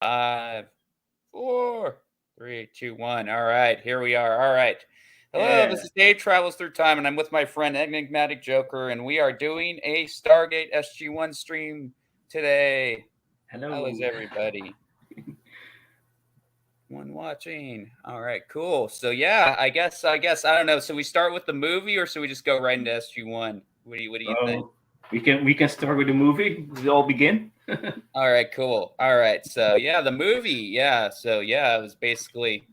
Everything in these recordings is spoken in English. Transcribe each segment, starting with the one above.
Five, four, three, two, one. All right, here we are. All right. Hello, Yeah. this is Dave Travels Through Time, and I'm with my friend Enigmatic Joker, and we are doing a Stargate SG-1 stream today. How is Hello. everybody? One watching. All right, cool. So yeah, I guess I don't know. So we start with the movie, or should we just go right into SG-1? What do you think? Oh, we can start with the movie. We all begin. All right, cool. All right, so yeah, the movie. Yeah, so yeah, it was basically.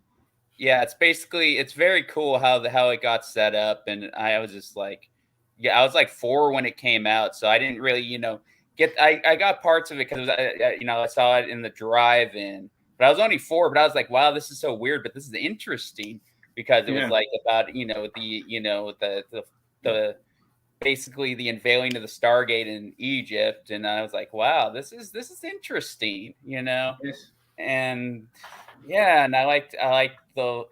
Yeah, it's very cool how it got set up, and I was just like, yeah, I was like 4 when it came out, so I didn't really, get I got parts of it because I saw it in the drive-in, but I was only 4, but I was like, wow, this is so weird, but this is interesting because it was Yeah. like about the basically the unveiling of the Stargate in Egypt, and I was like, wow, this is interesting, Yes. and yeah, and I liked the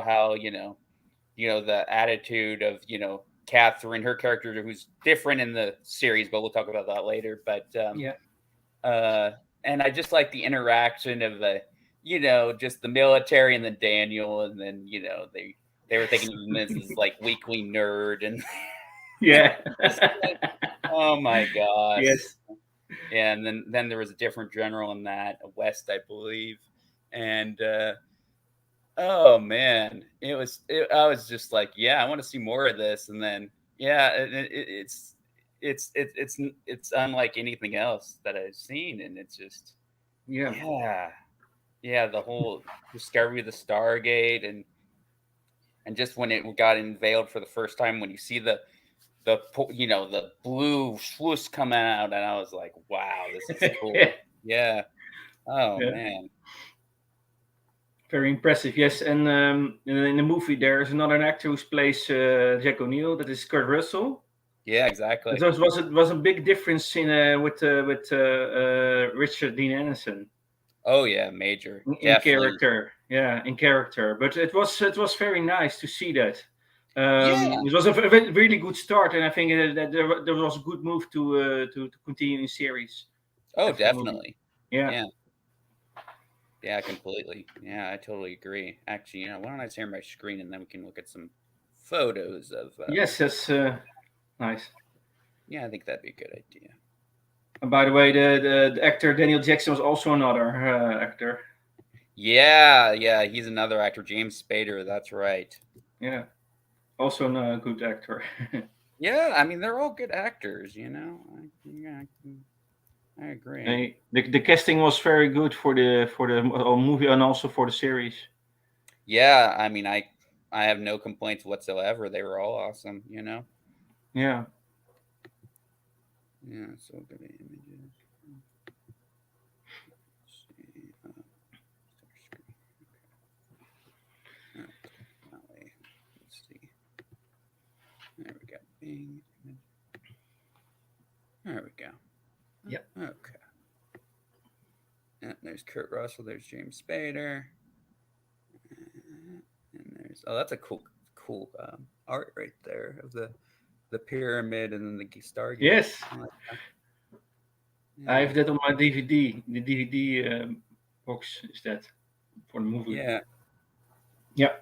how the attitude of Catherine, her character who's different in the series, but we'll talk about that later. But Yeah. uh, and I just like the interaction of the just the military and then Daniel, and then they were thinking of him as this like weakly nerd, and Yeah. just like, oh my gosh. Yes. Yeah, and then there was a different general in that, West, I believe, and oh man, I was just like, yeah, I want to see more of this, and then yeah, it's unlike anything else that I've seen, and it's just Yeah. yeah, yeah, the whole discovery of the Stargate, and just when it got unveiled for the first time, when you see the blue swoosh coming out, and I was like, wow, this is cool. Yeah. Oh Yeah. man. Very impressive. Yes, and in the movie there is another actor who plays Jack O'Neill. That is Kurt Russell. Yeah, It exactly. was a big difference in with Richard Dean Anderson Oh yeah, major. in Definitely. character. Yeah, in character. But it was very nice to see that. Yeah. It was a really good start, and I think that there was a good move to continue in series Oh, after the movie. definitely. Yeah. Yeah. Yeah, completely. Yeah, I totally agree. Actually, why don't I share my screen and then we can look at some photos of Yes, that's nice. yeah, I think that'd be a good idea. And by the way, the actor Daniel Jackson was also another actor. Yeah, yeah, he's another actor, James Spader, that's right. Yeah, also a good actor. Yeah, I mean they're all good actors. Yeah, I agree. The casting was very good for the movie and also for the series. Yeah, I mean I have no complaints whatsoever. They were all awesome. Yeah. Yeah, so good at images. See, that way. Let's see. There we go. Bing. There we go. Yep. Okay. And there's Kurt Russell. There's James Spader. And there's that's a cool art right there of the pyramid and then the Stargate. Yes, I like that. I Yeah. have that on my DVD. The DVD box is that for the movie. Yeah. Yeah.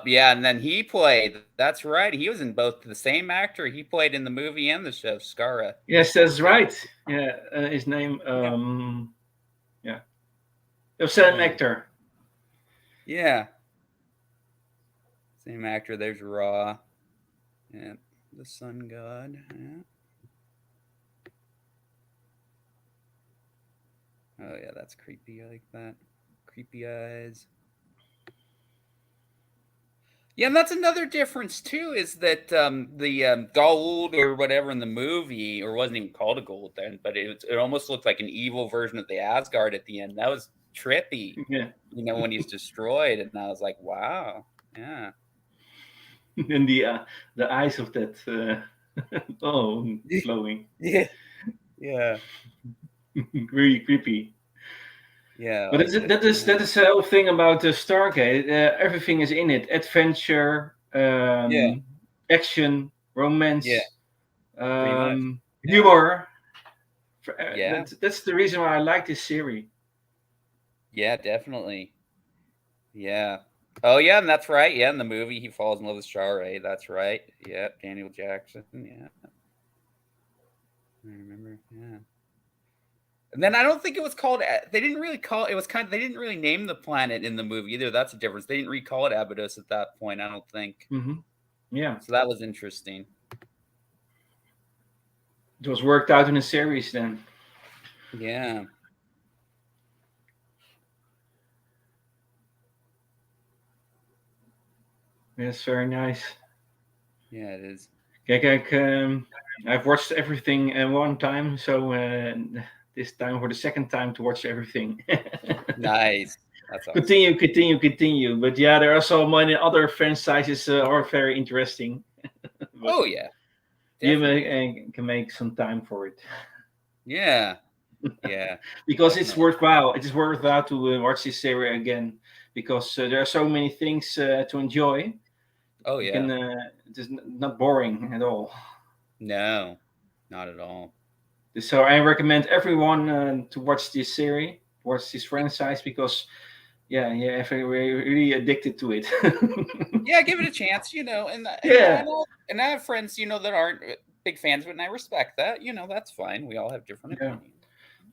Yeah, and then he played. That's right. He was in both. The same actor. He played in the movie and the show. Skara. Yes, that's right. Yeah, his name. Yeah. Yeah, the same Yeah. actor. Yeah. Same actor. There's Raw. Yeah. The Sun God. Yeah. Oh yeah, that's creepy. I like that. Creepy eyes. Yeah, and that's another difference too. Is that the gold or whatever in the movie, or wasn't even called a gold then, but it almost looked like an evil version of the Asgard at the end. That was trippy. Yeah, When he's destroyed, and I was like, wow, yeah, and the eyes of that. Oh, glowing. yeah, yeah, Really creepy. yeah. I But liked it. that is the whole thing about the Stargate. Everything is in it: adventure, Yeah, action, yeah, romance, pretty much. Yeah, humor. yeah, That's the reason why I like this series. Yeah, definitely. Yeah. Oh yeah, and that's right. Yeah, in the movie he falls in love with Shara. That's right. Yeah, Daniel Jackson. Yeah, I remember. Yeah. And then I don't think it was called. They didn't really call it. Was kind of. They didn't really name the planet in the movie either. That's a difference. They didn't recall it Abydos at that point. I don't think. Hmm. Yeah, So that was interesting. it was worked out in a series then. Yeah. Yes, very nice. Yeah, it is. Kijk, I've watched everything one time, so this time for the second time to watch everything. Nice. That's awesome. Continue. But yeah, there are so many other franchises are very interesting. But Oh yeah, you definitely. can make some time for it Yeah. Yeah. because it's Definitely. worthwhile. It is worthwhile to watch this series again because there are so many things to enjoy. Oh You yeah. can. It is not boring at all. No, not at all. So I recommend everyone to watch this series, watch this franchise because yeah, we're really addicted to it. Yeah, give it a chance, Yeah, and I have friends, that aren't big fans of it, and I respect that. That's fine. We all have different yeah, opinions.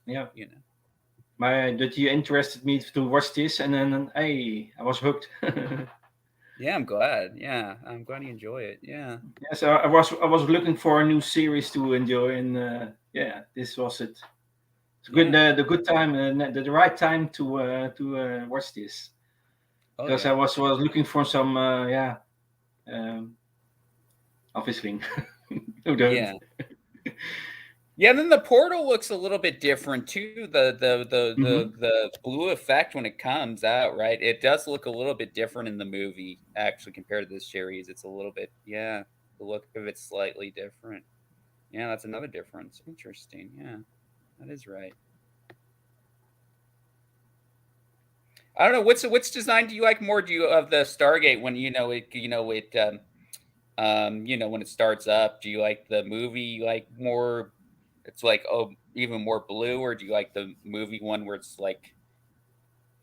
yeah. You know. That you interested me to watch this, and then hey, I was hooked. Yeah, I'm glad. Yeah, I'm glad you enjoy it. Yeah. Yeah, so I was looking for a new series to enjoy, and yeah, this was it. It's good, Yeah. the good time, the right time to watch this Oh because yeah. I was looking for some yeah, um, obviously. Who don't? Yeah. Yeah, and then the portal looks a little bit different too. Hmm. The blue effect when it comes out, right? It does look a little bit different in the movie, actually, compared to this series. It's a little bit, yeah, the look of it's slightly different. Yeah, that's another difference. Interesting. Yeah, that is right. I don't know which design do you like more? Do you of the Stargate when when it starts up? Do you like the movie like more? It's like even more blue, or do you like the movie one where it's like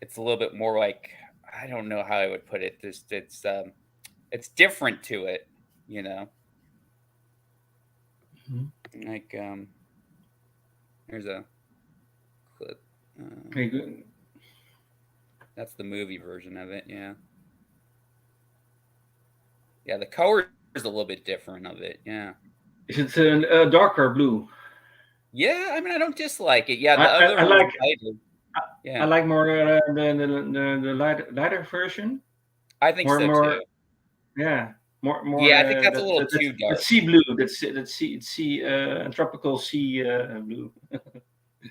it's a little bit more like I don't know how I would put it. Just it's different to it, you know. Like here's a clip. Okay, good. That's the movie version of it. Yeah, yeah. The color is a little bit different of it. Yeah. Is it a darker blue? Yeah, I mean, I don't dislike it. Yeah, I, the I, other I one's like lighter. I Yeah, like more the lighter version. I think so too. More yeah, more Yeah, I think that's a little that's too dark. sea blue. That's sea tropical sea blue.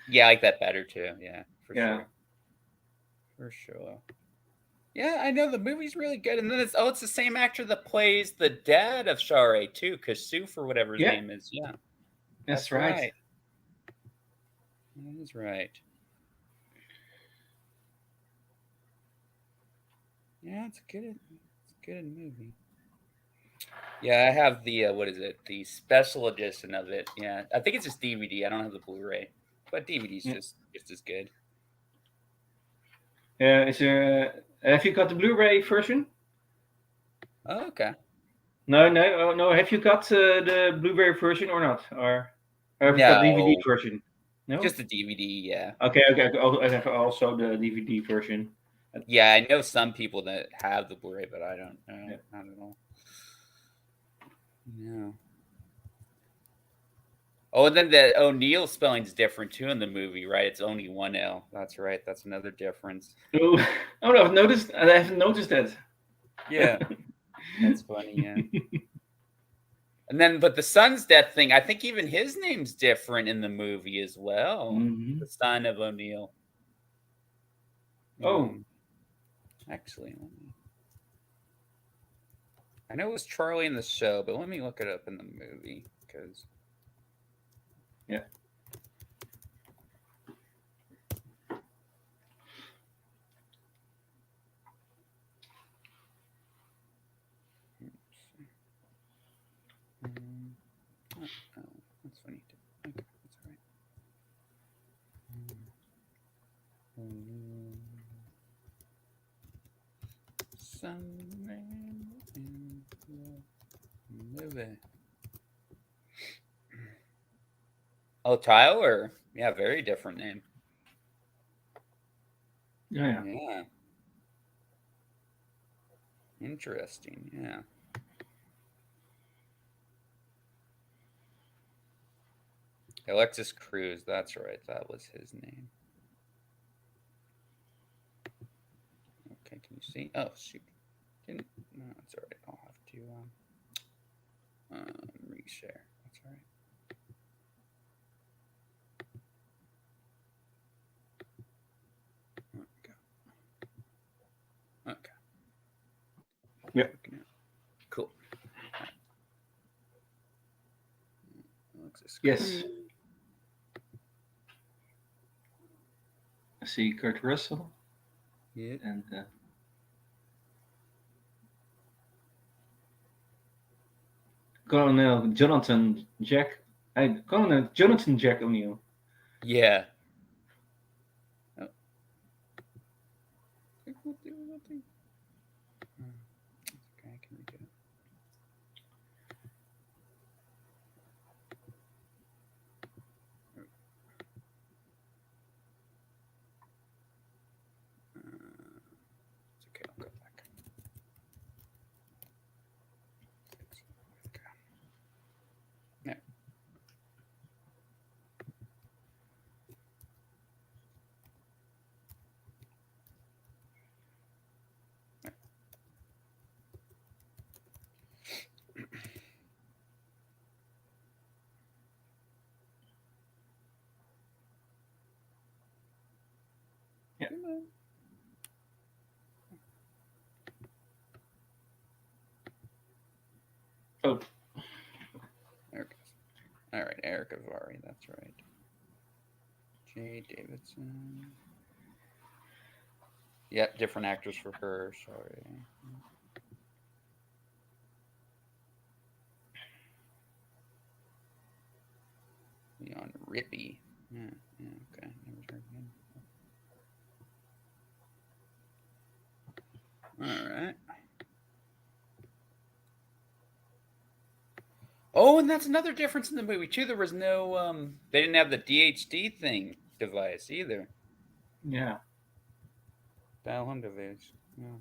Yeah, I like that better too. Yeah, for Yeah, sure. For sure. Yeah, I know the movie's really good. And then it's the same actor that plays the dad of Share too, Kasu for whatever his yeah, name is. Yeah, that's that's right. right. That is right. Yeah, it's a good movie. Yeah, I have the what is it? The special edition of it. Yeah, I think it's just DVD. I don't have the Blu-ray, but DVD's Yeah, just as good. is have you got the Blu-ray version? Oh, okay. No, no, oh, no. Have you got the Blu-ray version or not? Or have you got DVD No, version? No. just the DVD. Yeah, Okay, okay. I have also the DVD version. yeah. I know some people that have the Blu-ray, but I don't know. Yeah. Not at all. No. Oh, and then the O'Neill spelling's different too in the movie, right? It's only one L. That's right. That's another difference. Oh, oh no, I've noticed. I haven't noticed that. Yeah, that's funny. Yeah. And then, but the son's death thing, I think even his name's different in the movie as well. Hmm. The son of O'Neill. Oh, Um, actually, I know it was Charlie in the show, but let me look it up in the movie because. yeah. Oh, that's funny. Okay, that's all right. Sunman in the movie. Oh, Tyler. Yeah, very different name. Yeah. Yeah. Interesting. Yeah. Alexis Cruz. That's right. That was his name. Okay. Can you see? Oh, shoot. Didn't. No, that's all right. I'll have to reshare. That's all right. There we go. Okay. Yeah. Cool. Right. Alexis Yes. Cruz. I see Kurt Russell. Yeah. And Colonel Jonathan Jack O'Neill. Yeah. Oh. Okay, I can redo it. It's okay, I'll go back. Yeah. Yeah. Oh. There it goes. All right, Erica Vari, that's right. Jay Davidson. Yep, different actors for her. Sorry. Leon Rippey. Yeah, okay. Never heard of him. All right. Oh, and that's another difference in the movie too. There was no they didn't have the DHD thing device either. Yeah. Dial home device. Yeah.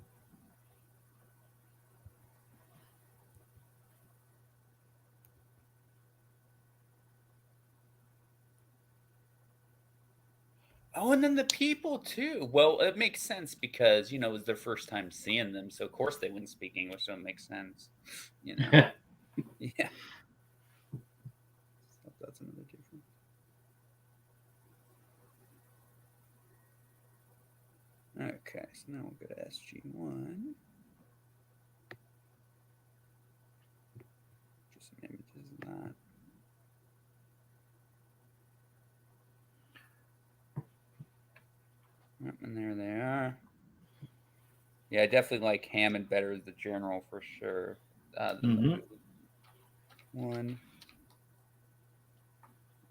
Oh, and then the people too. Well, it makes sense because it was their first time seeing them, so of course they wouldn't speak English, so it makes sense. Yeah. So that's another difference. Okay, so now we'll go to SG-1. Just some images of that. Yep, and there they are. Yeah, I definitely like Hammond better as the general for sure. One.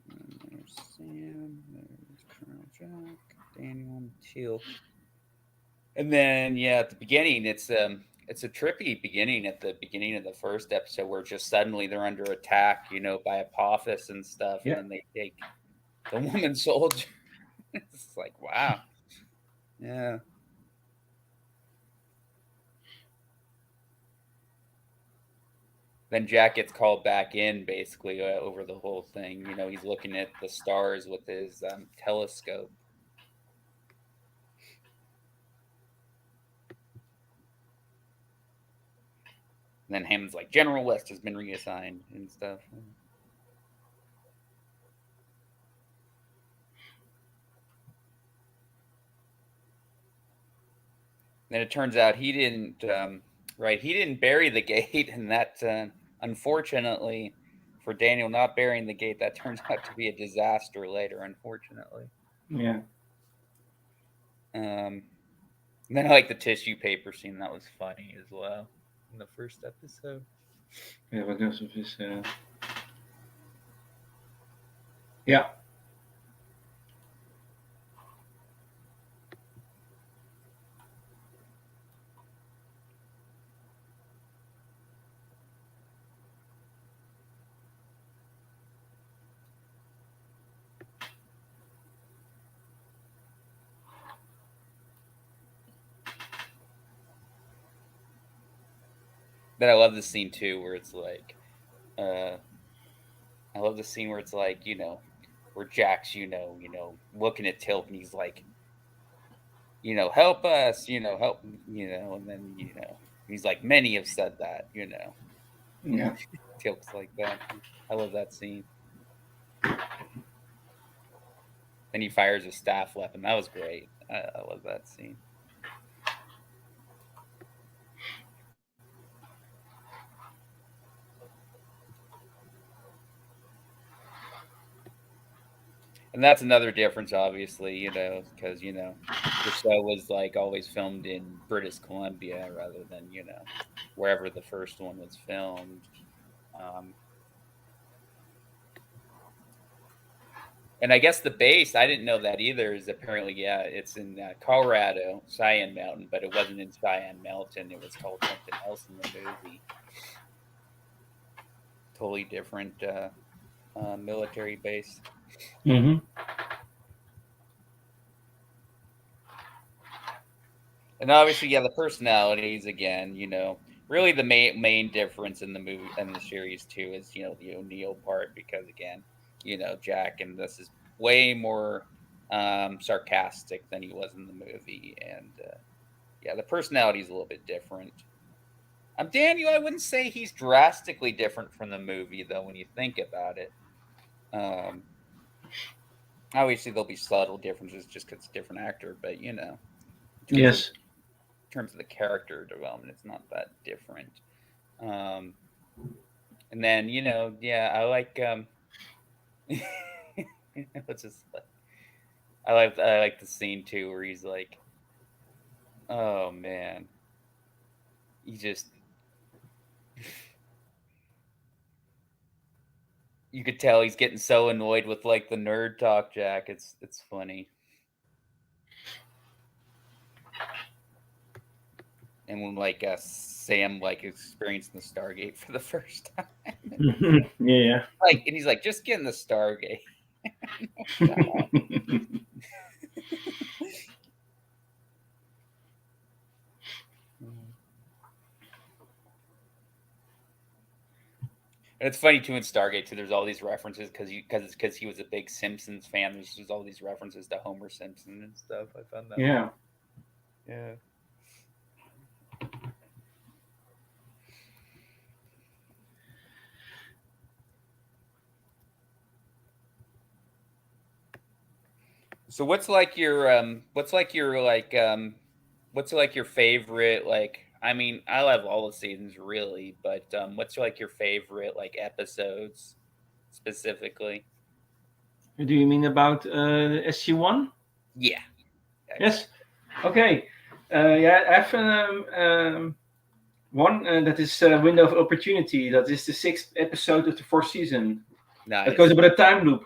And there's Sam. There's Colonel Jack. Daniel and Teal. And then at the beginning, it's a trippy beginning at the beginning of the first episode where just suddenly they're under attack, by Apophis and stuff, and then they take the woman soldier. It's like, wow. Yeah. Then Jack gets called back in basically over the whole thing. He's looking at the stars with his telescope. And then Hammond's like, General West has been reassigned and stuff. Then it turns out he didn't, he didn't bury the gate, and that, unfortunately, for Daniel not burying the gate, that turns out to be a disaster later, unfortunately. Yeah. And then I like the tissue paper scene. That was funny as well in the first episode. Yeah, because of his. Yeah. Then I love the scene too, where it's like, uh, I love the scene where it's like, where Jack's, looking at Tilt and he's like, help us, help, and then, he's like, many have said that, Yeah. Tilt's like that. I love that scene. Then he fires a staff weapon. That was great. I love that scene. And that's another difference, obviously, because the show was like always filmed in British Columbia rather than wherever the first one was filmed. Um, and I guess the base, I didn't know that either. Is apparently, yeah, it's in Colorado, Cheyenne Mountain, but it wasn't in Cheyenne Mountain. It was called something else in the movie. Totally different military base. Mm-hmm. And obviously, yeah, the personalities again, really the main difference in the movie and the series too is the O'Neill part because again, Jack and this is way more sarcastic than he was in the movie, and yeah, the personality is a little bit different. Daniel, I wouldn't say he's drastically different from the movie though when you think about it. Um, Obviously, there'll be subtle differences just because it's a different actor, but in terms of Yes. the character development, it's not that different. Um, and then yeah, I like what's just I like the scene too where he's like, oh man, he just you could tell he's getting so annoyed with like the nerd talk, Jack. It's funny. And when like Sam like experienced the Stargate for the first time, Yeah. like, and he's like, just get in the Stargate. Shut up. And it's funny too in Stargate too. There's all these references because he was a big Simpsons fan. There's all these references to Homer Simpson and stuff. I found that Yeah. funny. Yeah. So what's like your favorite like I mean I love all the seasons really, but what's like your favorite like episodes specifically? Do you mean about SG-1? Yeah, Yes. exactly. Okay. Yeah, I have one that is Window of Opportunity. That is the sixth episode of the fourth season. That goes Nice. about a time loop.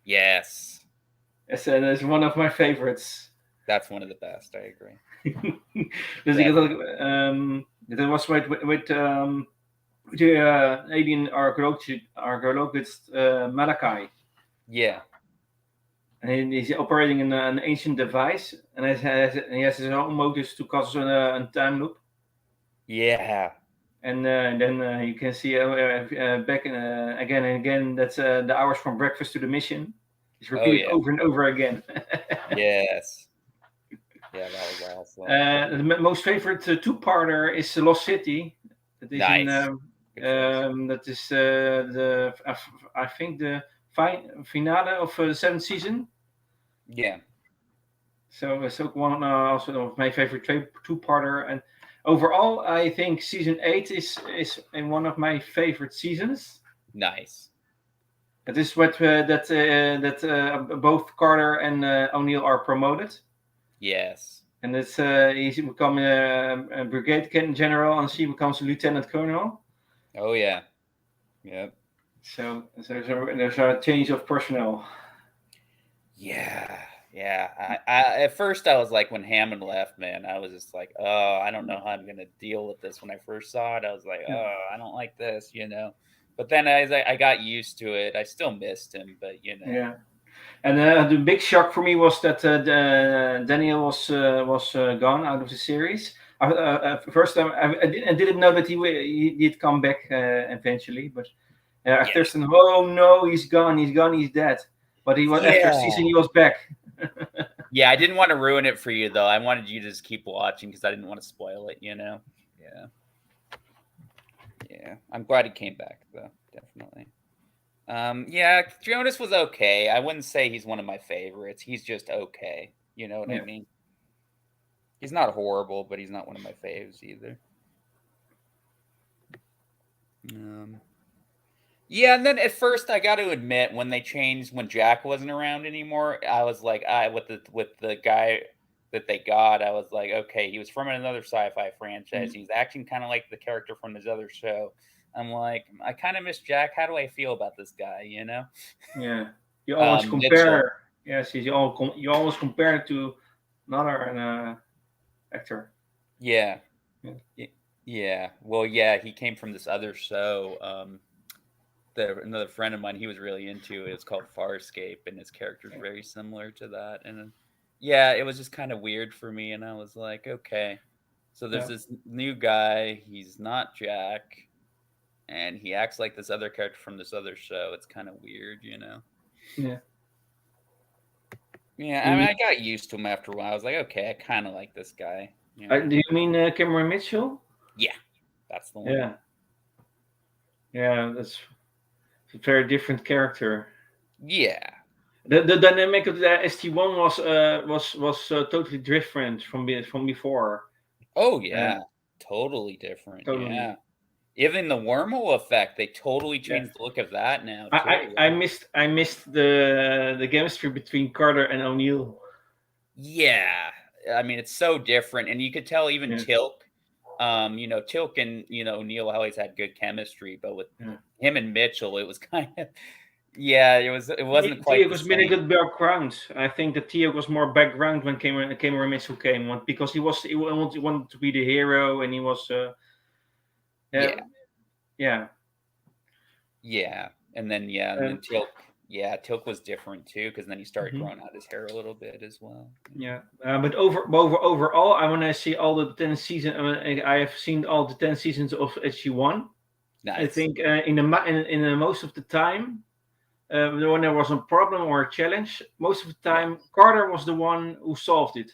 Yes. That's one of my favorites. That's one of the best. I agree. Dus ik had, Definitely. that was with the alien archaeologist Malachi. Yeah. And he's operating an ancient device, and he has his own motives to cause a time loop. Yeah. And then you can see back again and again that's the hours from breakfast to the mission. It's Oh repeated yeah. over and over again. Yes. Yeah, that was awesome. The most favorite two-parter is Lost City. That is in Nice. Good choice. that is the I think the finale of the seventh season. Yeah. So it's one also of my favorite two-parter, and overall I think season 8 is in one of my favorite seasons. Nice. It is what that both Carter and O'Neill are promoted, Yes. and it's he's become a brigade general, and she becomes a lieutenant colonel. Oh yeah. Yep. So there's a change of personnel. Yeah. Yeah. I at first I was like when Hammond left, man, I was just like, oh, I don't know how I'm gonna deal with this. When I first saw it, I was like, Yeah. oh, I don't like this. But then as I got used to it, I still missed him, but Yeah. And the big shock for me was that Daniel was gone out of the series. First time I didn't know that he did come back eventually, but Yeah. after some, oh no, he's gone, he's dead. But he was after a season, Yeah. he was back. Yeah, I didn't want to ruin it for you though. I wanted you to just keep watching because I didn't want to spoil it, you know? Yeah. Yeah. I'm glad he came back though, definitely. Yeah, Jonas was okay. I wouldn't say he's one of my favorites. He's just okay. You know what I Yeah, mean? He's not horrible, but he's not one of my faves either. Um, yeah, and then at first I got to admit when they changed when Jack wasn't around anymore, I was like, I with the guy that they got, I was like, okay, he was from another sci-fi franchise. mm, He's acting kind of like the character from this other show. I'm like, I kind of miss Jack. How do I feel about this guy? You know, yeah. You always Mitchell. compare. Yes, you always compare it to another actor. Yeah, Yeah, yeah. Well, yeah, he came from this other show. Another friend of mine, he was really into it. It's called Farscape, and his character is very similar to that. And yeah, it was just kind of weird for me, and I was like, okay. So there's yeah, this new guy. He's not Jack, and he acts like this other character from this other show. It's kind of weird, you know. yeah. Yeah, I mean, You, I got used to him after a while. I was like, okay, I kind of like this guy, you know. do you mean Cameron Mitchell? Yeah, that's the one. Yeah, yeah. That's a very different character. Yeah. The dynamic of the ST1 was totally different from before. Oh Uh, yeah, totally different. totally. Yeah. Even the wormhole effect, they totally Yeah. changed the look of that now I, too. I, I missed the chemistry between Carter and O'Neill. Yeah. I mean, it's so different. And you could tell even Yeah, Tilk, Tilk and, Neil always had good chemistry, but with yeah. him and Mitchell, it was kind of, yeah, it wasn't quite Tio the was made a same. good background. I think that Tio was more background when Cameron Mitchell came on because he wanted to be the hero and he was yeah, Yeah. yeah. And then Um, Tilk was different too, because then he started mhm. growing out his hair a little bit as well. Yeah, but overall, I want to see all the 10 seasons. I have seen all the 10 seasons of SG-1. I Nice. think in the most of the time, when there was a problem or a challenge, most of the Yeah, time Carter was the one who solved it.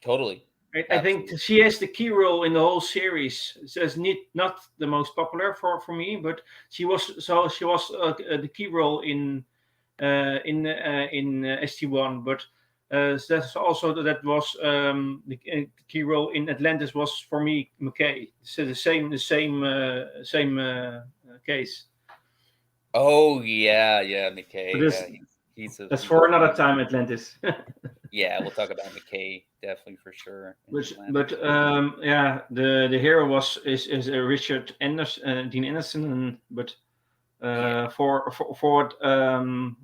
totally. I think Absolutely. she has the key role in the whole series. So it's not the most popular for me, but she was the key role in ST1. But that's also that was the key role in Atlantis was for me McKay. So the same case. Oh yeah, yeah, But McKay. this Yeah, that's he's a for another funny. time, Atlantis. Yeah, we'll talk about McKay definitely for sure in but Atlantis. yeah, the hero is Richard Anderson, Dean Anderson, but Yeah. for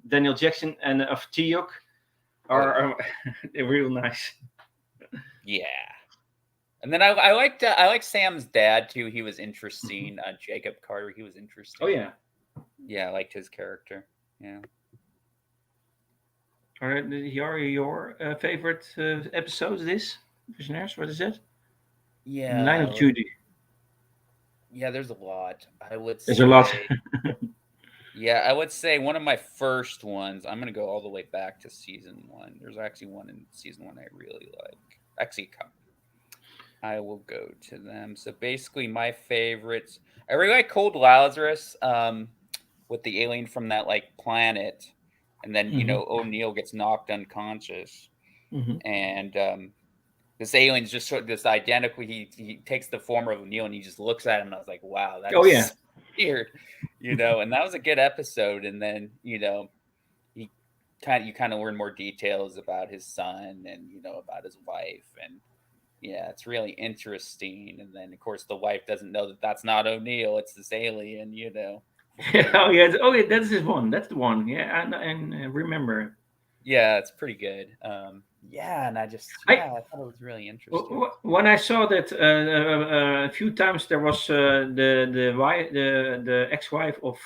Daniel Jackson and of Teok Oh yeah. are they're real nice. Yeah. And then I like Sam's dad too. He was interesting. Jacob Carter. He was Oh interesting. yeah. Yeah, I liked his character. Yeah. Are your favorite episodes? This Prisoners? What is it? In Line Yeah. of Duty. Yeah. There's a lot. I would There's a lot. say. Yeah, I would say one of my first ones. I'm gonna go all the way back to season one. There's actually one in season one I really like. Actually, a couple. I will go to them. So basically, my favorites. I really like Cold Lazarus, with the alien from that like planet, and then Hmm. O'Neill gets knocked unconscious, Hmm. and this alien's just sort of this identical. He takes the form of O'Neill, and he just looks at him, and I was like, wow, that Oh is yeah. so weird, And that was a good episode. And then he you kind of learn more details about his son and about his wife, and yeah, it's really interesting. And then, of course, the wife doesn't know that that's not O'Neill; it's this alien. Oh yeah. Oh yeah. That's this one. That's the one. Yeah. And remember. Yeah, it's pretty good. Yeah, and I I thought it was really interesting. When I saw that a few times there was the ex-wife of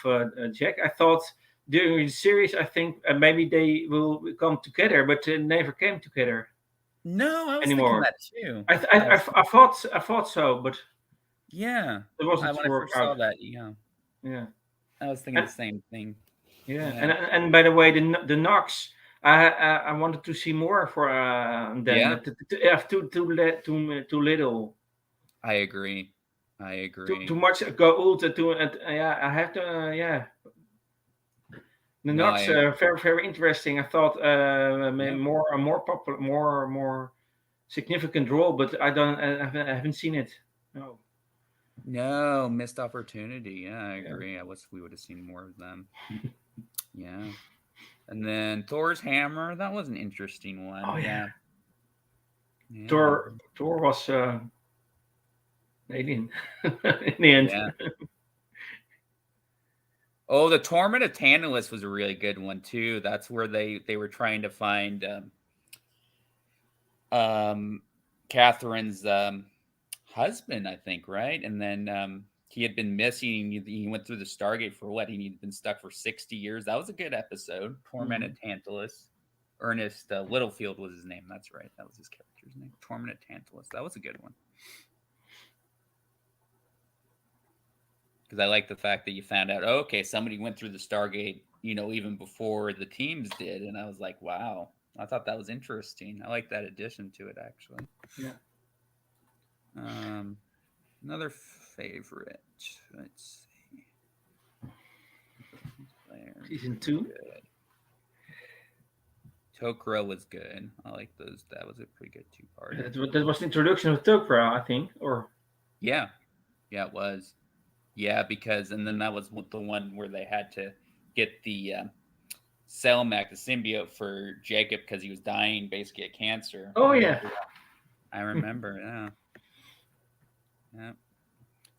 Jack, I thought during the series I think maybe they will come together, but they never came together. No, I was thinking anymore. that too. I th- I was I thought so, but yeah. it I wasn't when to I work first out. saw that, yeah, Yeah. I was thinking And the same thing. yeah, Yeah. and by the way, the Knox, I wanted to see more for them. Yeah, But have too little, I agree. I too agree. much go old. Yeah, I have to. Yeah, the No, Knox very interesting. I thought yeah. more popular, more significant role, but I haven't seen it. No. No, missed opportunity. Yeah, I Yeah. agree. I wish we would have seen more of them. Yeah. And then Thor's hammer, that was an interesting Oh one. yeah. Yeah. Yeah. Thor was alien in the end. Yeah. Oh, the Torment of Tantalus was a really good one too. That's where they were trying to find um Catherine's husband, I think, right? And then he had been missing. He went through the Stargate for what? He'd been stuck for 60 years. That was a good episode. Mhm. Tormented Tantalus. Ernest Littlefield was his name. That's right. That was his character's name. Tormented Tantalus. That was a good one. Because I like the fact that you found out, oh, okay, somebody went through the Stargate, even before the teams did. And I was like, wow, I thought that was interesting. I like that addition to it, actually. Yeah. Um, Another favorite. Let's see. Players Season was 2. good. Tok'ra was good. I like those. That was a pretty good two-parter. That was the introduction of Tok'ra, I think. Or Yeah, yeah, it was. Yeah, because and then that was the one where they had to get the Selmac, the symbiote, for Jacob because he was dying basically of cancer. oh I yeah, remember. I remember. Yeah, yeah.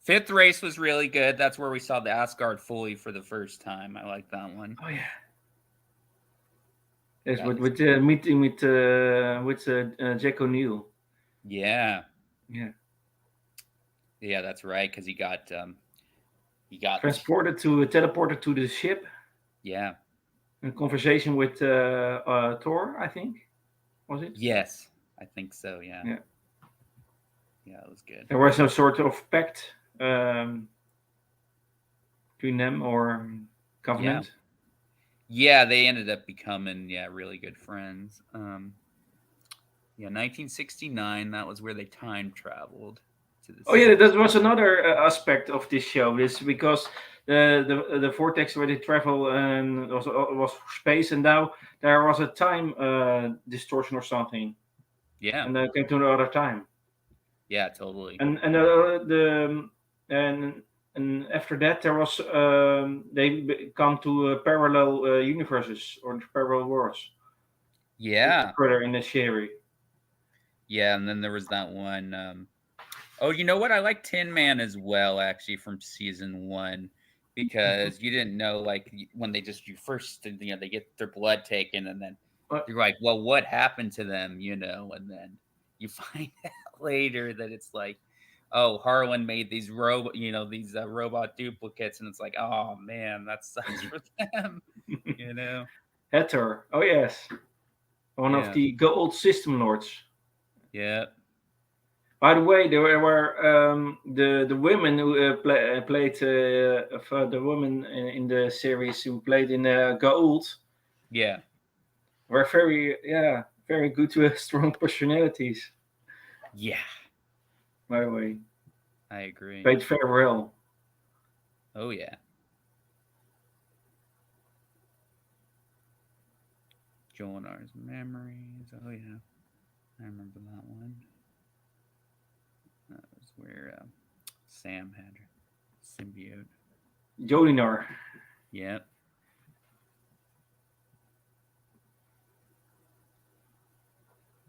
Fifth race was really good. That's where we saw the Asgard fully for the first time. I like that one. oh yeah. Yes, That was with meeting with Jack O'Neill. yeah, Yeah. yeah. That's right because he got Teleported to the ship. yeah. A conversation with Thor, I think. Was it? Yes, I think so. Yeah, Yeah. yeah. It was good. There was some sort of pact between them or Yeah, covenant. yeah. They ended up becoming really good friends. Yeah, 1969. That was where they time traveled to the Oh yeah, six. that was another aspect of this show. This because the vortex where they travel and was space, and now there was a time distortion or something, Yeah, and they came to another time, yeah. Totally. and the and after that there was come to parallel universes or parallel worlds Yeah, further in the series. yeah. And then there was that one. Oh, you know what? I like Tin Man as well, actually, from season one, Mhm. because you didn't know, like, when you first, they get their blood taken, and then But you're like, well, what happened to them, and then you find out later that it's like, oh, Harlan made these these robot duplicates, and it's like, oh man, that sucks for them, you know? Hatter, oh yes, one of Yeah, the gold system lords. yeah, By the way, there were the women who played for the women in the series who played in Gold yeah, were very good with strong personalities. yeah. By the way, I agree. played very well. Oh yeah. Jolinar's memories. Oh yeah, I remember that one. That was where Sam had her symbiote. Jolinar. Yep.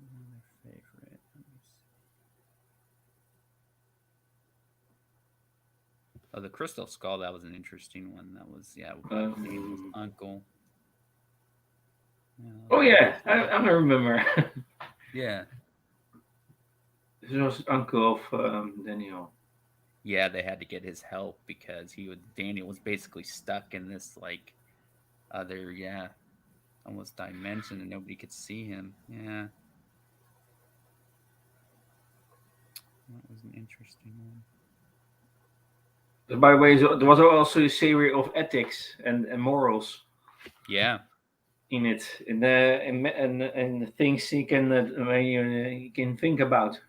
Another favorite. Let me see. Oh, the Crystal Skull. That was an interesting one. That was Daniel's uncle. Yeah, that was Oh a good yeah, one. I remember. Yeah. This was uncle of Daniel. Yeah, they had to get his help because Daniel was basically stuck in this like other almost dimension and nobody could see him. Yeah. That was an interesting one. By the way, there was also a series of ethics and morals Yeah, in it, and the things you can think about.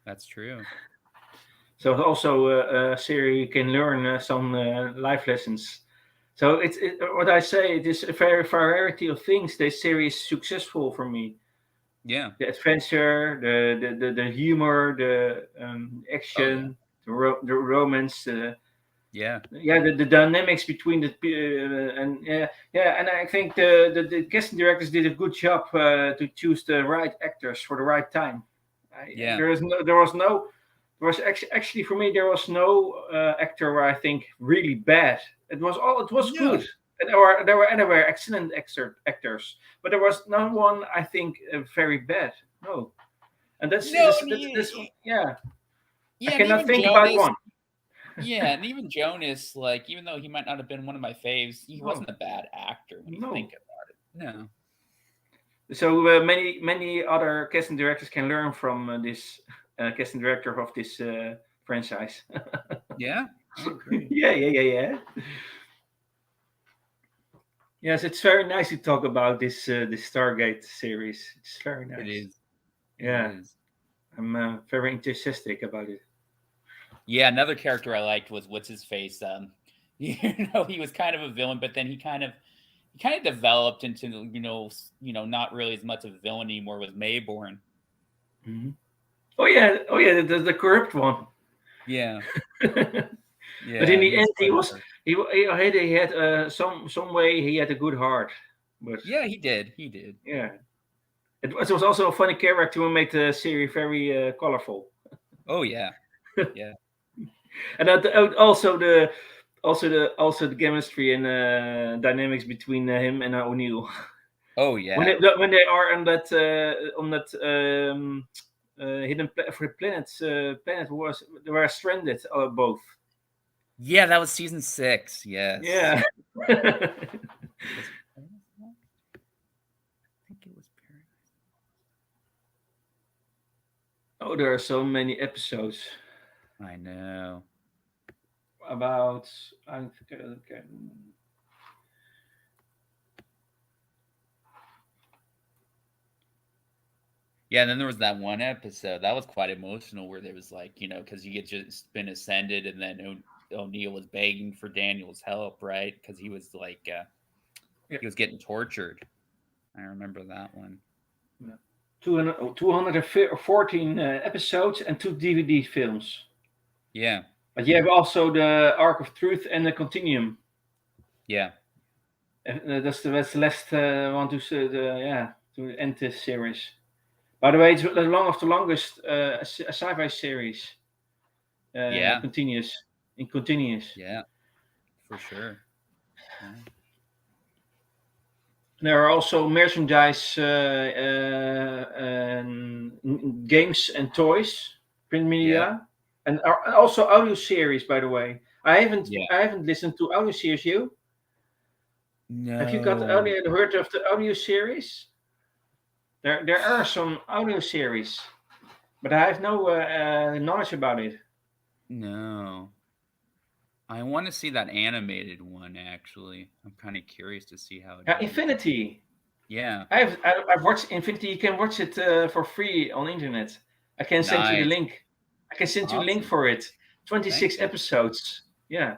that's true. So it's also a series you can learn some life lessons. So what I say. It is a very variety of things. This series is successful for me. Yeah. The adventure, the humor, the Oh yeah. action, the romance. Yeah. Yeah, the dynamics between and yeah, and I think the casting directors did a good job to choose the right actors for the right time. Yeah. There was for me there was no actor where I think really bad. It was good, No. and there were anywhere excellent actors, but there was no one I think very bad. No, and No, that's yeah. I yeah, and cannot even think about Jonas. one. Yeah, and even Jonas, like, even though he might not have been one of my faves, he No, wasn't a bad actor when you think no. about it. No. So many other casting directors can learn from this casting director of this franchise. Yeah, I agree. Yeah. Yes, it's very nice to talk about this Stargate series. It's very It nice. is. It Yeah, is. I'm very enthusiastic about it. Yeah, another character I liked was what's his face. He was kind of a villain, but then he kind of developed into not really as much of a villain anymore with Mayborn. Mhm. Oh yeah, the corrupt one. Yeah, But in yeah, he the was end, quite a character. he had some way he had a good heart. But Yeah, he did. He did. yeah, it was also a funny character who made the series very colorful. Oh yeah, yeah, And also the chemistry and dynamics between him and O'Neill. oh when yeah, they when they are on that hidden for the planet was they were stranded both. yeah. That was season 6. Yes. Yeah. Was it Paradise Lost? I think it was Paradise. Oh, there are so many episodes I know. about. I okay. Yeah, and then there was that one episode that was quite emotional where there was like, because he had just been ascended, and then O'Neill was begging for Daniel's help, right? Because he was like, Yeah. he was getting tortured. I remember that one. 214 episodes and 2 DVD films. Yeah, But you have also the Arc of Truth and the Continuum. yeah, That's the last one to end this series. By the way, it's the longest sci-fi series. yeah, Continuous in continuous. yeah, for sure. Yeah, There are also merchandise, games and toys, print yeah, media, and also audio series. By the way, I haven't yeah. I haven't listened to audio series. Have you got No, heard of the audio series? There are some audio series, but I have no knowledge about it. no. I want to see that animated one. Actually, I'm kind of curious to see how it is. Infinity. Yeah, I've watched Infinity. You can watch it for free on internet. I can send you the nice, link. I can send you a link awesome. for it. Thank 26 you. episodes. Yeah,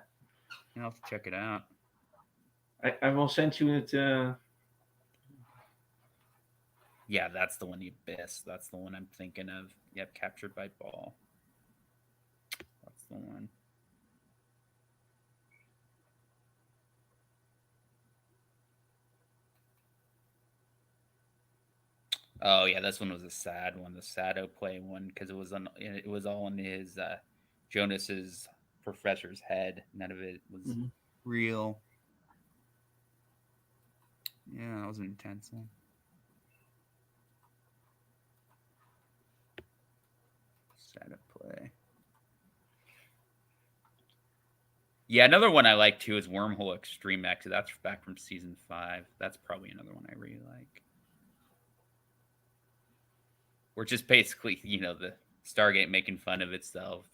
I'll have to check it out. I will send you it. Yeah, that's the one, the Abyss. That's the one I'm thinking of. Yep, captured by ball. That's the one. Oh yeah, this one was a sad one, the Sado play one, because it was all in his Jonas's professor's head. None of it was Mhm. real. Yeah, that was an intense one. Sado play. Yeah, another one I like too is Wormhole Extreme X. That's back from season 5. That's probably another one I really like. We're just basically, Stargate making fun of itself,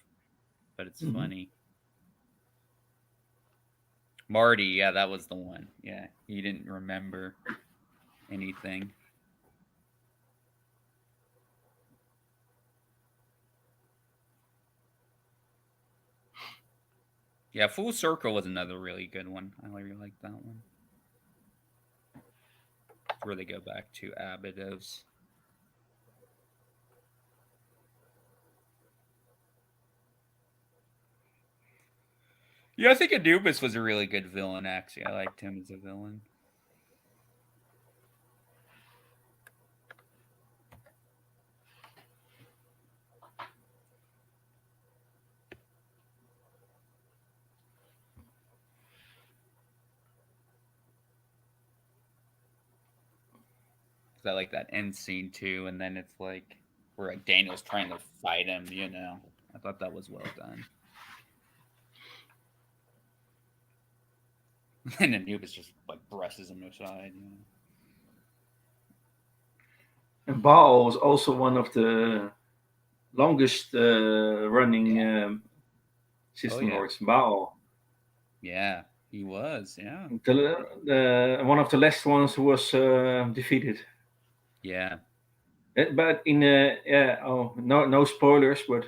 but it's Mhm. funny. Marty, yeah, that was the one. Yeah, he didn't remember anything. Yeah, Full Circle was another really good one. I really like that one. It's where they go back to Abydos. Yeah, I think Anubis was a really good villain. Actually, I liked him as a villain. Because I like that end scene too, and then it's like where like Daniel's trying to fight him. I thought that was well done. And Anubis just like brushes him aside. And Baal was also one of the longest running Yeah. Oh system yeah. lords. Baal, Yeah. He was. Yeah. one of the last ones who was defeated. Yeah. But in yeah, oh no spoilers, but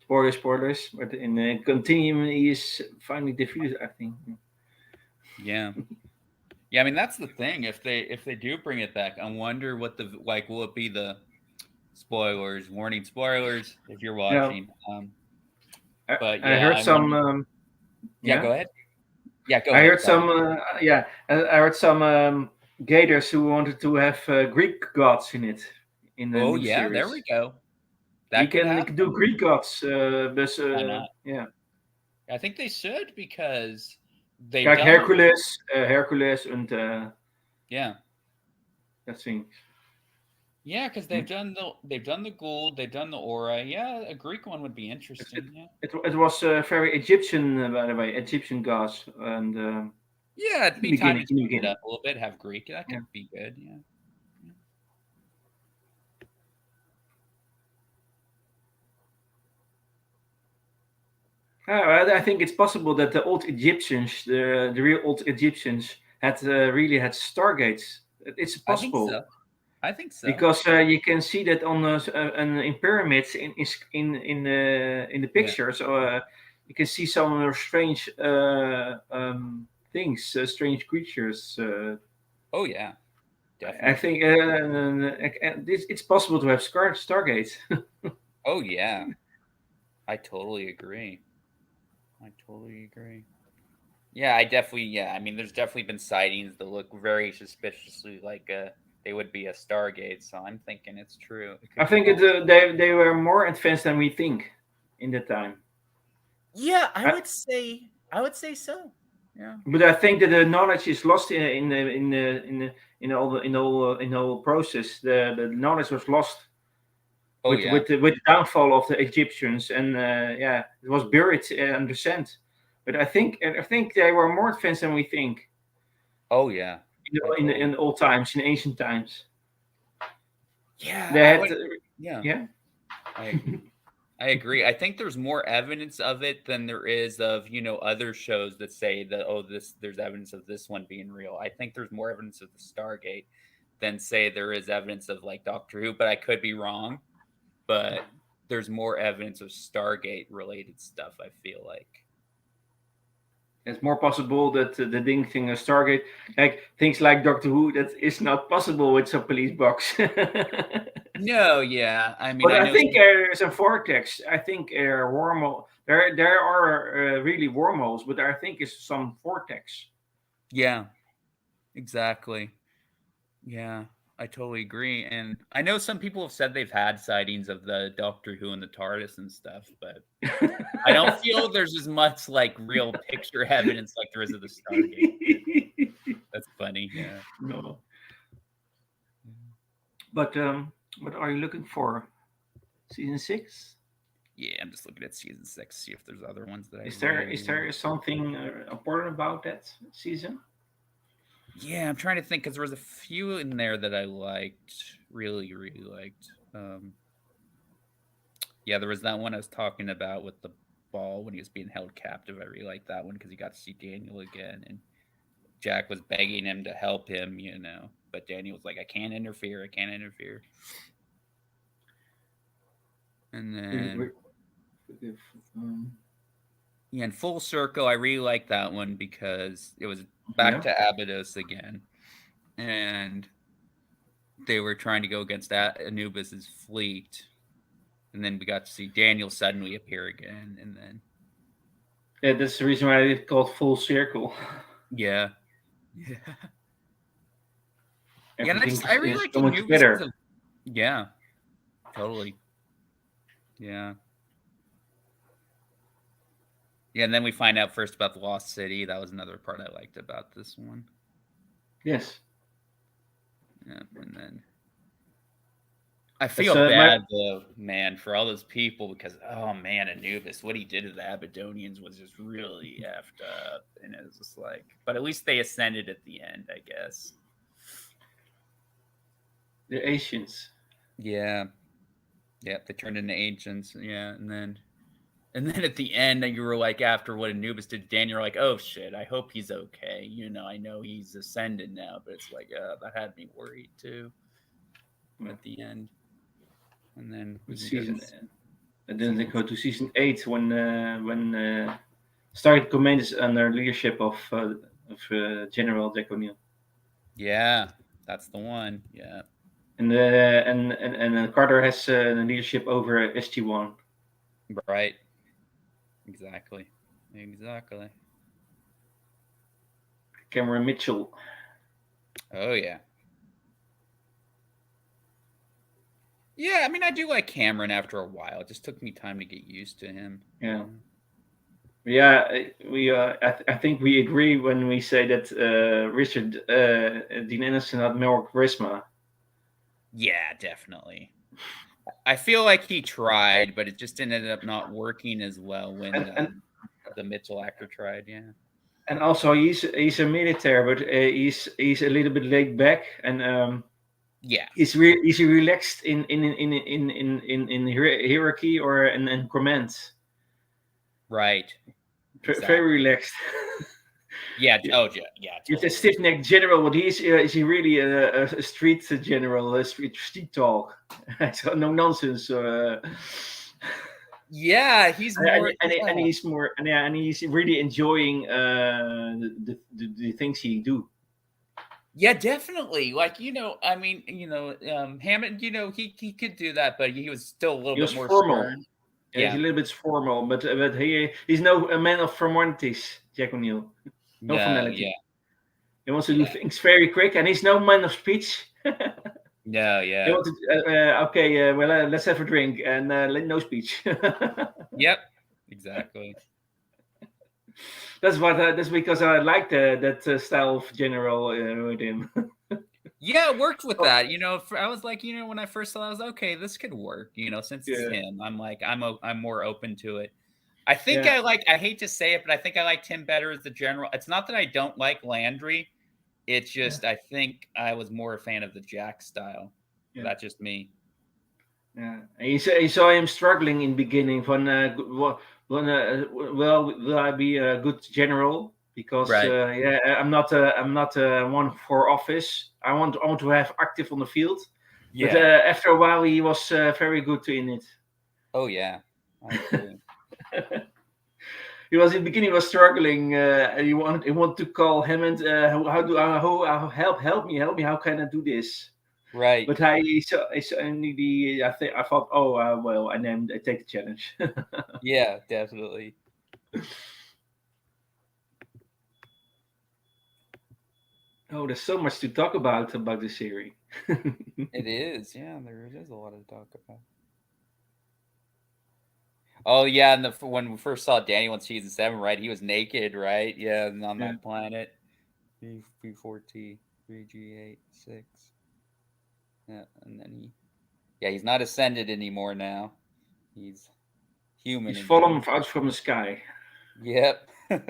spoilers. But in Continuum, he is finally defeated. I think. Yeah. Yeah. I mean, that's the thing. If they do bring it back, I wonder what the like. Will it be the spoilers? Warning, spoilers if you're Yeah, watching. I, But I yeah, heard I some. wonder. Yeah. Yeah, Go ahead. Yeah. Go I ahead. heard Sorry. some. Yeah, I heard some gators who wanted to have Greek gods in it in the Oh new yeah. There series. we go. You That could can do happen. Greek gods, but Why not? yeah, I think they should because they've like done the Hercules, and yeah. that thing. Yeah, because Mm. they've done the Gould, they've done the Aura. Yeah, a Greek one would be It, it, interesting. Yeah, it was very Egyptian, by the way, Egyptian gods, and yeah, it'd be time to in the change it beginning. up a little bit. Have Greek. That Yeah. could be good. Yeah, yeah. I think it's possible that the old Egyptians, the real old Egyptians, had really had stargates. It's I think so. possible I think so. because you can see that on in pyramids in the Yeah. pictures. You can see some strange things, strange creatures. Oh yeah, I definitely. think it's possible to have stargates. Oh yeah, I totally agree. I totally agree. Yeah, I definitely. Yeah, I mean, there's definitely been sightings that look very suspiciously like they would be a Stargate. So I'm thinking it's true. It I could be think possible. they were more advanced than we think in that time. Yeah, I I, would say. I would say so. Yeah. but I think that the knowledge is lost in the whole process. The knowledge was lost Oh yeah. with the downfall of the Egyptians, and yeah, it was buried under sand. But I think they were more advanced than we think Oh yeah. I totally. in old times, in ancient times. Yeah, They I had, would. Yeah, yeah. I agree. I agree. I think there's more evidence of it than there is of other shows that say that this there's evidence of this one being real. I think there's more evidence of the Stargate than say there is evidence of like Doctor Who, but I could be wrong. But there's more evidence of Stargate related stuff. I feel like. It's more possible that the thing Stargate, like things like Doctor Who, that is not possible with some police box. No, yeah. I mean, But I I know think some. there's a vortex. I think wormhole. There are really wormholes, but I think it's some vortex. Yeah, exactly. Yeah, I totally agree. And I know some people have said they've had sightings of the Doctor Who and the TARDIS and stuff, but I don't feel there's as much like real picture evidence like there is of the Stargate. That's funny. Yeah. No, but what are you looking for? Season 6? Yeah, I'm just looking at season 6, see if there's other ones that I Is really like. there something important about that season? Yeah, I'm trying to think because there was a few in there that I liked, really, really liked. Yeah, there was that one I was talking about with the ball when he was being held captive. I really liked that one because he got to see Daniel again, and Jack was begging him to help him, but Daniel was like, "I can't interfere. I can't interfere." And then, Um, yeah, in Full Circle, I really liked that one because it was back yeah. to Abydos again, and they were trying to go against Anubis's fleet, and then we got to see Daniel suddenly appear again, and then Yeah, that's the reason why it's called Full Circle. yeah, yeah, yeah. And Everything I really is liked coming Anubis. together. Yeah, totally. Yeah. Yeah, and then we find out first about the Lost City. That was another part I liked about this one. Yes. Yeah, and then I That's feel bad though, man, for all those people because oh man, Anubis, what he did to the Abydonians was just really effed up, and it was just like, but at least they ascended at the end, I guess. the Asians. Yeah, yeah, they turned into ancients. Yeah, and then at the end, you were like, after what Anubis did to Daniel, you're like, oh shit, I hope he's okay. I know he's ascended now, but it's like, that had me worried too. Yeah. At the end, and then we can go Season, to and then they season. go to season 8 when Stargate Command is under leadership of General Jack O'Neill. Yeah, that's the one. Yeah, And Carter has the leadership over Sg-1. right. Exactly. Exactly. Cameron Mitchell. Oh yeah. Yeah, I mean, I do like Cameron after a while. It just took me time to get used to him. Yeah. Yeah, I think we agree when we say that Richard Dean Anderson had more charisma. Yeah, definitely. I feel like he tried, but it just ended up not working as well when and the Mitchell actor tried. Yeah. and also he's a military, but he's a little bit laid back, and Yeah. he's relaxed in hierarchy or in command. Right. Very Exactly. relaxed. Yeah. Yeah. Oh, yeah. He's a Totally. stiff necked general, but is he really a street general, a street talk? So no nonsense. Yeah, he's more. And Yeah. he's more and he's really enjoying the things he do. Yeah, definitely. Like, I mean, Hammond, he could do that, but he was still a little He bit was more formal. stern. Yeah, he's Yeah. a little bit formal, but he's no a man of formalities. Jack O'Neill, no No, formality. yeah. He wants to do Yeah. things very quick, and he's no man of speech. No, He yeah. wants to, okay, well, let's have a drink and no speech. Yep. Exactly. That's because I like that style of general with him. Yeah, it worked with Oh, that. I was like, when I first saw it, I was okay, this could work, since it's yeah, him. I'm like, I'm more open to it. I think yeah, I hate to say it, but I think I liked him better as the general. It's not that I don't like Landry. It's yeah, just I think I was more a fan of the Jack style. But yeah. that's just me. Yeah, he saw him struggling in beginning. When will I be a good general? Because Right. yeah, I'm not one for office. I want to have active on the field. But Yeah. after a while, he was very good in it. Oh yeah. I agree. He was in the beginning was struggling. And he want to call Hammond. How do help me? How can I do this? Right. But I thought, oh well, and then I take the challenge. Yeah, definitely. Oh, there's so much to talk about this series. It is. Yeah, there is a lot to talk about. Oh yeah, and when we first saw Daniel in season 7, right? He was naked, right? Yeah, and on Yeah. that planet. B4T 3G86. Yeah, and then he's not ascended anymore now. He's human He's again. fallen out from the sky. Yep. Yep.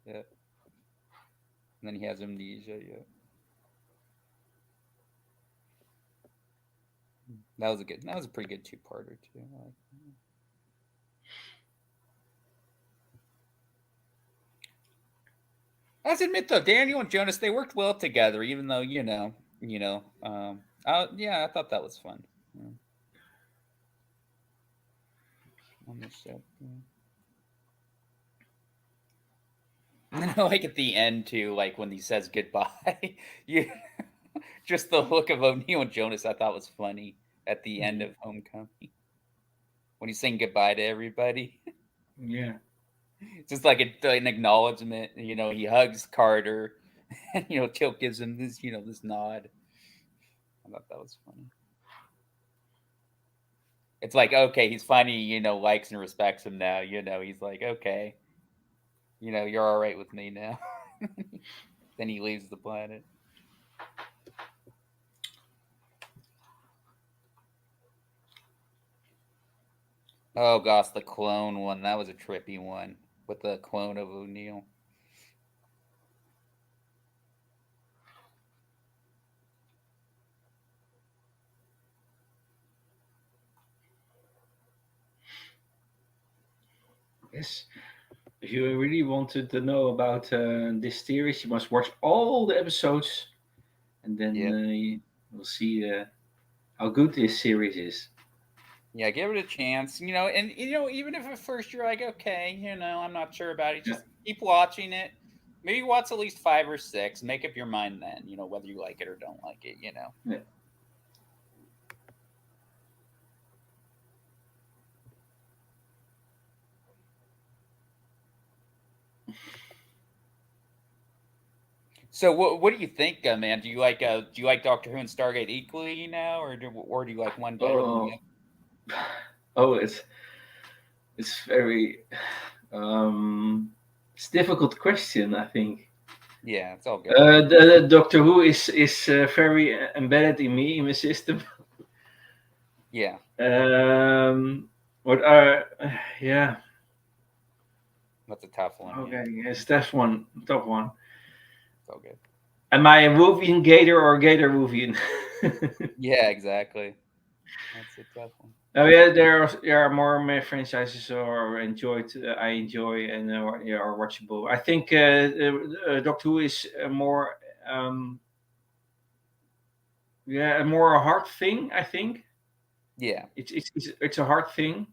And then he has amnesia, yeah. That was a good. That was a pretty good two-parter too. I have to admit though, Daniel and Jonas they worked well together, even though yeah, I thought that was fun. Yeah, on the ship. Yeah. And then I like at the end too, like when he says goodbye, you just the look of O'Neill and Jonas I thought was funny at the end Yeah. of Homecoming when he's saying goodbye to everybody. Yeah. Just like an acknowledgement. He hugs Carter, and Tilt gives him this this nod. I thought that was funny. It's like okay, he's funny. Likes and respects him now. He's like okay, you're all right with me now. Then he leaves the planet. Oh gosh, the clone one. That was a trippy one with the clone of O'Neill. Yes. If you really wanted to know about this series, you must watch all the episodes, and then Yep. you will see how good this series is. Yeah, give it a chance. And even if at first you're like, okay, I'm not sure about it, Yeah. just keep watching it. Maybe watch at least 5 or 6. Make up your mind then. Whether you like it or don't like it. Yeah. So what do you think, man? Do you like Doctor Who and Stargate equally now, or do you like one better than the Oh, other? oh, it's very it's a difficult question. I think Yeah, it's all good. the Doctor Who is very embedded in me in my system. Yeah, What are yeah. that's a tough one. Yeah, Okay, yes, that's one top one. it's all good. Am I a Wolvian Gator or Gator Wolvian? Yeah, exactly. That's a tough one. Oh yeah, there are more franchises or enjoyed I enjoy and yeah, are watchable. I think Doctor Who is more um, yeah, more a hard thing. I think Yeah, it's a hard thing.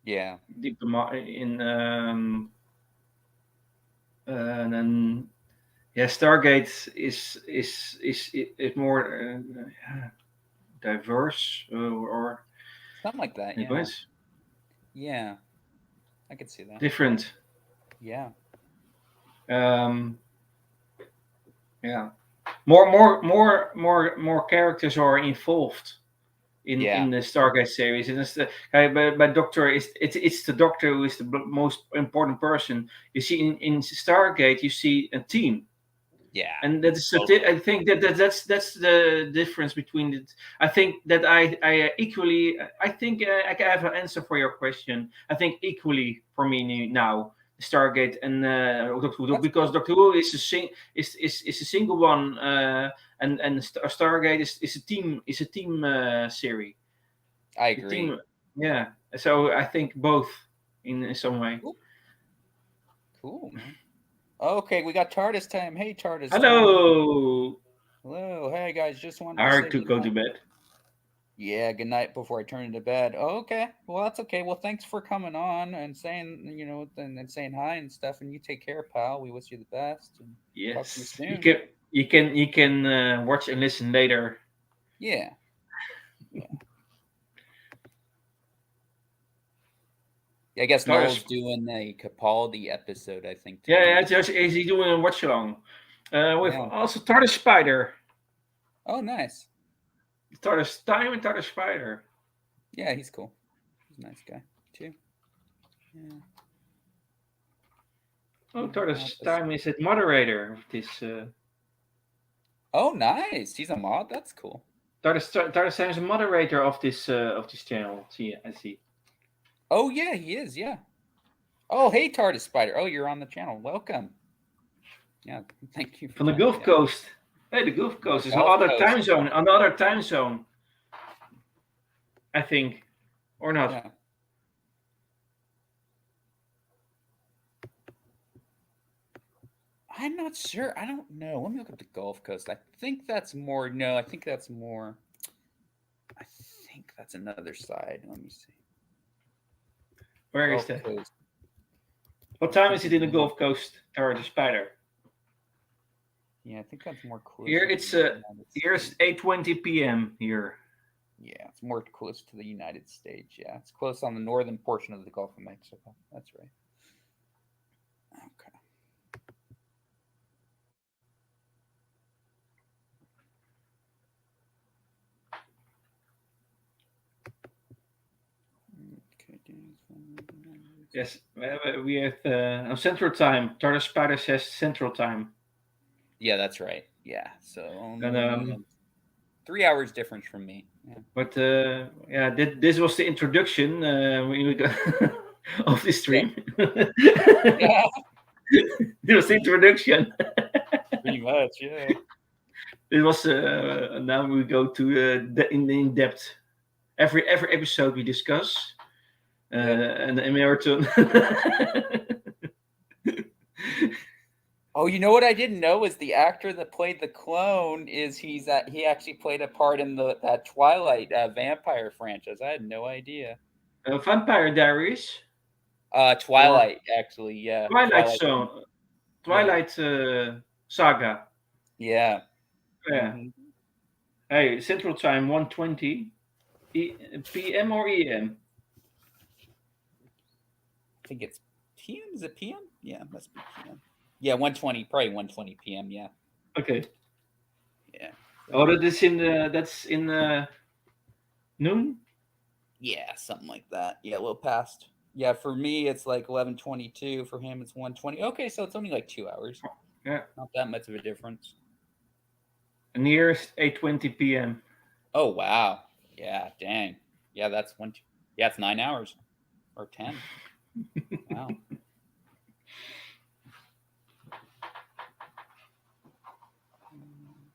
yeah, In and then yeah, Stargate is more diverse or something like that. Yeah, anyways yeah, I could see that. different. Yeah, Um, yeah, more characters are involved yeah, in the Stargate series, and it's but Doctor is it's the Doctor who is the most important person. You see in Stargate, you see a team, yeah. and that's I Totally. think that's the difference between it. I think that I equally I think I can have an answer for your question. I think equally for me now Stargate and Doctor Who That's because cool. Doctor Who is is a single one and Stargate is a team series. I The team, agree. yeah. So I think both in some way. Cool, cool, man. Okay, we got TARDIS time. Hey, TARDIS time. Hello. Hello. Hey, guys. Just wanted I to have say to good go night. to bed. Yeah, good night before I turn into bed. Oh, okay. Well, that's okay. Well, thanks for coming on and saying, and saying hi and stuff. And you take care, pal. We wish you the best and talk to you Yes, soon. you can watch and listen later. Yeah. Yeah. I guess Taurus, Noel's doing a Capaldi episode, I think, yeah, yeah, tonight. just is he doing a watch along? With Yeah. also Tardis Spider, Oh, nice. Tardis Time and Tardis Spider. Yeah, he's cool. He's a nice guy, too. Yeah. Oh, I'll have Tardis to see. Time is the moderator of this. Oh, nice. He's a mod. That's cool. Tardis Time is the moderator of this channel. See, I see. Oh, yeah, he is. Yeah. Oh, hey, TARDIS Spider. Oh, you're on the channel. Welcome. Yeah, thank you for From the coming Gulf down. Coast. Hey, the Gulf The Coast is Gulf another Coast. time zone. Another time zone. I think, or not. Yeah. I'm not sure. I don't know. Let me look at the Gulf Coast. I think that's more. No, I think that's more. I think that's another side. Let me see. Where is Gulf that? Coast. What I time think is it it's in the more. Gulf Coast, Tower the Spider? Yeah, I think that's more Here closer to the it's United here's States. 8:20 p.m. here. Yeah, it's more close to the United States. Yeah, it's close on the northern portion of the Gulf of Mexico. That's right. Okay. Okay. Yes, we have on Central Time. Tower the Spider says Central Time, Yeah, that's right. Yeah, so and only 3 hours difference from me. Yeah. but yeah, this was the introduction we got of the Yeah. stream. Yeah. This was the introduction. Pretty much. Yeah. It was now we go to in depth. Every episode we discuss, Yep. and in Marathon. Oh, you know what I didn't know is the actor that played the clone he actually played a part in that Twilight vampire franchise. I had no idea. Vampire Diaries or Twilight actually, yeah, Twilight Twilight. Zone, Yeah, Twilight Saga. yeah. Yeah. Hmm. Hey, Central Time 1:20 p.m. or e.m. I think it's PM. Is it PM? Yeah, must be PM. Yeah, 1:20, probably 1:20 PM. Yeah, Okay. yeah. Oh, So that's in noon. yeah, something like that. Yeah, a little past. Yeah, for me it's like 11:22. For him it's 1:20. Okay, so it's only like 2 hours. Yeah. Not that much of a difference. Nearest 8:20 p.m. Oh wow. Yeah, dang. Yeah, that's one. Yeah, it's 9 hours or 10. Wow.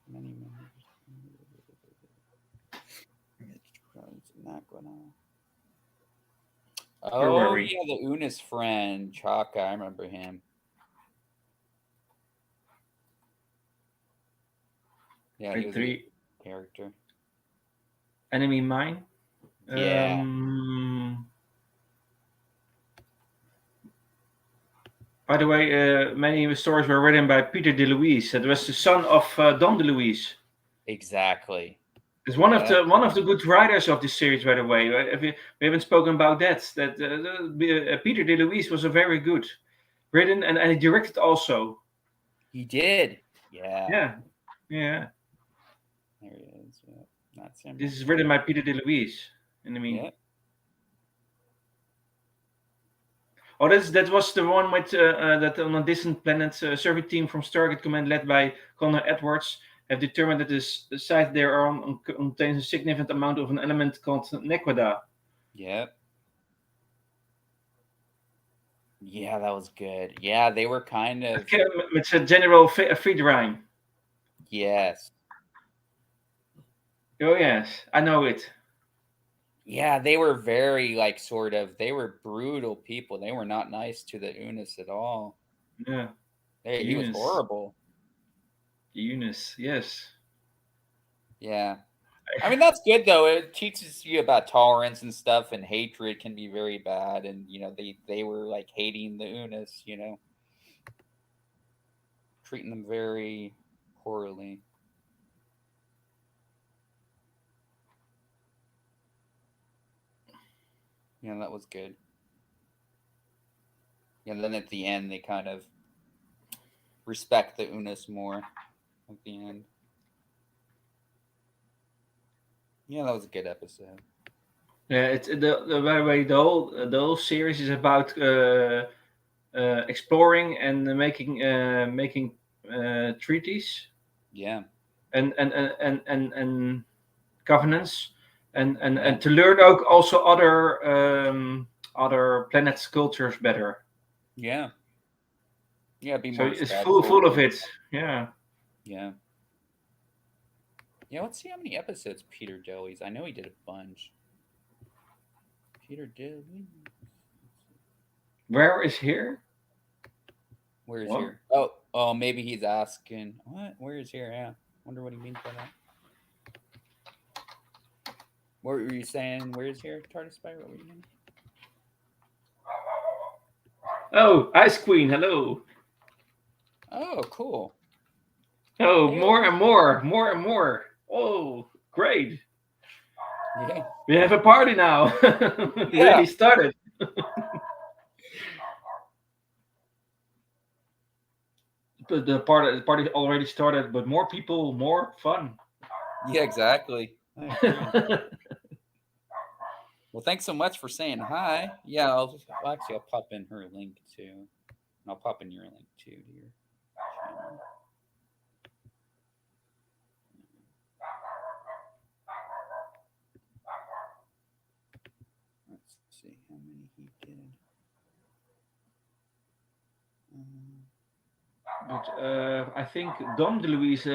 Many members. Not gonna. Where were Oh we? yeah, the Unis friend Chaka. I remember him. Yeah, he Wait, was a good three. character. Enemy Mine. Yeah, Um, by the way, many of the stories were written by Peter DeLuise. That was the son of Don DeLuise. exactly. It's Yeah, one of the good writers of this series, by the way. We haven't spoken about that. Peter DeLuise was a very good written and he directed also. he did. Yeah, Yeah, yeah. there he is. Yeah, that's him This right is written there. by Peter DeLuise. And I mean, Yeah, oh, that was the one with that on a distant planet, survey team from Stargate Command, led by Connor Edwards, have determined that the site they are on contains a significant amount of an element called nequada. yeah, yeah. That was good. Yeah, they were kind of. It's a general feed rhyme. Yes. Oh yes, I know it. Yeah, they were very like sort of. They were brutal people. They were not nice to the Unis at all. Yeah, He was Eunice, horrible. Eunice, yes. Yeah. I mean, that's good though. It teaches you about tolerance and stuff, and hatred can be very bad. And they were like hating the Unis, treating them very poorly. That was good. And then at the end, they kind of respect the Unis more. At the end, yeah, that was a good episode. Yeah, it's by the way, the whole series is about exploring and making treaties Yeah, and governance yeah, and to learn also other planets' cultures better. yeah, yeah. Be So more it's full respectful of and it. Yeah. yeah. Yeah, let's see how many episodes Peter Joey's. I know he did a bunch. Peter did. Where is here? Where is What? here? Oh, maybe he's asking what? Where is here? Yeah, wonder what he means by that. What were you saying? Where is here? TARDIS spy? What were you meaning? Oh, Ice Queen, hello. Oh, cool. Oh, Hey, more and more, more and more. Oh, great. yeah, We have a party now. We yeah, already started. The party already started, but more people, more fun. yeah, exactly. I agree. Well, thanks so much for saying hi. Yeah, well, actually, I'll pop in her link too, and I'll pop in your link too to your channel. Let's see how many he did. Um, But I think Dom DeLuise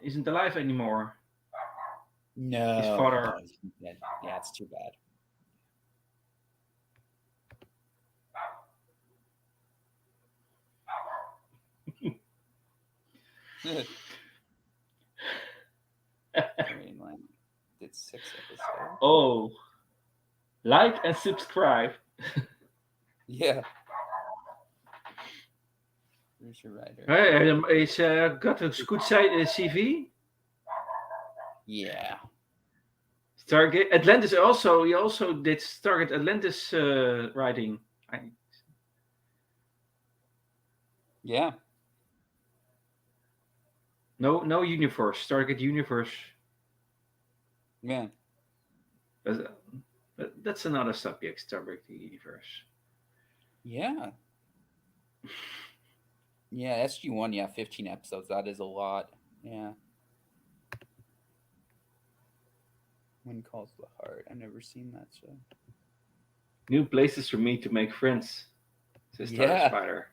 isn't alive anymore. His no, father. no, he's dead. Yeah, it's too bad. Greenland did 6 episodes. Oh, like and subscribe. Yeah, who's your writer? He's got a good CV. Yeah, Stargate Atlantis also. He also did Stargate Atlantis writing. I, yeah, no universe. Stargate universe. yeah, That's, that's another subject. Stargate universe. yeah, yeah. SG-1, yeah, 15 episodes. That is a lot. Yeah. When Calls the Heart. I've never seen that show. New places for me to make friends. Says Star Yeah, Spider.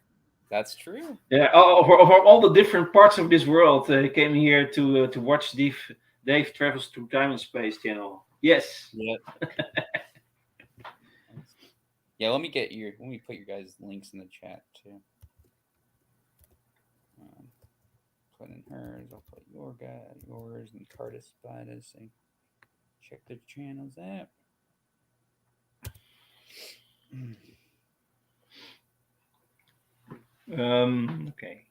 that's true. Yeah, for all the different parts of this world, came here to watch Dave travels through time and space channel. Yes. Yeah. Yeah, let me put your guys' links in the chat too. Um, put in hers, I'll put yours, and Cardis Spiders. So check the channels out. Okay.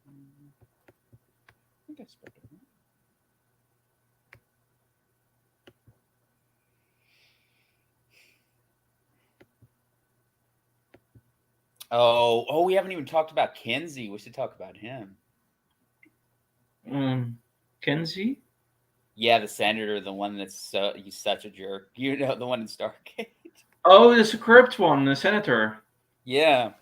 I think I spelled it right. Oh, we haven't even talked about Kenzie. We should talk about him. Kenzie? Yeah, the senator, the one he's such a jerk. You know, the one in Stargate. Oh, there's a corrupt one, the senator. Yeah.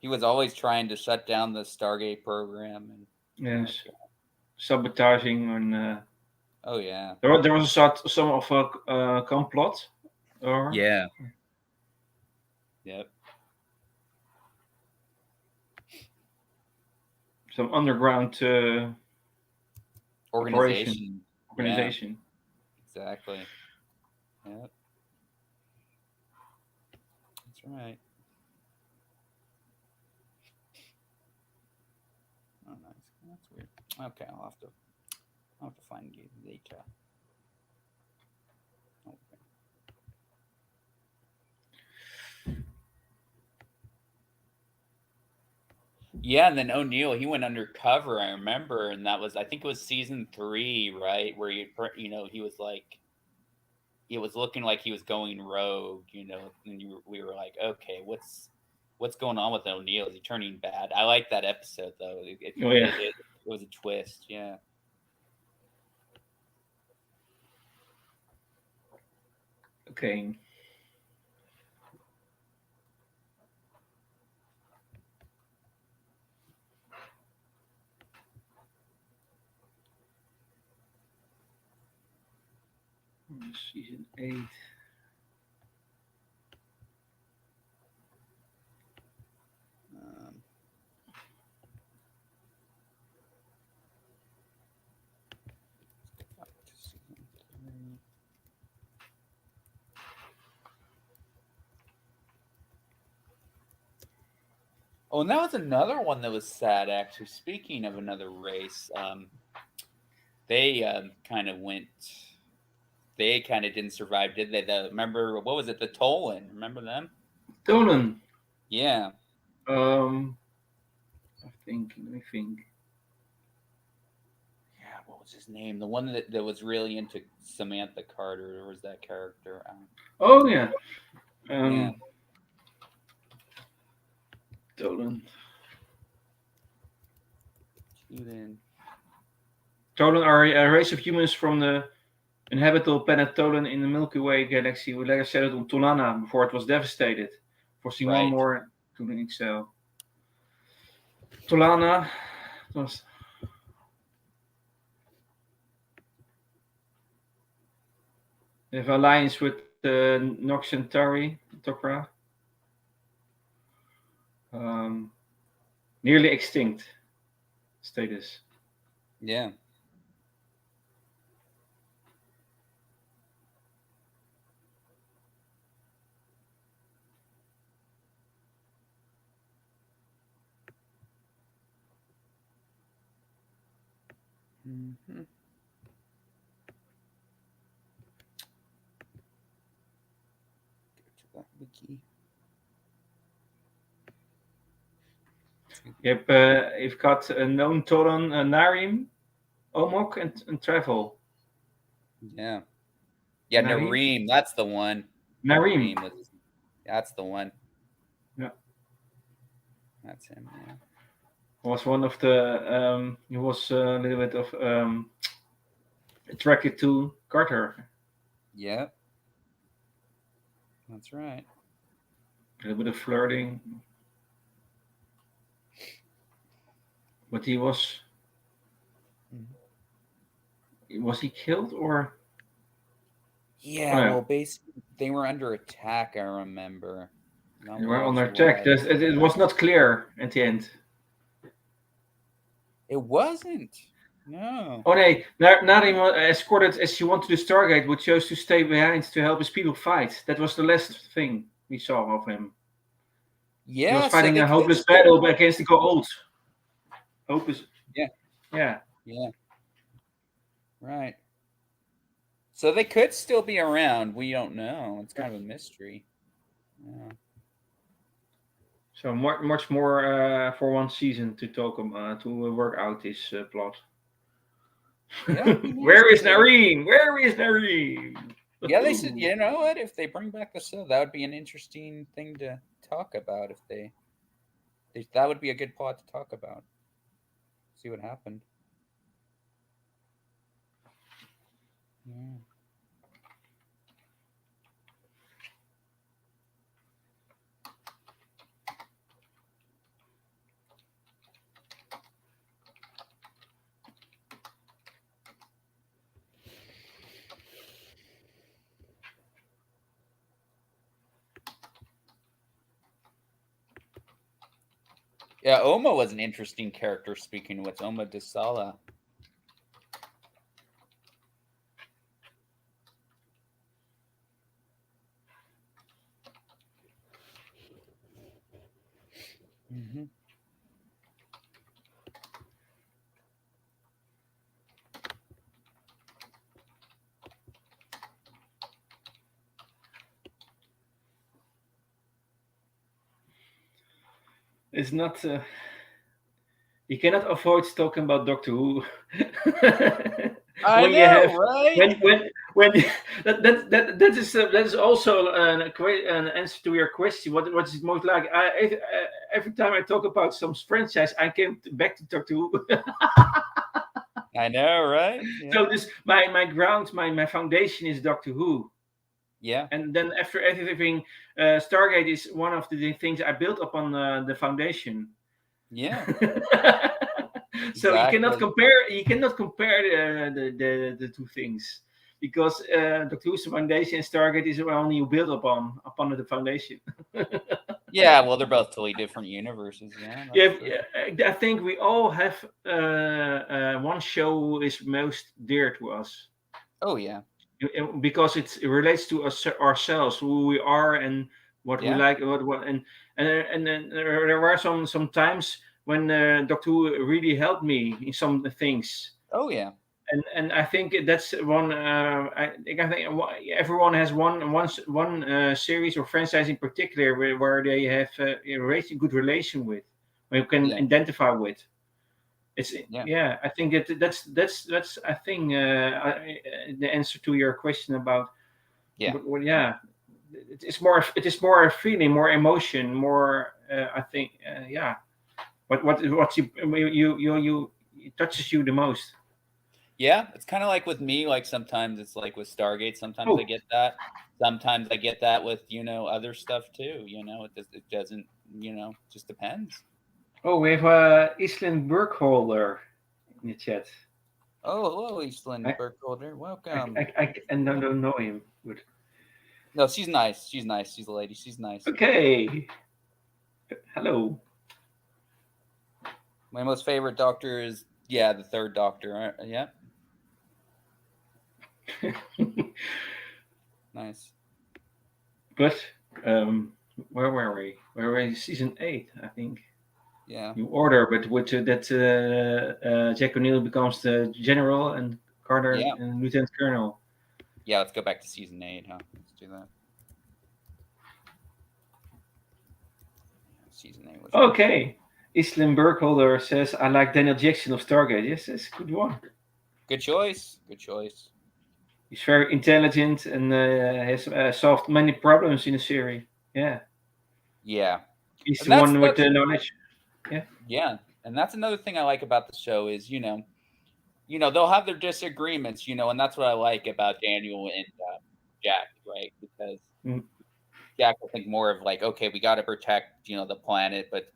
He was always trying to shut down the Stargate program and Yes, sabotaging and. oh yeah. There was some of a complot, or Yeah. Yep. some underground operation organization. Yeah, exactly. Yep. That's right. Oh, nice. That's weird. Okay, I'll have to find you later. Okay. Yeah, and then O'Neill, he went undercover. I remember, and I think it was season 3, right, where he was like, it was looking like he was going rogue, and we were like, okay, what's going on with O'Neill? Is he turning bad? I like that episode though. Oh yeah. It was a twist, yeah. Okay. Season 8. Um, up to season 3. Oh, and that was another one that was sad, actually. Speaking of another race, they kind of went. They kind of didn't survive, did they? Remember, what was it? The Tolan. Remember them? Tolan. Yeah. I think. Let me think. Yeah, what was his name? The one that was really into Samantha Carter, or was that character? Oh yeah. Yeah. Tolan. Tolan. Tolan are a race of humans from the inhabitable planet Tolan in the Milky Way galaxy who later settled on Tulana before it was devastated, forcing one Right. more Tulanic cell. Tulana was. They have alliance with Nox Centauri, Tok'ra. Nearly extinct status. Yeah. Mm-hmm. Go to that wiki. Yep, you've got a known Tolan, Narim, Omok, and Travel. Yeah. Yeah, Nareem. That's the one. Nareem. That's the one. Yeah. That's him, yeah. Was one of the, he was a little bit of attracted to Carter. Yep. That's right. A little bit of flirting. But he was. Was he killed or? Yeah, well, basically, they were under attack, I remember. They were under attack. It was not clear at the end. It wasn't. No. Oh, no. Narim escorted SG-1 to the Stargate, but chose to stay behind to help his people fight. That was the last thing we saw of him. Yeah, he was fighting a hopeless battle against the Goa'uld. Hopeless. Yeah. Yeah. Yeah. Right. So they could still be around. We don't know. It's kind of a mystery. Yeah. So much more for one season to talk to work out this plot. Yeah, Where is Nareem? Where is Nareem? Yeah, they said, you know what? If they bring back the show, that would be an interesting thing to talk about. If they that would be a good plot to talk about. See what happened. Yeah. Yeah, Oma was an interesting character. Speaking of which, Oma Desala. Mm-hmm. It's not. You cannot avoid talking about Doctor Who. I know, right? When that is also an answer to your question. What is it most like? Every time I talk about some franchise, I came back to Doctor Who. I know, right? Yeah. So this my ground, my foundation is Doctor Who. Yeah. And then after everything, Stargate is one of the things I built upon the foundation. Yeah. So exactly. you cannot compare the two things because Doctor Who's foundation and Stargate is only built upon the foundation. Yeah, well, they're both totally different universes. Yeah, that's Yeah, true. I think we all have one show is most dear to us. Oh yeah, Because it relates to us ourselves, who we are, and what we yeah. like, what and then there were some times when Doctor Who really helped me in some things, Oh yeah, and I think that's one. I think everyone has one series or franchise in particular where they have a really good relation with, where you can yeah, identify with. It's yeah, yeah. I think that's I think the answer to your question about. yeah, But well, yeah, it is more a feeling, more emotion, more. I think yeah. What you it touches you the most. yeah. It's kind of like with me. Like sometimes it's like with Stargate. Sometimes I Oh get that. Sometimes I get that with other stuff too. It doesn't. Just depends. we have Island Burkholder in the chat. Oh, hello, I Eastland Burkholder. I Welcome. I don't know him, but No, she's nice. She's nice. She's a lady. She's nice. okay. Hello. My most favorite Doctor is the third Doctor. Yeah, nice. But um, where were we? Where were we? Season 8, I think. Yeah, New Order, but with that Jack O'Neill becomes the general and Carter yeah, and Lieutenant Colonel. yeah. Let's go back to season 8, huh? Let's do that. Season 8 was good. Okay. Islam Burkholder says, I like Daniel Jackson of Stargate. Yes, that's a good one. Good choice. Good choice. He's very intelligent and has solved many problems in the series. Yeah. Yeah, He's and the one with that's the knowledge. Yeah. yeah, and that's another thing I like about the show is they'll have their disagreements, and that's what I like about Daniel and Jack, right? Because Mm. Jack will think more of like, okay, we got to protect the planet, but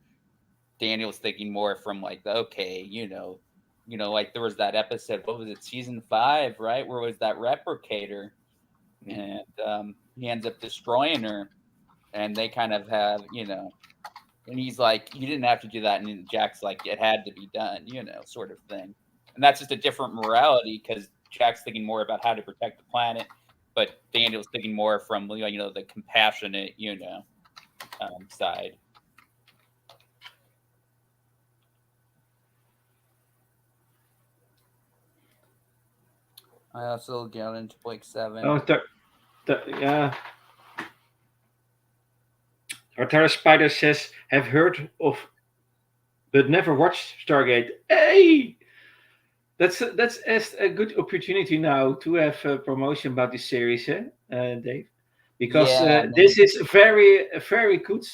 Daniel's thinking more from like the okay, like there was that episode, what was it, season 5, right? Where was that replicator, Mm. and he ends up destroying her, and they kind of have, and he's like, you didn't have to do that, and Jack's like, it had to be done, sort of thing, and that's just a different morality because Jack's thinking more about how to protect the planet, but Daniel's thinking more from the compassionate, side. I also got into Blake 7. Oh, yeah. Artara Spider says, have heard of but never watched Stargate. Hey! That's a good opportunity now to have a promotion about this series, Dave, because Yeah, this man. is a very good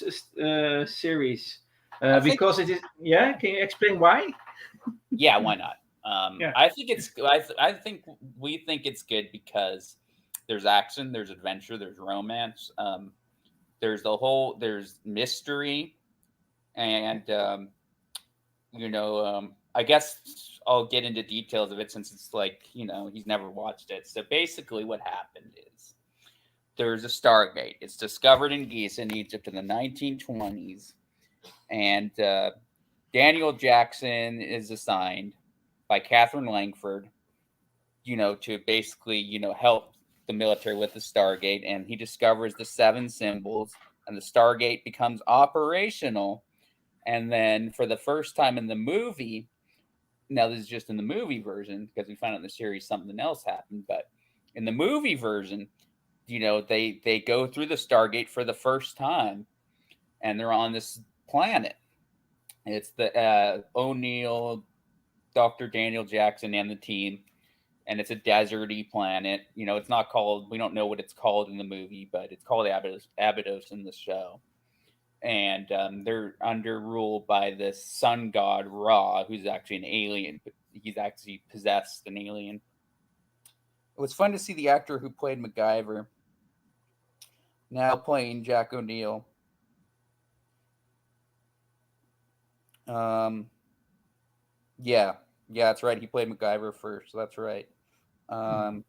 series. I think Because it is. Yeah, can you explain why? yeah, why not? Yeah. I think I think we think it's good because there's action, there's adventure, there's romance, there's mystery, and I guess I'll get into details of it since it's like he's never watched it. So basically, what happened is there's a Stargate. It's discovered in Giza in Egypt in the 1920s, and Daniel Jackson is assigned by Catherine Langford, to basically, help the military with the Stargate. And he discovers the 7 symbols, and the Stargate becomes operational. And then for the first time in the movie, now this is just in the movie version because we found out in the series something else happened, but in the movie version, they go through the Stargate for the first time, and they're on this planet. It's the O'Neill, Dr. Daniel Jackson, and the team, and it's a deserty planet. It's not called. We don't know what it's called in the movie, but it's called Abydos in the show. And they're under rule by this sun god Ra, who's actually an alien. But he's actually possessed an alien. It was fun to see the actor who played MacGyver now playing Jack O'Neill. Um, yeah, yeah, that's right. He played MacGyver first. So that's right. Um,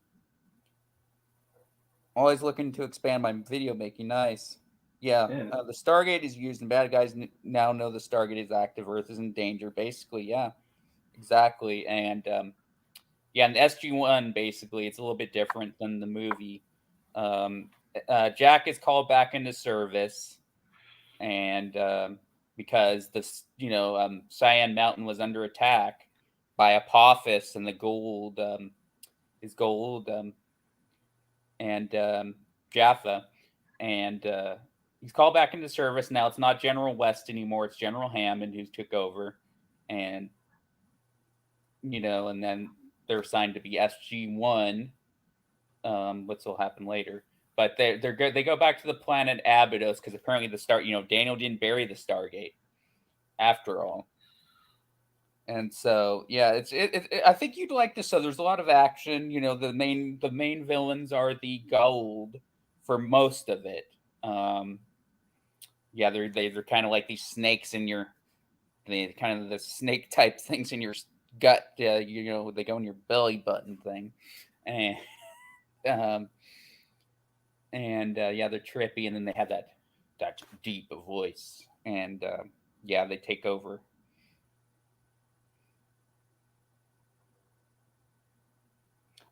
Always looking to expand my video making. Nice. Yeah, Yeah. the Stargate is used, and bad guys now know the Stargate is active. Earth is in danger. Basically, yeah, exactly. And yeah, and SG-1 basically it's a little bit different than the movie. Um, Jack is called back into service, and because this, Cyan Mountain was under attack by Apophis and the gold, his gold, and Jaffa, and he's called back into service. Now it's not General West anymore; it's General Hammond who took over, and and then they're assigned to be SG-1. Which will happen later. But they go back to the planet Abydos because apparently Daniel didn't bury the Stargate after all. And so yeah, I think you'd like this. So there's a lot of action. The main villains are the gold for most of it. Yeah, they're kind of like these snakes in your, they kind of the snake type things in your gut. They go in your belly button thing, and um, yeah, they're trippy, and then they have that deep voice, and yeah, they take over.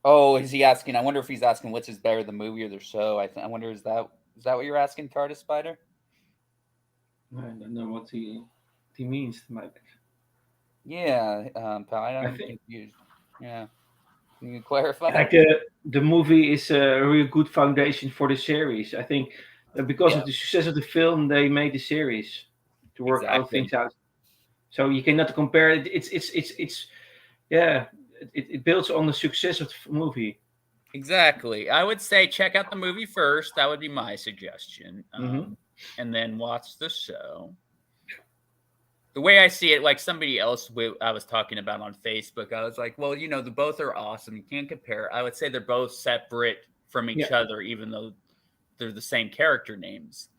Oh, is he asking? I wonder if he's asking which is better, the movie or the show. I wonder, is that what you're asking, TARDIS Spider? I don't know what he means. Yeah, pal, I I'm think confused. Yeah, can you clarify? like the movie is a really good foundation for the series. I think because Yeah, of the success of the film, they made the series to work out exactly, things out. So you cannot compare it. It's yeah. It builds on the success of the movie. exactly. I would say check out the movie first. That would be my suggestion, Hmm. and then watch the show. The way I see it, like somebody else I was talking about on Facebook, I was like, well, the both are awesome. You can't compare. I would say they're both separate from Yeah, each other, even though they're the same character names.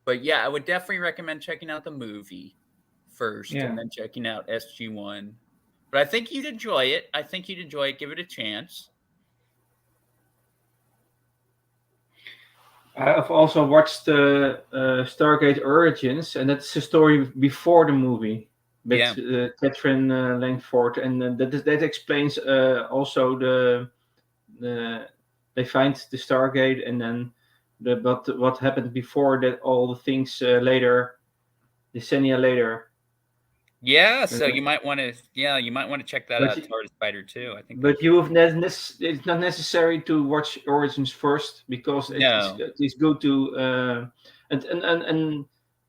But yeah, I would definitely recommend checking out the movie first yeah. and then checking out SG-1. But I think you'd enjoy it. I think you'd enjoy it. Give it a chance. I've also watched Stargate Origins, and that's the story before the movie Yeah. with Catherine Langford, and that explains also the they find the Stargate, and then what happened before that, all the things later, decennia later. Yeah, Uh, so you might want to check that but out, TARDIS Spider too. I think but that's you have it's not necessary to watch Origins first because no, it's good to and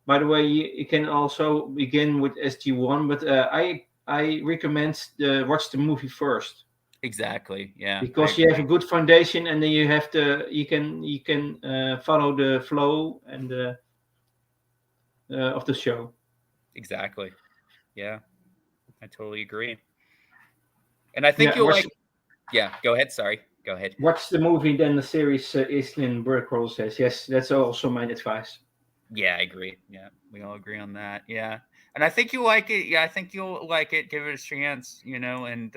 by the way you can also begin with SG-1, but I recommend watch the movie first exactly. Yeah, I because you have a agree. good foundation, and then you can follow the flow and of the show. Exactly. Yeah, I totally agree. And I think Yeah, you'll like. Yeah, go ahead. Sorry, go ahead. watch the movie, then the series. Islin Burkroll says yes. That's also my advice. Yeah, I agree. Yeah, we all agree on that. Yeah, and I think you like it. Yeah, I think you'll like it. Give it a chance. And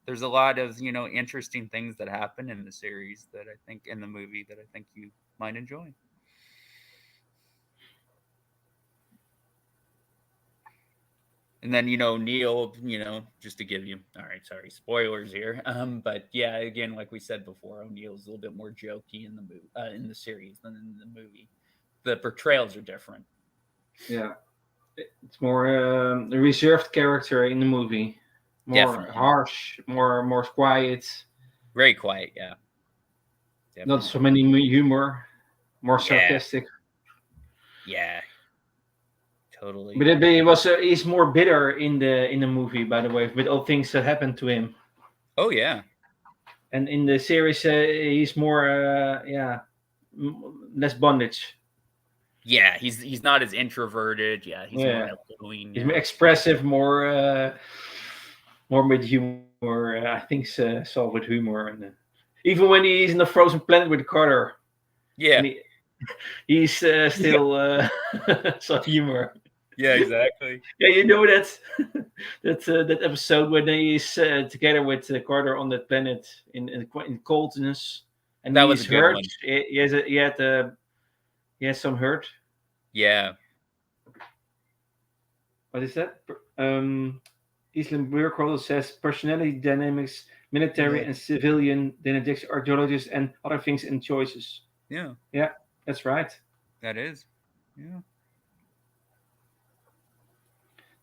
there's a lot of interesting things that happen in the series that I think in the movie that I think you might enjoy. And then Neil, just to give you, all right, sorry, spoilers here. But yeah, again, like we said before, O'Neill's a little bit more jokey in the series than in the movie. The portrayals are different. Yeah. It's more a reserved character in the movie, more Definitely. harsh, more quiet, Very quiet, yeah. not so Definitely. many humor, more Yeah. sarcastic. Yeah. Totally. But he's more bitter in the movie, by the way, with all things that happened to him. Oh yeah. And in the series, he's more less bondage. Yeah, he's not as introverted. Yeah, he's more Yeah, outgoing. he's more Yeah. expressive, more with humor. I think so with humor, and even when he's in the frozen planet with Carter, Yeah. and he's Yeah. still some humor. Yeah, exactly. Yeah, you know that that episode when he's together with Carter on that planet in coldness. and That was a he's good hurt. one. He has some hurt. Yeah. What is that? Islam Burkholder says personality dynamics, military Yeah. and civilian dynamics, ideologies, and other things and choices. Yeah. Yeah, that's right. That is. Yeah.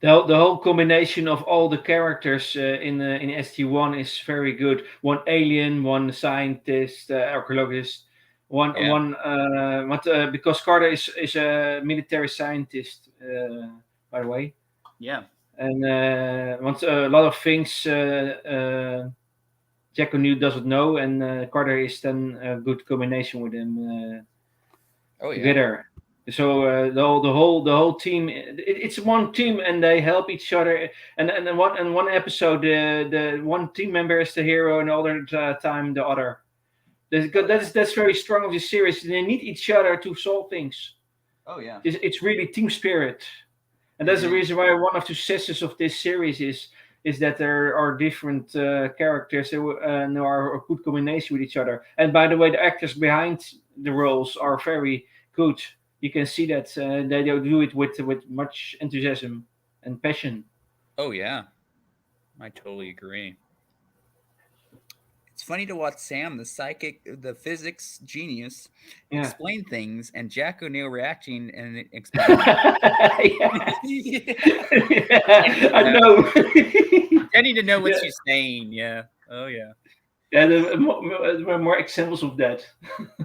The whole combination of all the characters in SG-1 is very good. One alien, one scientist, archaeologist, Yeah. because Carter is a military scientist, by the way, Yeah. and wants a lot of things Jack O'Neill doesn't know, and Carter is then a good combination with him Oh yeah. together. So the whole team, it's one team, and they help each other. And one episode, the one team member is the hero, and the other time the other. Oh yeah. That's very strong of this series. They need each other to solve things. Oh yeah. It's really team spirit, and that's the Hmm. reason why one of the successes of this series is that there are different characters that are a good combination with each other. And by the way, the actors behind the roles are very good. You can see that they do it with much enthusiasm and passion. Oh yeah. I totally agree. It's funny to watch Sam, the psychic, the physics genius, Yeah. explain things, and Jack O'Neill reacting and explaining them. Yes. Yeah, Pretending to I know. know. Pretending to know what Yeah, she's saying. Yeah. Oh yeah. yeah. There are more examples of that.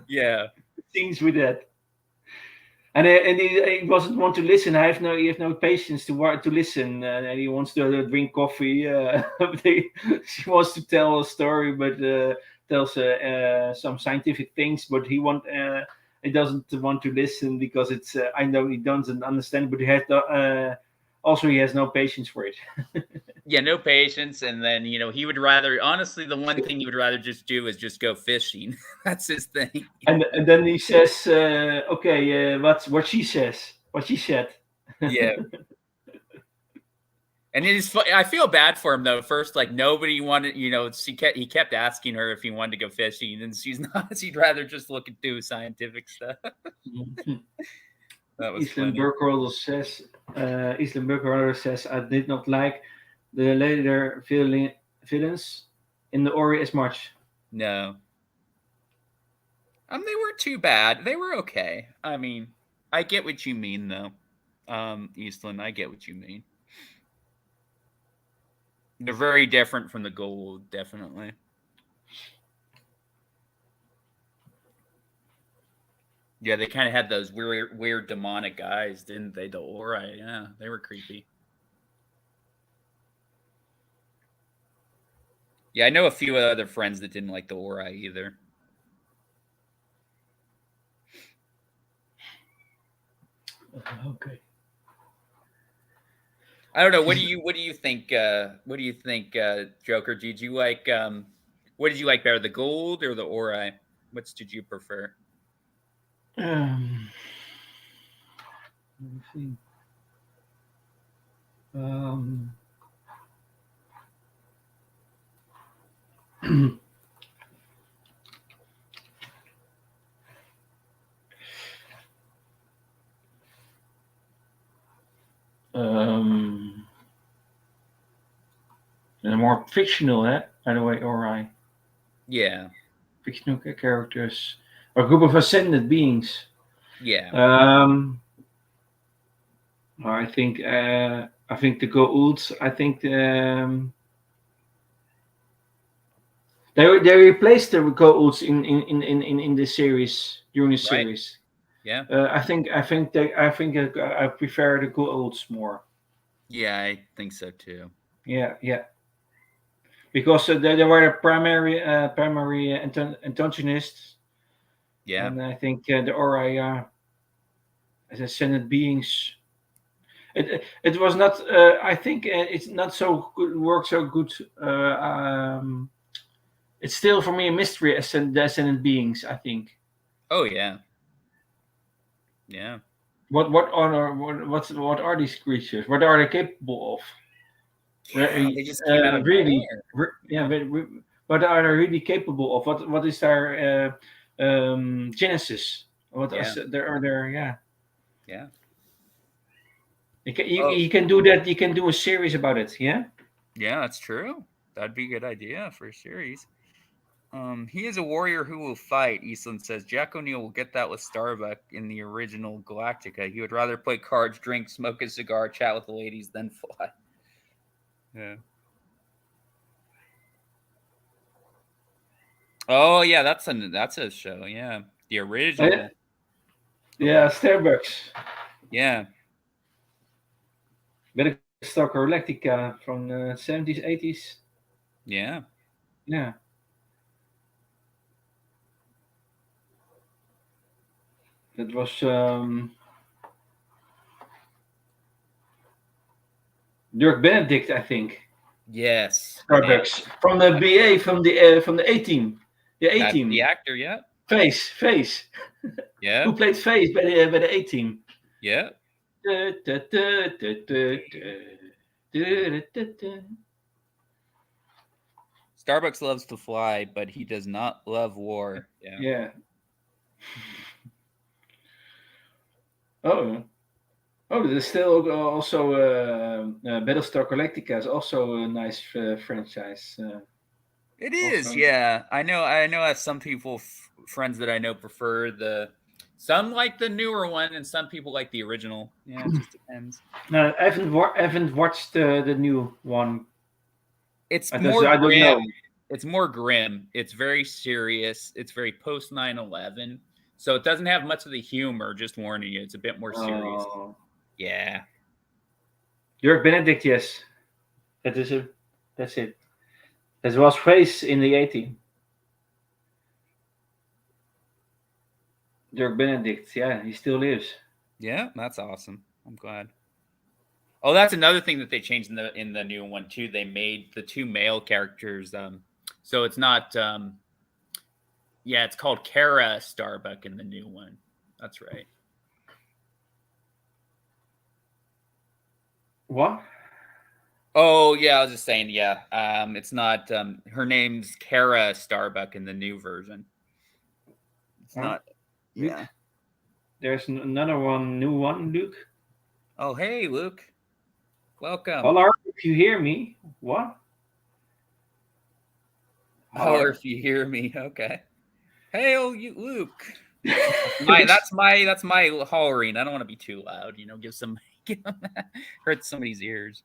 Yeah. Things with that. And he doesn't want to listen. He has no patience to listen, and he wants to drink coffee. She wants to tell a story, but tells some scientific things. But he doesn't want to listen because it's. I know he doesn't understand, but also he has no patience for it. Yeah, no patience, and then he would rather. Honestly, the one thing he would rather just do is just go fishing. That's his thing. And then he says, "Okay, what she says, what she said." Yeah, and it is. I feel bad for him though. First, like nobody wanted. He kept asking her if he wanted to go fishing, and she's not. She'd rather just look and do scientific stuff. That was Island funny. Burkholder says, I did not like the later villains in the Ori as much. No, they weren't too bad. They were okay. I mean, I get what you mean though. Eastland, I get what you mean. They're very different from the gold, definitely. Yeah, they kind of had those weird demonic eyes, didn't they? The aura, yeah, they were creepy. Yeah, I know a few other friends that didn't like the aura either. Okay. I don't know. What do you think? What do you think, Joker? Did you like? What did you like better, the gold or the aura? Which did you prefer? Um, let me think. Um, um, and more fictional, by the way, Ori. Yeah, Fictional characters. A group of ascended beings. yeah, Um, I think the Goa'uld. I think they replaced the Goa'ulds in the series during the right. series. Yeah, I prefer the Goa'ulds more. yeah, I think so too. Yeah, yeah, because they were the primary antagonists, Yeah, and I think the Ori as ascended beings. It was not. I think it's not so good. Worked so good. It's still for me a mystery as the ascendant beings. I think. oh yeah, yeah. What are these creatures? What are they capable of? Yeah, they just came out of Really, nowhere. yeah, what are they really capable of? What is their genesis? What Yeah. is their yeah? Yeah. Oh, You can do that. You can do a series about it. Yeah. yeah, that's true. That'd be a good idea for a series. He is a warrior who will fight. Eastland says Jack O'Neill will get that with Starbuck in the original Galactica. He would rather play cards, drink, smoke a cigar, chat with the ladies than fly. Yeah. Oh yeah, that's a show. Yeah, the Yeah, original. yeah, Starbucks. Yeah, Battlestar Galactica from the 70s, 80s. yeah, Yeah, that was Dirk Benedict, I think. yes. And Starbucks from the BA from the A team, the A that's the team. actor. Yeah, Face. yeah, Who played Face by the A team? yeah. Starbucks loves to fly, but he does not love war. Yeah. Yeah. Oh. Oh, there's still also Battlestar Galactica is also a nice franchise. It is, Also, yeah. I know. As some people, friends that I know, prefer the. Some like the newer one, and some people like the original. Yeah, it just depends. I haven't watched the new one. It's Because more I don't grim. know. It's more grim. It's very serious. It's very post 9/11. So it doesn't have much of the humor. Just warning you, it's a bit more serious. Oh, Yeah, Dirk Benedict, yes, that is it. That's it. That was Face in the 18. Dirk Benedict, yeah, he still lives. yeah. That's awesome. I'm glad. Oh, that's another thing that they changed in the new one too. They made the two male characters. So it's not. Yeah, it's called Kara Starbuck in the new one. That's right. What? Oh yeah, I was just saying. Yeah, it's not. Her name's Kara Starbuck in the new version. It's Huh? not. Luke? Yeah. There's another one, new one, Luke. Oh hey, Luke. Welcome. Holler, if you hear me. What? Oh, or Holler. if you hear me, okay. Hey, oh, you, Luke. My Looks- that's my hollering. I don't want to be too loud. Give some hurt somebody's ears.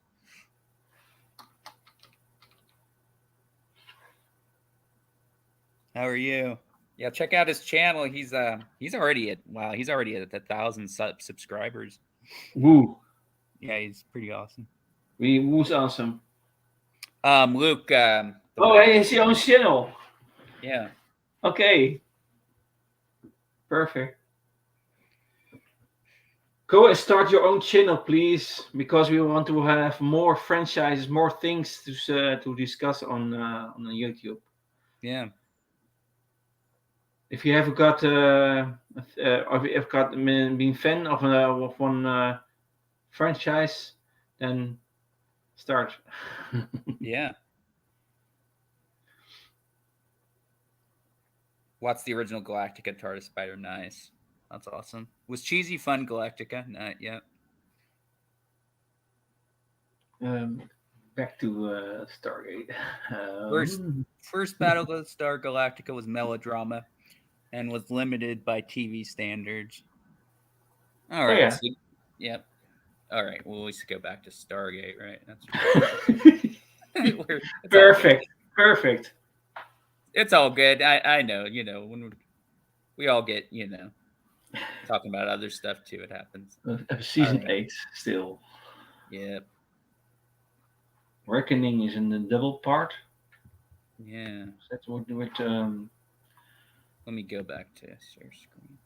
How are you? Yeah, check out his channel. He's already at 1,000 subscribers. Woo. Yeah, he's pretty awesome. Who's awesome? Luke, the Oh, one. hey, it's your own channel. Yeah, Okay, perfect. Go and start your own channel, please, because we want to have more franchises, more things to discuss on YouTube. yeah, If you have got or if you've got been fan of one franchise, then start. yeah. What's the original Galactica TARDIS Spider? Nice. That's awesome. Was cheesy fun Galactica? Not yet. um, Back to Stargate. First, Um, first Battlestar Galactica was melodrama and was limited by TV standards. All oh right. yeah. So, yep. All right. We'll always go back to Stargate, right? That's it's all good. Perfect. Perfect. It's all good. I know. When we all get talking about other stuff too, it happens. All Season right. 8 still. Yep. Reckoning is in the double part. Yeah. That's what with Let me go back to share screen.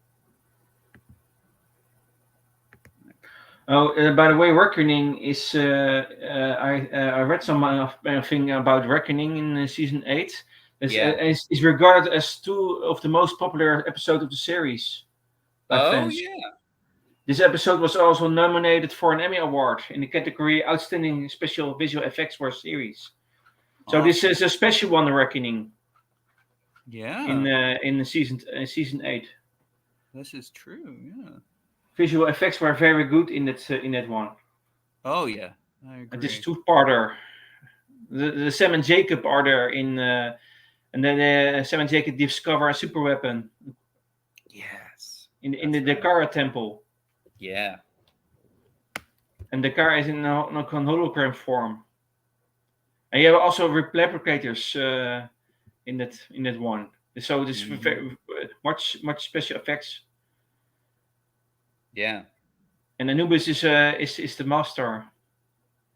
Oh, by the way, Reckoning is. I read some thing about Reckoning in season 8. Yeah. Is regarded as two of the most popular episodes of the series by Oh fans. yeah. This episode was also nominated for an Emmy Award in the category Outstanding Special Visual Effects for a Series. So this Awesome. is a special one, reckoning Yeah, in season 8. this is true. Yeah. Visual effects were very good in that one. Oh yeah, I And this agree. two-parter, the Sam and Jacob are there and then Sam and Jacob discover a super weapon Yes, in that's the right. Dakara temple, Yeah, and Dakara is in a hologram form. And you have also replicators in that one. So this hmm very, much special effects. yeah, And Anubis is the master.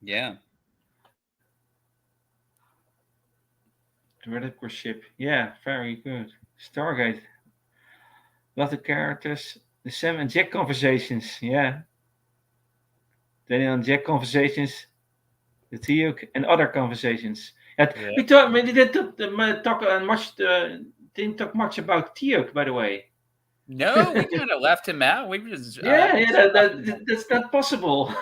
yeah, The Red ship. Yeah, very good. Stargate. Lot of characters. The Sam and Jack conversations. Yeah. Daniel and Jack conversations. The Teok and other conversations. Yeah, yeah. we didn't talk much. Didn't talk much about Teok, by the way. No, we kind of left him out. We Yeah, just left him out. that's not possible.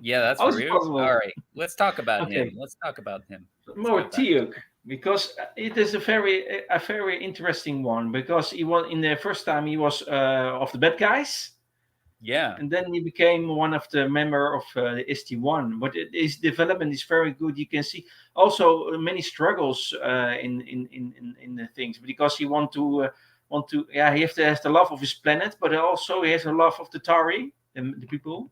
Yeah, that's How is it rude. All possible? right, let's talk about him. Okay, Let's talk about him. Let's more go back to Teok him. because it is a very interesting one because he was in the first time he was of the bad guys, Yeah, and then he became one of the member of the Sg-1. But his development is very good. You can see also many struggles in the things because he want to yeah he has the love of his planet, but also he has a love of the Tari, the people.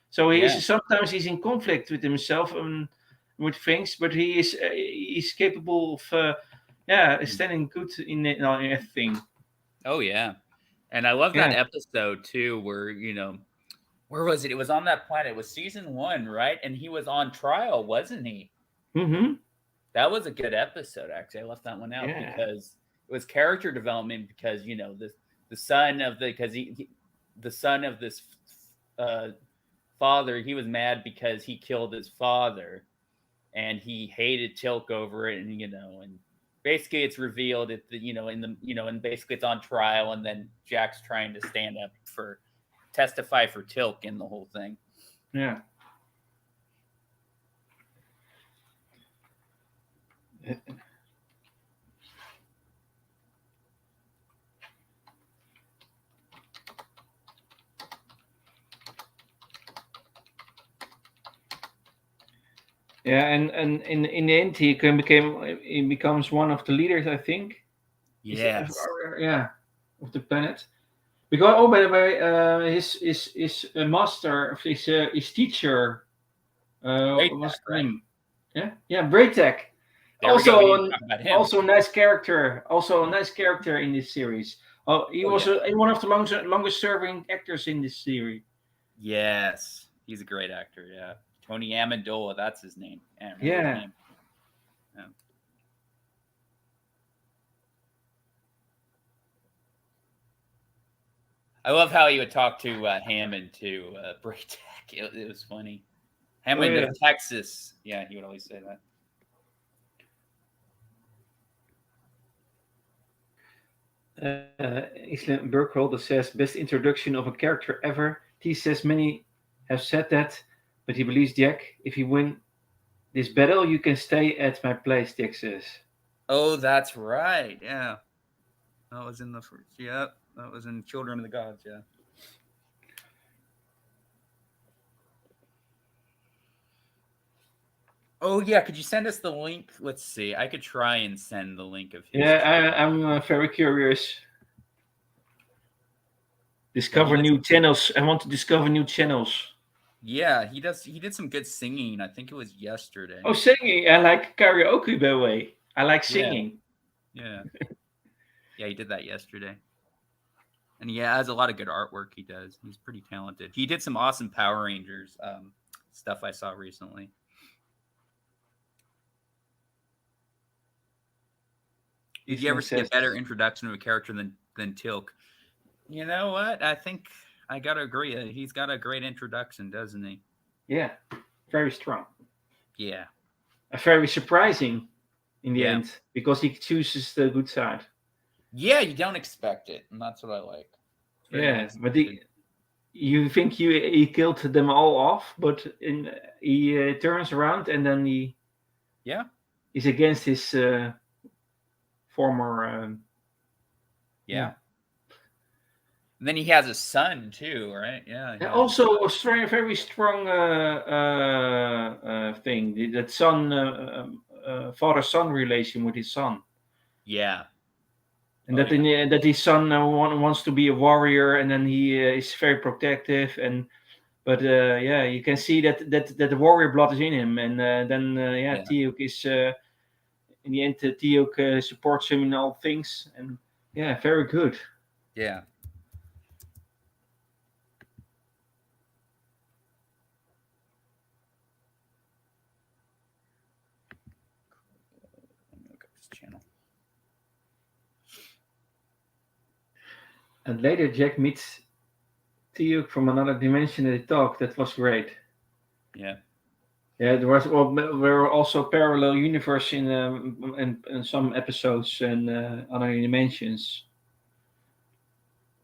So yeah, sometimes he's in conflict with himself and with things, but he's capable of mm. standing good in everything. Oh yeah, and I love that Yeah. episode too, where where was it? It was on that planet. It was season one, right? And he was on trial, wasn't he? Mm-hmm. That was a good episode, actually. I left that one out Yeah. because it was character development. Because the son of the because the son of this uh, father, he was mad because he killed his father, and he hated Tilk over it, and and basically it's revealed at the in the and basically it's on trial, and then Jack's trying to stand up for testify for Tilk in the whole thing. Yeah. Yeah, and in the end, he becomes one of the leaders. I think. Is it, Yes. yeah, of the planet. Because by the way, his master, his teacher, Great what's Jack, the right? name? Yeah, yeah, Braytek. There we go. We need to Also, talk about him. also a nice character. Also a nice character in this series. Oh, he Oh was yeah. one of the longest serving actors in this series. Yes. He's a great actor. Yeah. Tony Amendola, that's his name. I don't remember his Yeah, name. Yeah. I love how he would talk to Hammond to Braytek. It was funny. oh Hammond yeah. of Texas. Yeah, he would always say that. Isla Burkholder says best introduction of a character ever. T says many have said that, but he believes Jack. If you win this battle, you can stay at my place. Jack says. Oh, that's right. Yeah. That was in the first. Yep. That was in Children of the Gods. Yeah. Oh, yeah. Could you send us the link? Let's see. I could try and send the link of his Yeah, channel. I'm very curious. Yeah, he Discover did new some. channels. I want to discover new channels. Yeah, he does. He did some good singing. I think it was yesterday. Oh, singing. I like karaoke, by the way. I like Yeah, singing. yeah, yeah. He did that yesterday, and he has a lot of good artwork. He does. He's pretty talented. He did some awesome Power Rangers stuff I saw recently. Did you Isla ever see a says, better introduction of a character than Tilk? You know what? I think I gotta agree. He's got a great introduction, doesn't he? yeah, very strong. Yeah, Very surprising in the yeah, end because he chooses the good side. yeah. You don't expect it, and that's what I like. It's very Yeah, but unexpected. you think he killed them all off, but he turns around and then he Yeah, He's against his former. Yeah. And then he has a son too, right? Yeah. And also a strong, very strong thing. That son, father-son relation with his son. Yeah. And that his son wants to be a warrior, and then he is very protective. And but yeah, you can see that the warrior blood is in him. And then Teok is in the end. Teok supports him in all things, and yeah, very good. Yeah. Let me look up this channel. And later, Jack meets Teok from another dimension. They talk. That was great. Yeah. Yeah, there were also parallel universe in some episodes and other dimensions.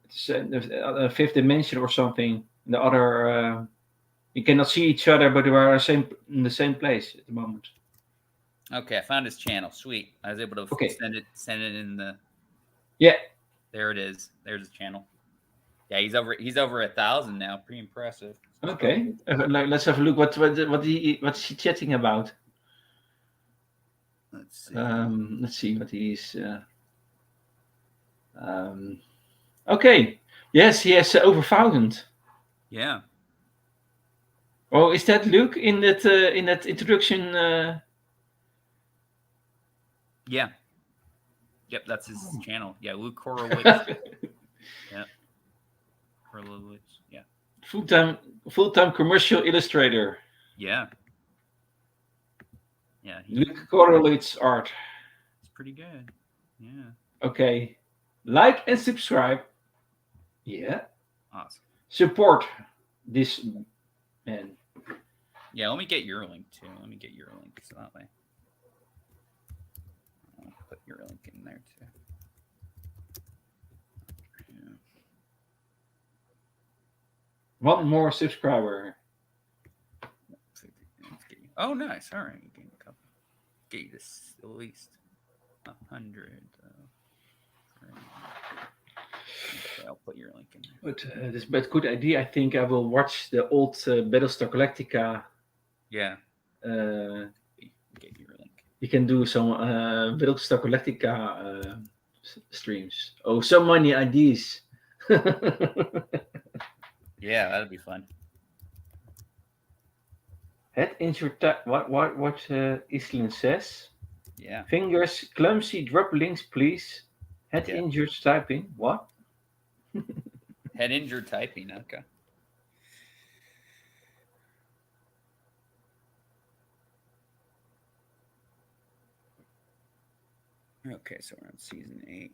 It's a fifth dimension or something. The other you cannot see each other, but they are in the same place at the moment. Okay, I found his channel. Sweet. I was able to send it in the. Yeah. There it is. There's the channel. Yeah, he's over 1,000 now. Pretty impressive. Okay, let's have a look. What's he chatting about? Let's see what he's. Okay. Yes, he has over 1,000. Yeah. Oh, is that Luke in that introduction? Yeah. Yep, that's his channel. Yeah, Luke Horowitz. Yeah. Horowitz. Yeah. Full-time commercial illustrator. Yeah. Yeah. Luke Horowitz art. It's pretty good. Yeah. Okay. Like and subscribe. Yeah. Awesome. Support this man. Yeah, let me get your link too. Let me get your link so that way. I'll put your link in there too. Yeah. One more subscriber. Oh, nice. All right. Get a couple. Get you this at least 100. Okay, I'll put your link in there. But this is a good idea. I think I will watch the old Battlestar Galactica. Yeah. Get your link. You can do some Battlestar Galactica streams. Oh, so many ideas. Yeah, that'd be fun. Head injured. What Islin says? Yeah. Fingers clumsy. Drop links, please. Head injured typing. What? Head injured typing. Okay. Okay, so we're on season 8.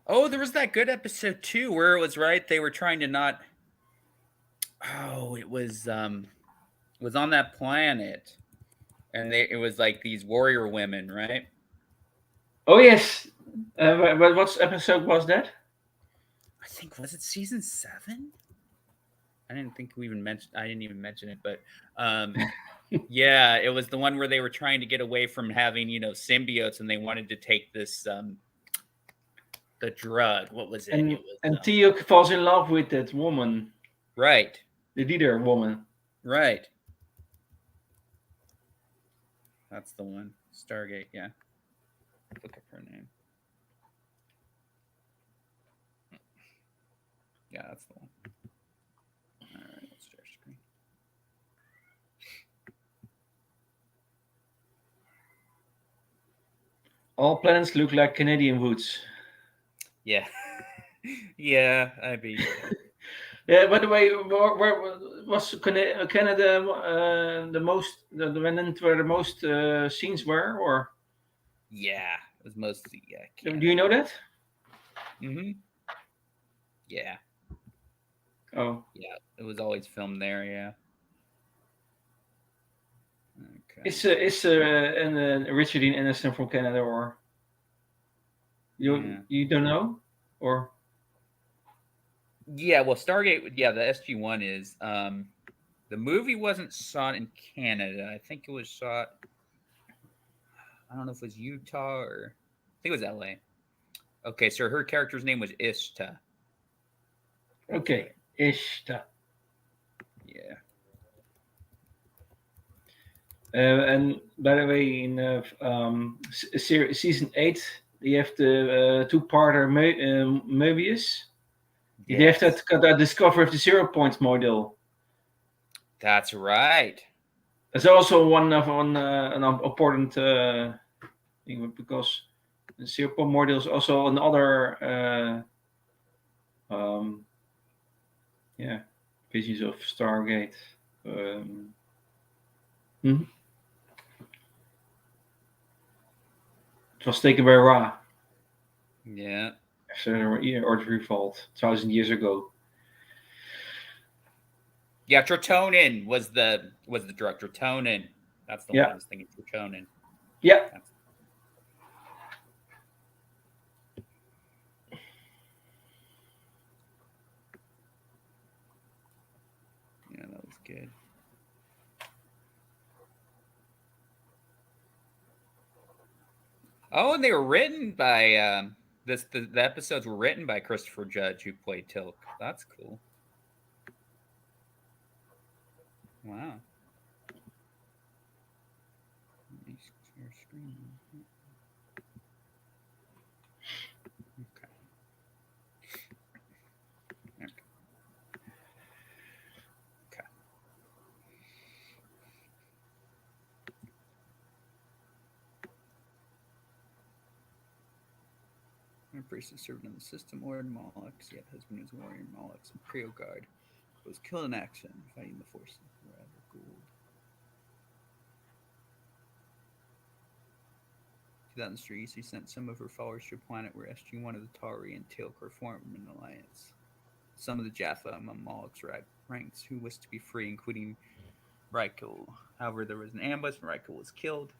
Oh, there was that good episode too, where it was right. They were trying to not. Oh, it was on that planet, and it was like these warrior women, right? Oh yes. What episode was that? I think was it season 7. I didn't think we even mentioned. I didn't even mention it, but yeah, it was the one where they were trying to get away from having symbiotes, and they wanted to take this the drug. What was it? And Teok falls in love with that woman. Right. The leader woman. Right. That's the one. Stargate. Yeah. Look up her name. Yeah, that's the one. All right, let's share screen. All planets look like Canadian woods. Yeah. Yeah, I'd be. Yeah, by the way, where was Canada the most? Where the most scenes were, or? Yeah, it was mostly Canada. Do you know that? Yeah. Oh. Yeah, it was always filmed there. Yeah. Okay. Is Richard Dean Anderson from Canada, or you don't know, or? Yeah, well, Stargate. Yeah, the SG-1 is. The movie wasn't shot in Canada. I think it was shot. I don't know if it was Utah or I think it was L.A. Okay, so her character's name was Ishta. That's Okay, right. Ishta. Yeah. And by the way, in season 8, you have the two-parter Mobius. You have Yes, that discovery of the 0 point model. that's right. That's also an important thing because the 0 point model is also another um, yeah visions of Stargate. Um, mhm. It was taken by Ra Yeah. after the Earth revolt 1,000 years ago. Yeah, Tritonin was the drug. Tritonin. That's the one Yeah, I was thinking. Tritonin. yeah. That's yeah, that was good. Oh, and they were written by the episodes were written by Christopher Judge, who played Tilk. That's cool. Wow. Let me share screen. Okay. Okay. Okay. My priest is served in the system Lord Moloch's, yet husband is warrior Moloch's Imperial Guard, but was killed in action fighting the forces of Rather Gould. 2003, she sent some of her followers to a planet where SG-1 of the Tauri and Teal'c were formed an alliance. Some of the Jaffa among Moloch's ranks who wished to be free, including Reichel. However, there was an ambush and Reichel was killed.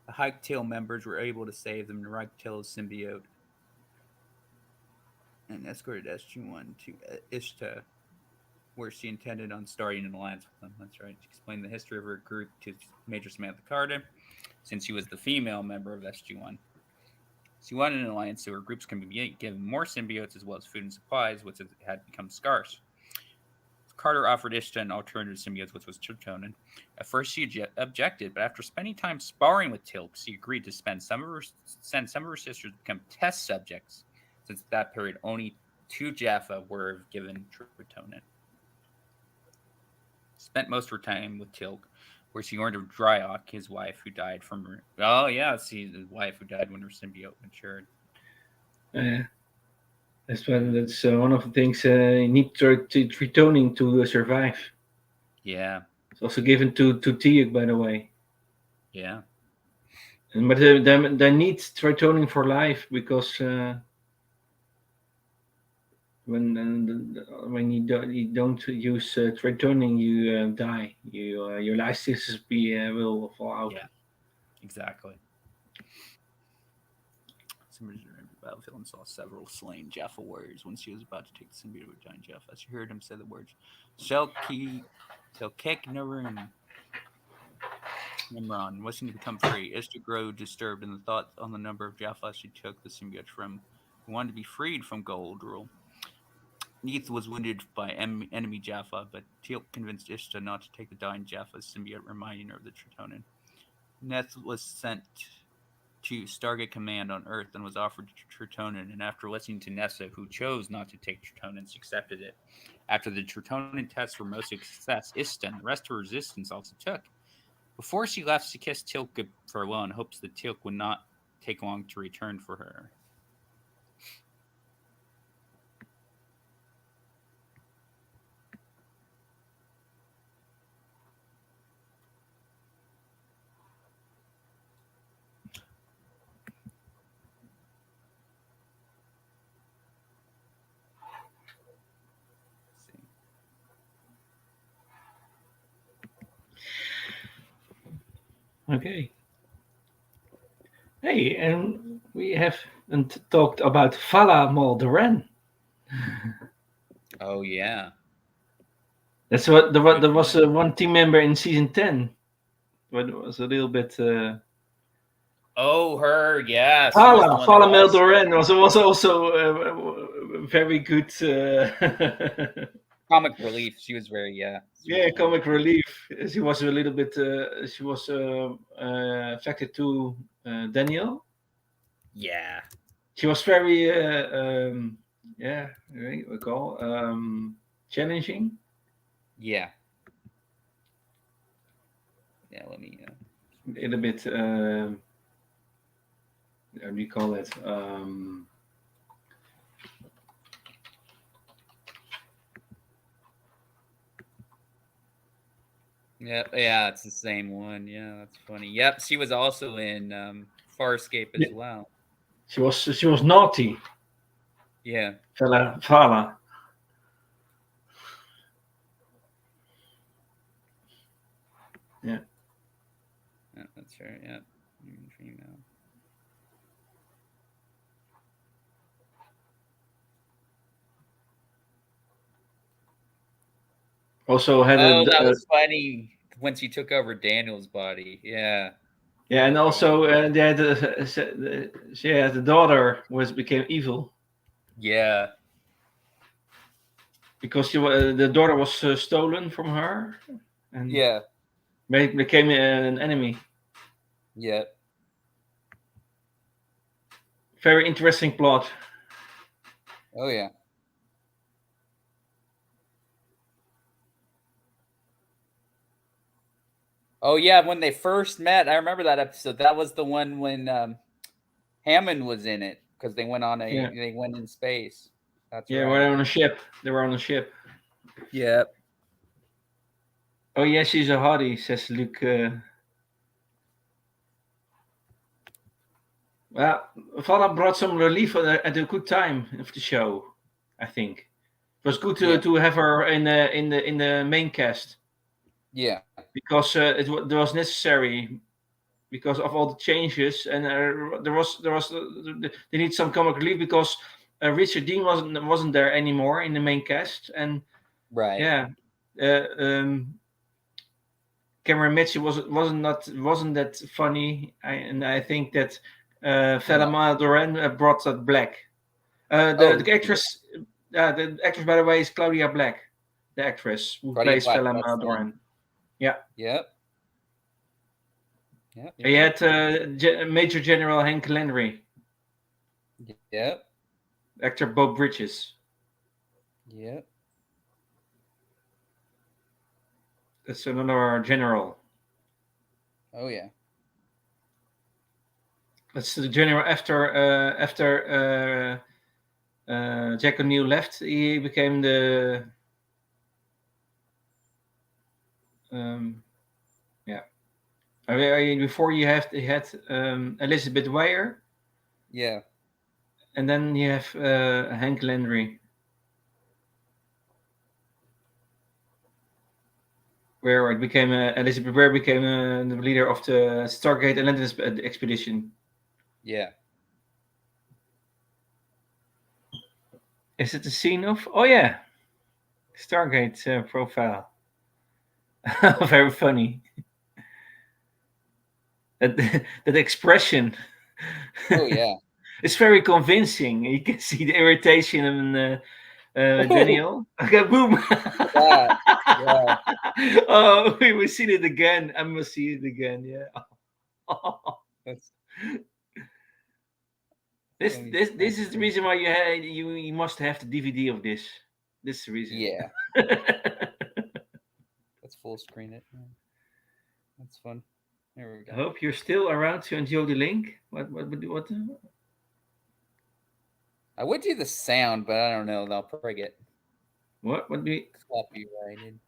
The Hike-Tail members were able to save them, and Reichel symbiote and escorted SG-1 to Ishta, where she intended on starting an alliance with them. That's right. She explained the history of her group to Major Samantha Carter, since she was the female member of SG-1. She wanted an alliance so her groups can be given more symbiotes as well as food and supplies, which had become scarce. Carter offered Ishta an alternative symbiote, which was Tritonin. At first, she objected, but after spending time sparring with Teal'c, she agreed to send some of her sisters to become test subjects. Since at that period, only 2 Jaffa were given Tritonin. Spent most of her time with Teal'c, where she learned of Dryok, his wife, who died from her. Oh yeah, see his wife who died when her symbiote matured. Uh, that's one of the things you need tritoning to survive. Yeah, It's also given to Tiuk, by the way. yeah, But they need tritoning for life because when you don't use tritoning, you die. Your life will fall out. yeah, exactly. Somebody remembered the battlefield and saw several slain Jaffa warriors. When she was about to take the symbiote of a giant Jaffa, she heard him say the words Shelki Selkek Narun Nimron, wishing to become free. Ishtar grew disturbed in the thought on the number of Jaffa she took the symbiote from. He wanted to be freed from gold rule. Neith was wounded by enemy Jaffa, but Teal'c convinced Ishtar not to take the dying Jaffa's symbiote, reminding her of the Tritonin. Neth was sent to Stargate Command on Earth and was offered Tritonin, and after listening to Nessa, who chose not to take Tritonin, she accepted it. After the Tritonin tests were mostly a success, Ista and the rest of her resistance also took. Before she left, she kissed Teal'c farewell in hopes that Teal'c would not take long to return for her. Let's see. Okay. Hey, and we have talked about Vala Maldoran. Oh yeah. That's what Good there was point. one team member in season 10, but it was a little bit. Oh, her. Yeah, she was the Fala one that also Meldoren was also very good. comic relief. She was very she was Yeah, funny. comic relief. She was a little bit. She was affected to Daniel. Yeah. She was very. Yeah, we call challenging. Yeah. Yeah. Let me. A little bit. How do you call it? Yep. Yeah, it's the same one. Yeah, that's funny. Yep. She was also in Farscape Yeah, as well. she was naughty. Yeah. Fala. Yeah. Yeah, that's right. Yeah. Female. Also had Oh, that was funny when she took over Daniel's body. Yeah. yeah, and Oh my also god. she had the daughter was became evil Yeah. because the daughter was stolen from her and Yeah. became an enemy. Yeah. Very interesting plot. Oh yeah. Oh yeah. When they first met, I remember that episode. That was the one when Hammond was in it because Yeah, they went in space. That's yeah, we're right. on a ship. They were on a ship. Yeah. Oh yeah, she's a hottie, says Luke. Well, Vala brought some relief at a good time of the show. I think it was good Yeah. to have her in the main cast Yeah. because it was necessary because of all the changes and there was they need some comic relief because Richard Dean wasn't there anymore in the main cast and Right. yeah. Uh, Cameron Mitchell wasn't that funny, and I think that No. Velma Doran brought that black. Oh, The actress, by the way, is Claudia Black, the actress who Claudia plays Black. Velma That's Doran. Yeah, yep. Yep. You're he right. had Major General Hank Landry, Yep. actor Bob Bridges. Yep. That's another general. Oh yeah. That's the general after Jack O'Neill left. He became the yeah. Before you had Elizabeth Weyer, Yeah. and then you have Hank Landry, where it became Elizabeth Weyer became the leader of the Stargate Atlantis expedition. Yeah. Is it the scene of? Oh yeah, Stargate profile. Very funny. That that expression. Oh yeah. It's very convincing. You can see the irritation in Oh, Daniel. Okay, boom. that. Yeah. Oh, we will see it again. I must see it again. Yeah. That's. this Let me. this Let's this is the see. reason why you must have the DVD of this. This is the reason. Yeah. Let's full screen it. Yeah. That's fun. There we I go. hope you're still around to enjoy the link. What? I would do the sound, but I don't know. They'll probably get What do you? copyrighted.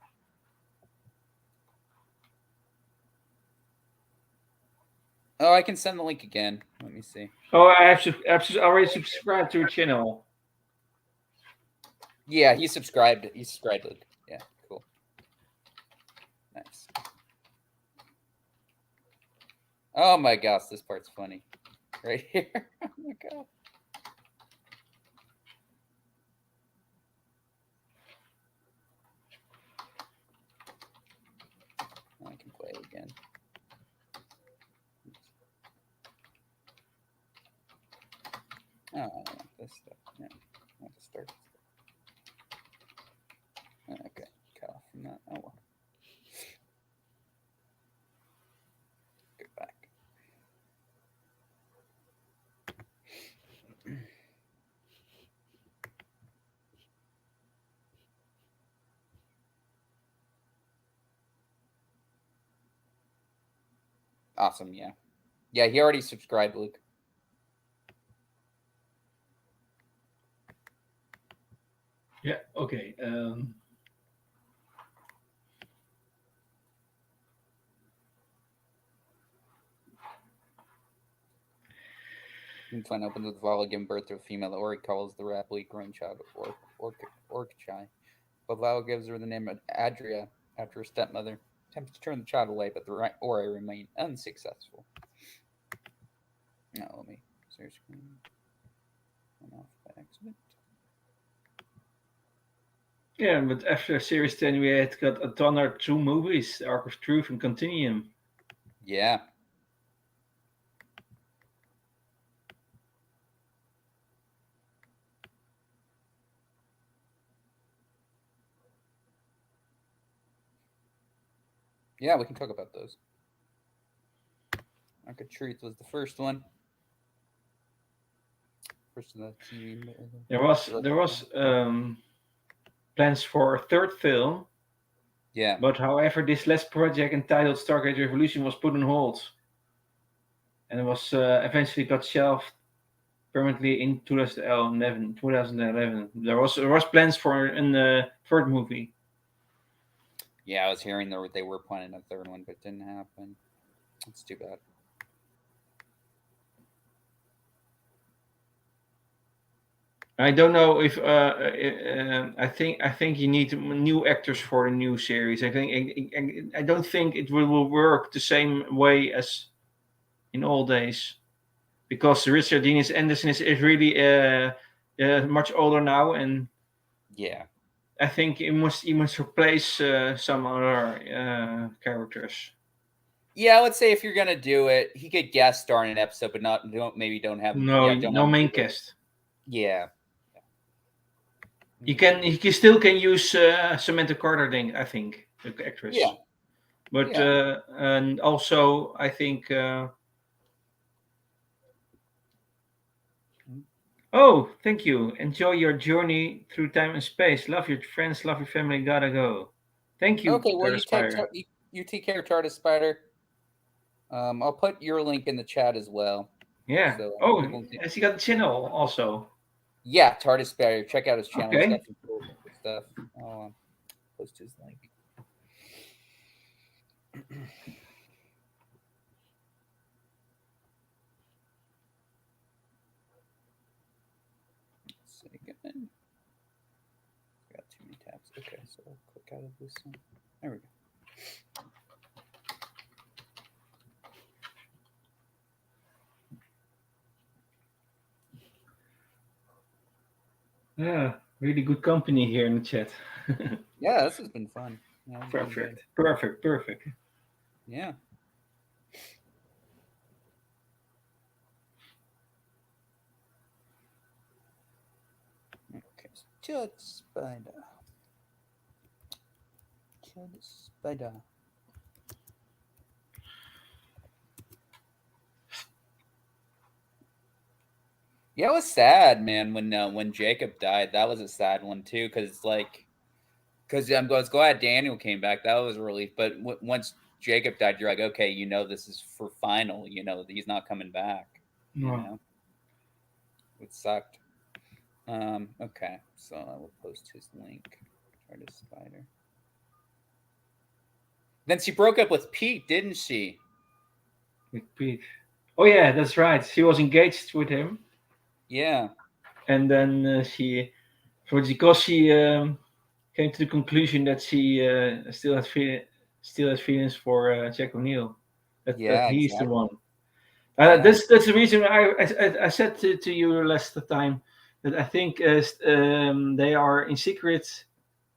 Oh, I can send the link again. Let me see. Oh, I have already subscribed to a channel. Yeah, he subscribed. He subscribed. Yeah, cool. Nice. Oh my gosh, this part's funny. Right here. Oh my god. again. Oh, I don't want this stuff. No, I want to start. Okay, cut off from that. Oh well. Go back. Awesome, yeah. Yeah, he already subscribed, Luke. Yeah. Okay. Find opens with Vala giving birth to a female that Ori calls the rapidly growing child Orkchai. But Vala gives her the name of Adria after her stepmother attempts to turn the child away, but the Ori remain unsuccessful. Now let me share screen. Went off by accident. Yeah, but after Series 10, we had got a ton of 2 movies, Arc of Truth and Continuum. Yeah. Yeah, we can talk about those. Arc of Truth was the first one. First of the TV. There was plans for a third film, Yeah. but however, this last project entitled Stargate Revolution was put on hold, and it was eventually got shelved permanently in 2011. 2011. There was plans for a third movie. Yeah, I was hearing they were planning a third one, but it didn't happen. It's too bad. I don't know if I think you need new actors for a new series. I don't think it will work the same way as in old days, because Richard Dean Anderson is really much older now, and Yeah. I think he must replace some other characters. Yeah, I would say if you're gonna do it, he could guest star in an episode, but don't have him. No, Yeah, don't no have him main do it. cast. Yeah. You still can use Samantha Carter, I think, the Yeah. actress. But Yeah. and also I think. Oh, thank you. Enjoy your journey through time and space. Love your friends, love your family. Gotta go. Thank you, Okay. Well, Tara Spider. you take care, TARDIS Spider. I'll put your link in the chat as well, Yeah. so Oh, people can. has he got a channel also? Yeah, TARDIS Spider. Check out his channel. He's Okay. got some cool stuff. I'll post his link. Let's see again. Got too many tabs. Okay, so I'll click out of this one. There we go. Yeah, really good company here in the chat. Yeah, this has been fun. Yeah, this has been good. Perfect. Yeah. Okay, so Judd Spider. Yeah, it was sad, man. When Jacob died, that was a sad one too, because I was glad Daniel came back. That was a relief. But once Jacob died, you're like, okay, this is for final. He's not coming back. No. It sucked. Okay, so I will post his link. TARDIS Spider. Then she broke up with Pete, didn't she? With Pete. Oh yeah, that's right. She was engaged with him, Yeah. and then because she came to the conclusion that she still has feelings for Jack O'Neill. That Yeah, he's the exactly. one. Yeah. That's the reason I said to you last time that I think they are in secret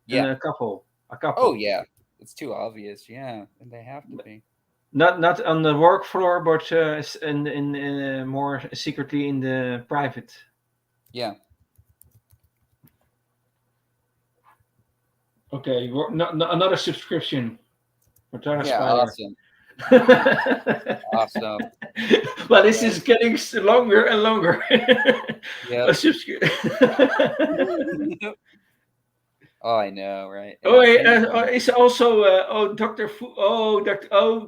and Yeah. a couple. Oh yeah. It's too obvious. Yeah, and they have to be. Not on the work floor, but in more secretly in the private. Yeah. Okay, another subscription for Tara Yeah. Spider. Awesome. Awesome. Well, this Yeah. is getting longer and longer. A Yep. Oh, I know, right? Oh, Yeah. He, it's also Doctor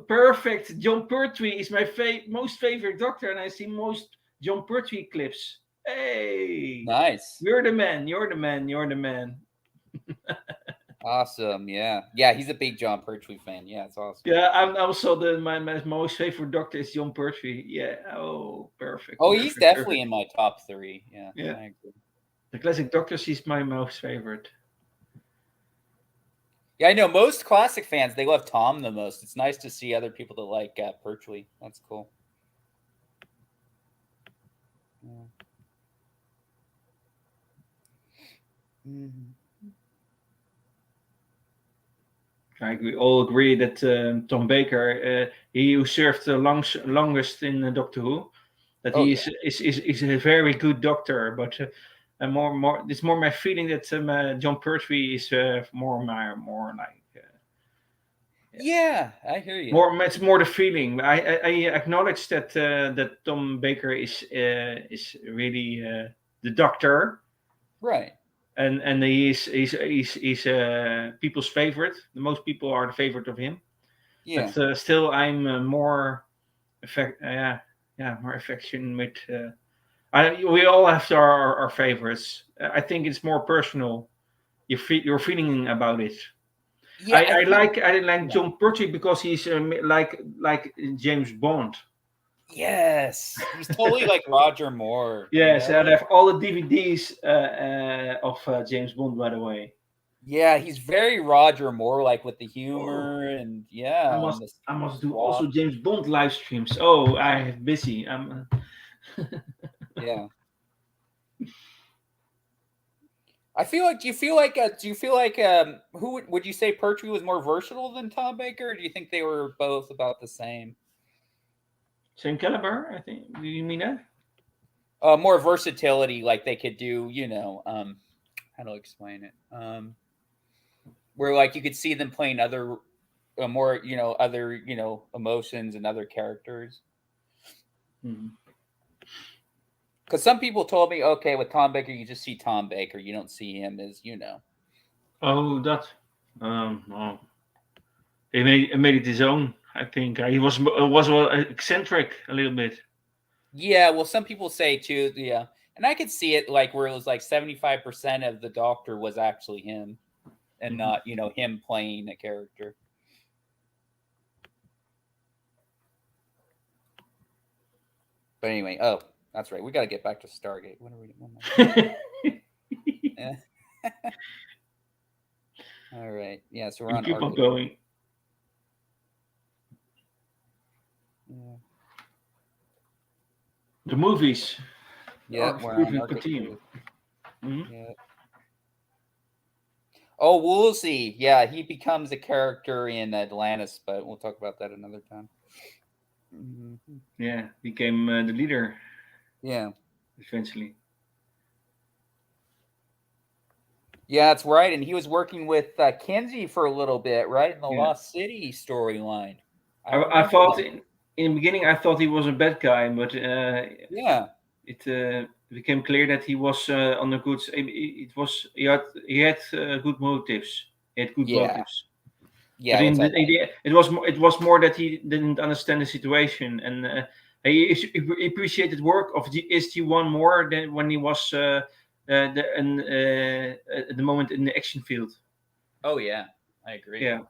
perfect. John Pertwee is my most favorite Doctor, and I see most John Pertwee clips. Hey, nice. you're the man. You're the man. You're the man. Awesome. Yeah. Yeah. He's a big John Pertwee fan. Yeah. It's awesome. Yeah, I'm also my most favorite Doctor is John Pertwee. Yeah. Oh, perfect, Oh, he's perfect, definitely perfect. in my top three. Yeah. Yeah, I agree. the classic Doctors is my most favorite. Yeah. I know most classic fans, they love Tom the most. It's nice to see other people that like Pertwee. That's cool. Yeah. Mhm. Like we all agree that Tom Baker, he who served the longest in Doctor Who, that Oh, he yeah. is a very good Doctor. But it's more my feeling that John Pertwee is more like yeah. Yeah. I hear you. More, it's more the feeling. I acknowledge that Tom Baker is really the Doctor, Right. and he's people's favorite. The most people are the favorite of him. Yeah. But still, I'm more yeah, yeah, more affection with. We all have our favorites. I think it's more personal. You're feeling about it. Yeah. I think. I like Yeah. John Pertwee because he's like James Bond. Yes. He's totally like Roger Moore, you Yes, and I know? have all the DVDs of James Bond, by the way. Yeah, he's very Roger Moore, like with the Oh, humor and yeah, and the I must do swap. also James Bond live streams. Oh, I have busy. I'm. Yeah. I feel like do you feel like who would you say Pertwee was more versatile than Tom Baker, or do you think they were both about the same? Same caliber, I think. Do you mean that? More versatility, like they could do, how do I explain it? Where like you could see them playing other more, other, emotions and other characters. Mhm. Because some people told me, okay, with Tom Baker, you just see Tom Baker. You don't see him as, Oh, that. Oh. He made it his own. I think he was well eccentric a little bit. Yeah, well, some people say too, yeah. And I could see it like where it was like 75% of the Doctor was actually him and Mhm. not, him playing a character. But anyway, oh, that's right. We got to get back to Stargate. When am I doing? Yeah. All right. Yeah, so we're You on keep on arc. going. Yeah. The movies Yeah, are we're on even Arctic continue. 2. Mhm. Yeah. Oh, Woolsey. Yeah, he becomes a character in Atlantis, but we'll talk about that another time. Hmm. Yeah, became the leader Yeah. eventually. Yeah, that's right. And he was working with Kenzie for a little bit, right? In the Yeah, Lost City storyline. I I remember thought that. in the beginning I thought he was a bad guy, but Yeah. it became clear that he was on a good. It was he had good motives. He had good Yeah. motives. But Yeah. in What's the that? idea, it was more that he didn't understand the situation, and he appreciated work of the SG-1 more than when he was at the moment in the action field. Oh, yeah. I agree. Yeah,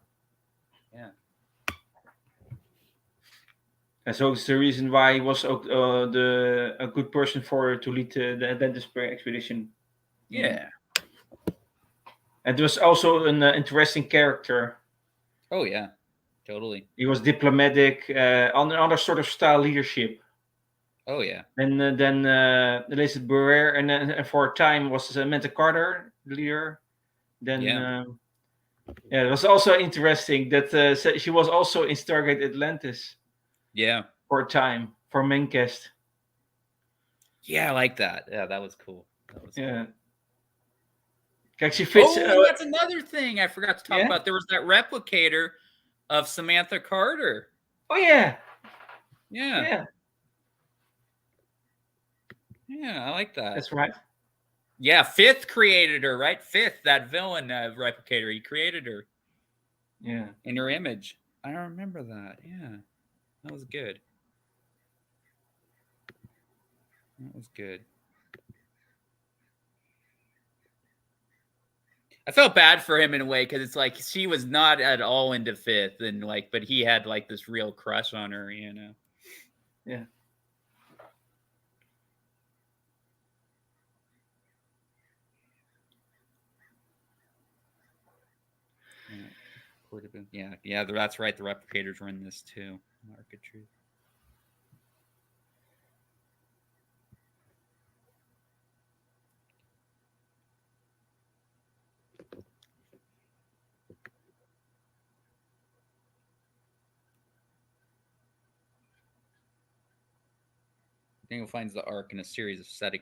Yeah. and so it's the reason why he was the a good person for to lead the Atlantis expedition. Mhm. Yeah. And it was also an interesting character. Oh, yeah. Totally. He was diplomatic, on another sort of style leadership. Oh, yeah. And then Elizabeth Barrera, and for a time was Samantha Carter, the leader. Then Yeah. Yeah, it was also interesting that she was also in Stargate Atlantis Yeah. for a time for Maincast. Yeah, I like that. Yeah, that was cool. That was cool. Yeah, like she fits. Oh, and that's another thing I forgot to talk Yeah. about. There was that replicator of Samantha Carter. Oh yeah. Yeah. Yeah. Yeah, I like that. That's right. Yeah, Fifth created her, right? Fifth, that villain replicator, he created her Yeah. in her image. I remember that. Yeah, that was good. That was good. I felt bad for him in a way because it's like she was not at all into Fifth, and like, but he had like this real crush on her, you know. Yeah. Yeah, yeah. That's right. The replicators were in this too. Mark of Truth. Daniel finds the Ark in a series of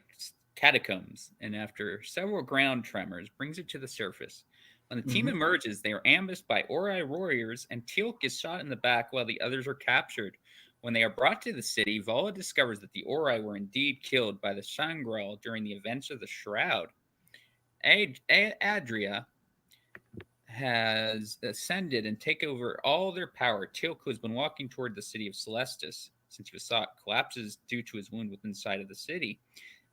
catacombs, and after several ground tremors, brings it to the surface. When the team Mm-hmm. emerges, they are ambushed by Ori warriors, and Teal'c is shot in the back while the others are captured. When they are brought to the city, Vala discovers that the Ori were indeed killed by the Shangral during the events of the Shroud. Adria has ascended and take over all their power. Teal'c, who has been walking toward the city of Celestis since he was sought, collapses due to his wound within sight of the city.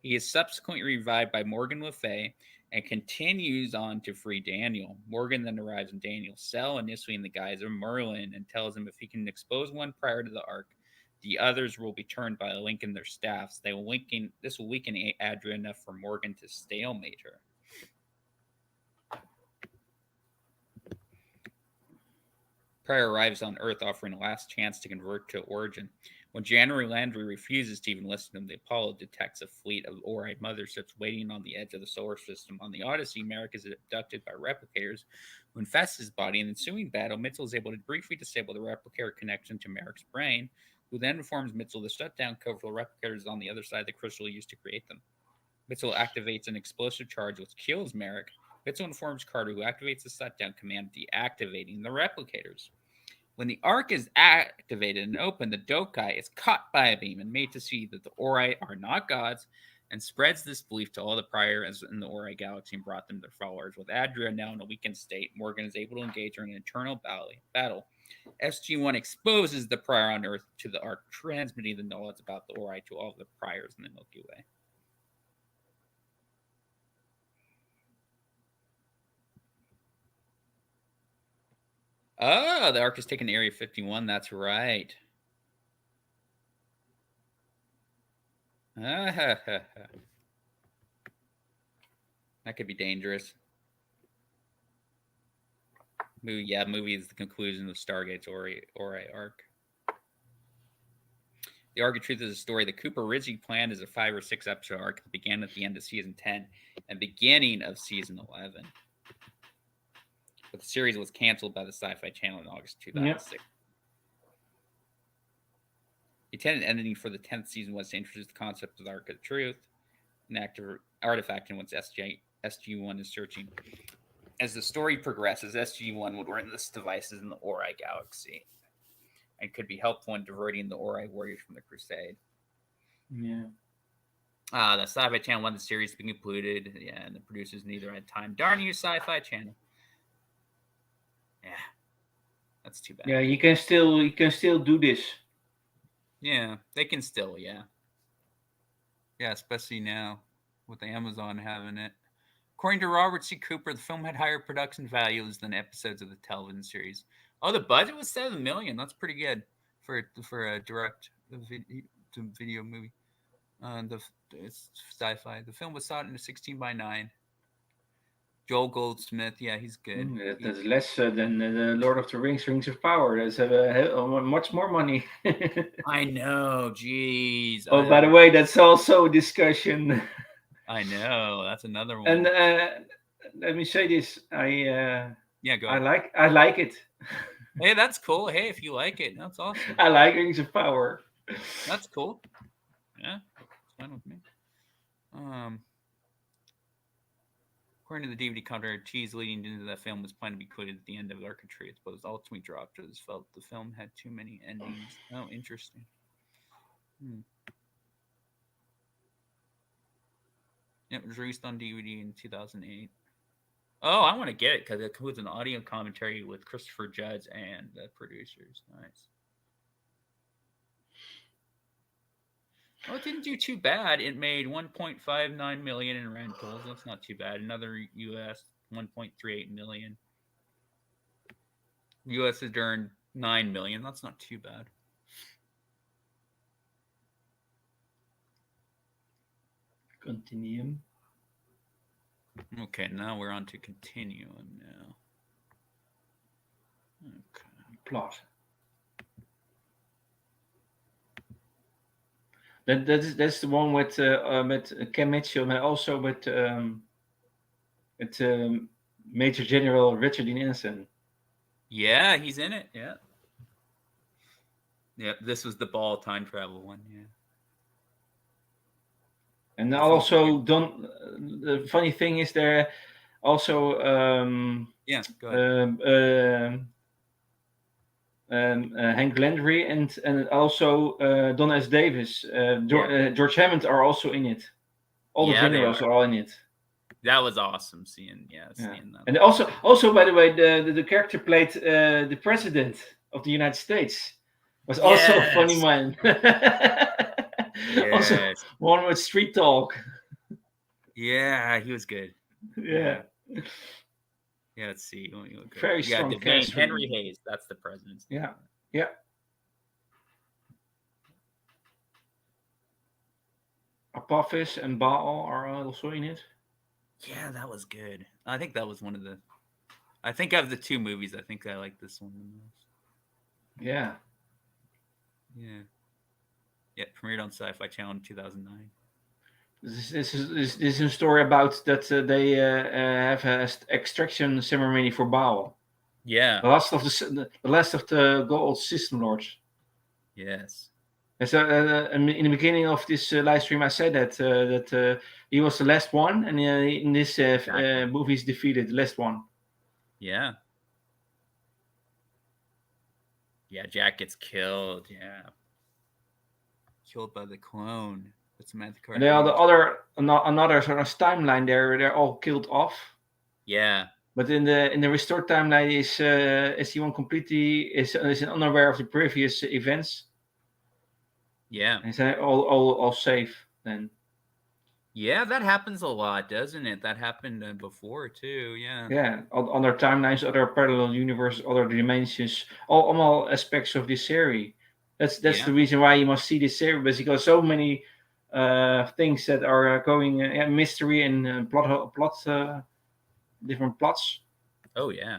He is subsequently revived by Morgan Le Fay and continues on to free Daniel. Morgan then arrives in Daniel's cell, initially in the guise of Merlin, and tells him if he can expose one prior to the Ark, the others will be turned by a link in their staffs. This will weaken Adria enough for Morgan to stalemate her. Pryor arrives on Earth offering a last chance to convert to Origin. When January Landry refuses to even listen to him, the Apollo detects a fleet of Ori motherships waiting on the edge of the solar system. On the Odyssey, Merrick is abducted by replicators who infest his body. In the ensuing battle, Mitchell is able to briefly disable the replicator connection to Merrick's brain, who then informs Mitchell the shutdown code for the replicators on the other side of the crystal used to create them. Mitchell activates an explosive charge which kills Merrick. Mitchell informs Carter, who activates the shutdown command, deactivating the replicators. When the Ark is activated and opened, the Dokai is caught by a beam and made to see that the Ori are not gods, and spreads this belief to all the priors in the Ori galaxy and brought them their followers. With Adria now in a weakened state, Morgan is able to engage her in an eternal battle. Sg-1 exposes the prior on Earth to the Ark, transmitting the knowledge about the Ori to all the priors in the Milky Way. Oh, the Ark is taken to Area 51. That's right. That could be dangerous. Movie is the conclusion of Stargate's Ori arc. The Arc of Truth is a story that Cooper originally planned as a 5 or 6 episode arc that began at the end of season 10 and beginning of season 11. But the series was canceled by the Sci-Fi Channel in August 2006. Yep. The intended ending for the 10th season was to introduce the concept of the Arc of Truth, an active artifact in which Sg-1 is searching. As the story progresses, Sg-1 would learn this devices in the Ori galaxy and could be helpful in diverting the Ori warriors from the Crusade. Yeah. The Sci-Fi Channel wanted the series to be concluded, and the producers neither had time. Darn you, Sci-Fi Channel. Yeah, that's too bad. Yeah, you can still do this. Yeah, they can still, yeah. Yeah, especially now with Amazon having it. According to Robert C. Cooper, the film had higher production values than episodes of the television series. Oh, the budget was $7 million. That's pretty good for a direct video movie. It's sci-fi. The film was shot in a 16:9. Joel Goldsmith, yeah, he's good. That's less than the Lord of the Rings, Rings of Power. That's much more money. I know, jeez. Oh, by the way, that's also a discussion. I know, that's another one. And let me say this: Yeah, go I ahead. like it. Hey, that's cool. Hey, if you like it, that's awesome. I like Rings of Power. That's cool. Yeah, it's fine with me. Um, According to the DVD cover, tease leading into the film was planned to be included at the end of Architraves, but was ultimately dropped as felt the film had too many endings. Oh, interesting. Hmm. It was released on DVD in 2008. Oh, I want to get it because it includes an audio commentary with Christopher Judge and the producers. Nice. Well, it didn't do too bad. It made 1.59 million in rentals. That's not too bad. Another US 1.38 million. US has earned 9 million. That's not too bad. Continuum. Okay, now we're on to Continuum now. Okay. Plot. That's the one with Ken Mitchell, and also with Major General Richard Dean Anderson. Yeah, he's in it. Yeah. Yeah, this was the ball time travel one. Yeah. And This one's also, weird. don't. The funny thing is there also Yeah, go ahead. um, um, Hank Landry and also Don S. Davis, Yeah. George Hammond are also in it. All the Yeah, they generals are. are all in it. That was awesome Yeah, seeing that. and also by the way, the character played the president of the United States was also a funny Yes. man. Also, Yes. one with street talk. Yeah, he was good. Yeah, Yeah. Yeah, let's see. Let me look up. very Yeah, strong Devane, cast for Henry the. Hayes. That's the president's name. Yeah, yeah. Apophis and Baal are also in it. Yeah, that was good. I think that was one of the. I think of the two movies, I think I like this one the most. Yeah. Yeah. Yeah, premiered on Sci-Fi Channel in 2009. This is a story about that they have an extraction ceremony for Baal, Yeah. the last of the gold system lords. Yes. And so in the beginning of this live stream, I said that he was the last one, and in this Exactly. movie, he's defeated the last one. Yeah. Yeah, Jack gets killed. Yeah. Killed by the clone. That's Samantha And there are the Carter's. another sort of timeline there. They're all killed off. Yeah. But in the restored timeline is SG-1 completely is unaware of the previous events, Yeah. and is all safe then. Yeah, that happens a lot, doesn't it? That happened before too. Yeah. Yeah, other timelines, other parallel universes, other dimensions, all aspects of this series. That's Yeah. the reason why you must see this series because so many things that are going mystery and plot different plots. Oh yeah.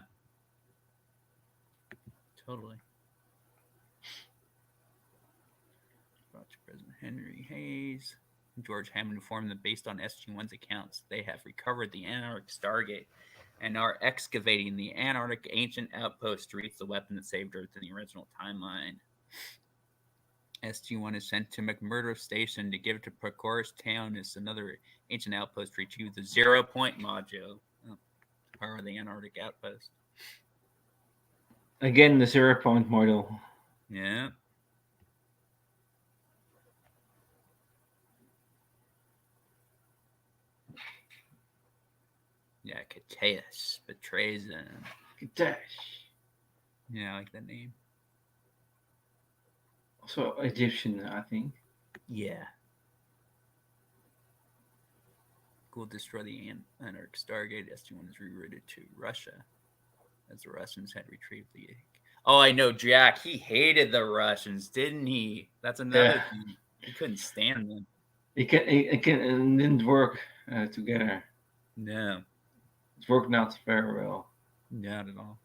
Totally. President Henry Hayes. George Hammond informed that based on SG-1's accounts, they have recovered the Antarctic Stargate and are excavating the Antarctic ancient outpost to reach the weapon that saved Earth in the original timeline. SG-1 is sent to McMurdo Station to give it to Prochorus Town as another ancient outpost to retrieve the 0 point module to power the Antarctic outpost. Again, the 0 point model. Yeah. Yeah, Cateus betrays them. Dash. Yeah, I like that name. Also Egyptian, I think. Yeah. Will destroy the Antarctic Stargate. SG-1 is rerouted to Russia, as the Russians had retrieved the. Oh, I know, Jack. He hated the Russians, didn't he? That's another Yeah, thing. He couldn't stand them. it didn't work together. No, It worked not very well. not at all.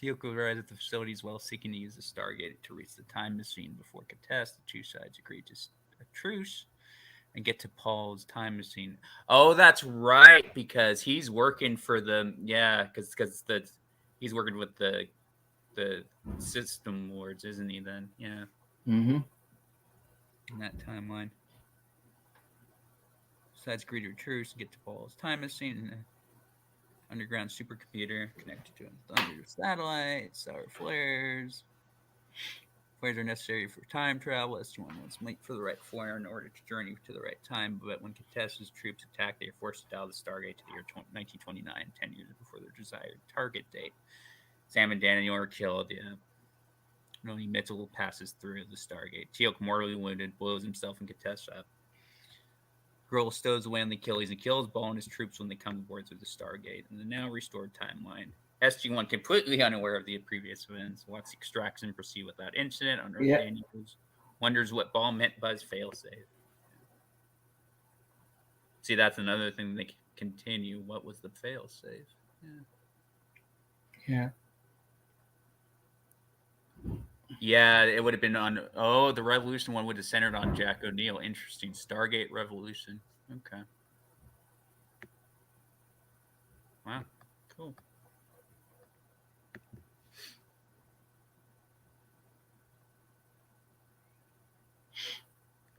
Teal'c arrived at the facility as well, seeking to use the Stargate to reach the time machine before contest. The two sides agreed to a truce and get to Paul's time machine. Oh, that's right, because he's working for the because He's working with the system lords, isn't he? Then, yeah, Mm-hmm. in that timeline. Besides greater truths, get to Paul's time machine and an underground supercomputer connected to a thunder satellite, solar flares. Flares are necessary for time travel. SG-1 must wait for the right flare in order to journey to the right time. But when contestants' troops attack, they are forced to dial the Stargate to the year 1929, 10 years before their desired target date. Sam and Daniel are killed. Yeah. Only Mitchell passes through the Stargate. Teal'c, mortally wounded, blows himself and Katesh up. Grull stows away on the Achilles and kills Ball and his troops when they come aboard through the Stargate. In the now restored timeline, SG-1, completely unaware of the previous events, watches the extraction proceed without incident. Unearth Daniels wonders what Ball meant by his failsafe. See, that's another thing they continue. What was the failsafe? Yeah. Yeah, it would have been on. Oh, the Revolution one would have centered on Jack O'Neill. Interesting. Stargate Revolution. Okay. Wow. Cool.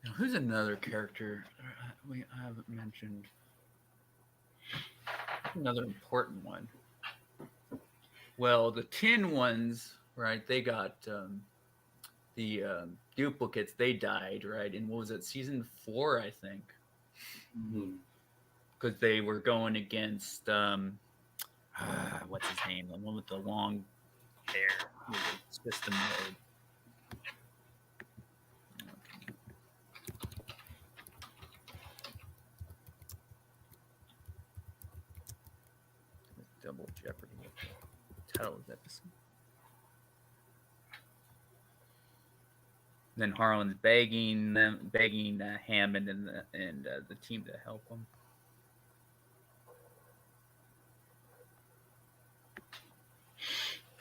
Now, who's another character we haven't mentioned? Another important one. Well, the tin ones, right? They got the duplicates. They died, right? And what was it? Season 4, I think. Because they were going against what's his name? The one with the long hair, the system mode. Double Jeopardy. Title of the episode. Then Harlan's begging Hammond and the team to help him.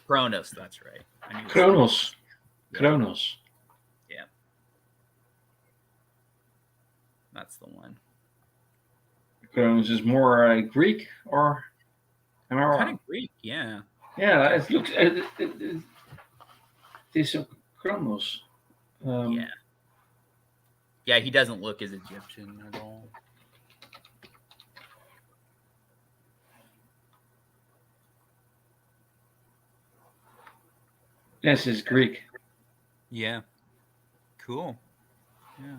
Kronos, that's right. Kronos. Kronos. Yeah. That's the one. Kronos is more Greek, or am I wrong? Kind of Greek, yeah. Yeah, it looks. It is Kronos. Yeah. Yeah, he doesn't look as Egyptian at all. Yes, it's Greek. Yeah. Cool. Yeah.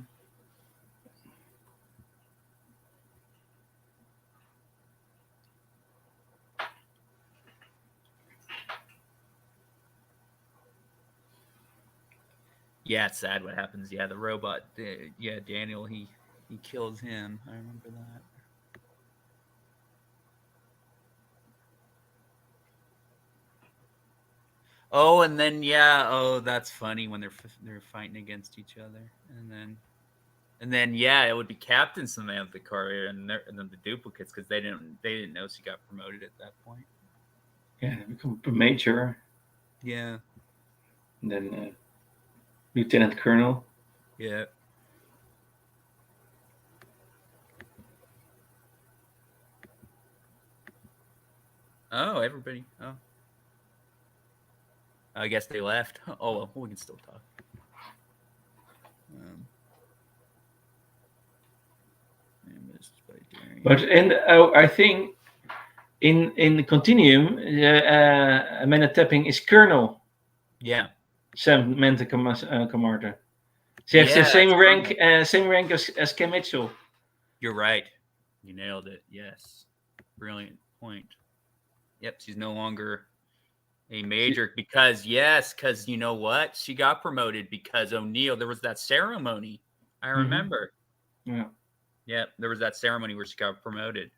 Yeah, it's sad what happens. Yeah, the robot. Daniel. He kills him. I remember that. Oh, and then that's funny when they're fighting against each other, and then it would be Captain Samantha Carter and then the duplicates because they didn't know she got promoted at that point. Yeah, they become a major. Yeah. And then Lieutenant Colonel. Yeah. Oh, everybody. Oh. I guess they left. Oh, well, we can still talk. But I think in the Continuum, Amanda Tapping is Colonel. Yeah. Samantha Carter. She has the same rank as Kim Mitchell. You're right. You nailed it. Yes. Brilliant point. Yep, she's no longer a major because you know what? She got promoted because O'Neill, there was that ceremony. I remember. Mm-hmm. Yeah. Yep, there was that ceremony where she got promoted.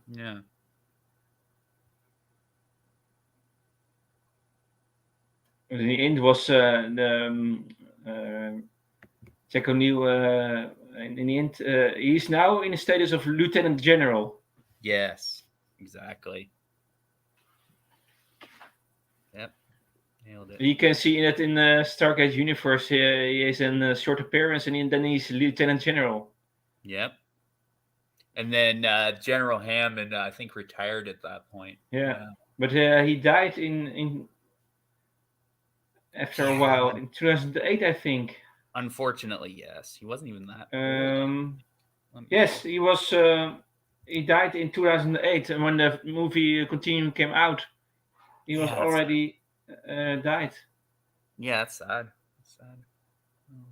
Yeah. In the end was Jack O'Neill. In the end, he's now in the status of Lieutenant General. Yes, exactly. Yep, nailed it. You can see it in the Stargate universe. He has a short appearance, and then he's Lieutenant General. Yep. And then General Hammond, I think, retired at that point. Yeah, Yeah. but he died in after a Yeah. while in 2008, I think. Unfortunately, yes. He wasn't even that old. Um, Let me yes, look. he was. He died in 2008, and when the movie Continuum came out, he was Yeah, that's sad. already died. Yeah, that's sad. That's sad. Oh.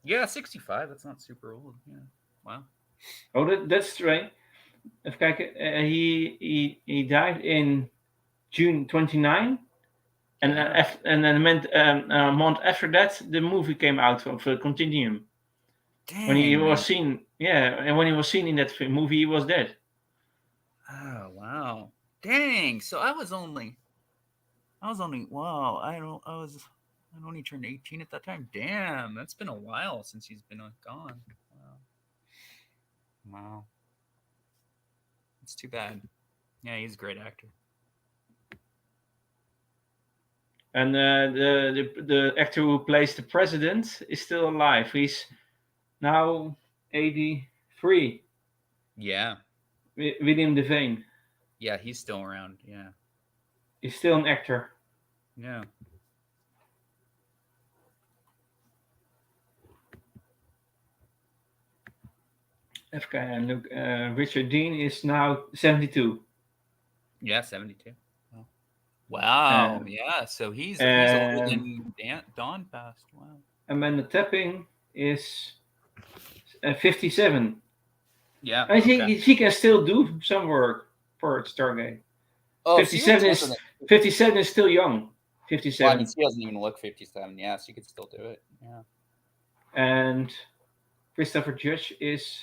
Yeah, 65. That's not super old. Yeah. Wow. Oh, that's right. Even kijken. He died in June 29, and Yeah. and then a month after that, the movie came out of Continuum. When he Dang, man. was seen, yeah, and when he was seen in that movie, he was dead. Oh, wow. Dang. So I was only, wow. I only turned 18 at that time. Damn. That's been a while since he's been gone. Wow. Wow. It's too bad. Yeah, he's a great actor. And the actor who plays the president is still alive. He's now 83. Yeah. William Devane. Yeah, he's still around. Yeah. He's still an actor. Yeah. And look, Richard Dean is now 72. Yeah, 72. Wow. Wow. Um, Yeah. So he's older and than Don passed. Wow. Amanda Tapping is 57. Yeah. I Okay. think she can still do some work for Stargate. Oh, she would 57 is definitely. 57 is still young. Well, I mean, 57. she doesn't even look 57. Yeah, she could still do it. Yeah. And Christopher Judge is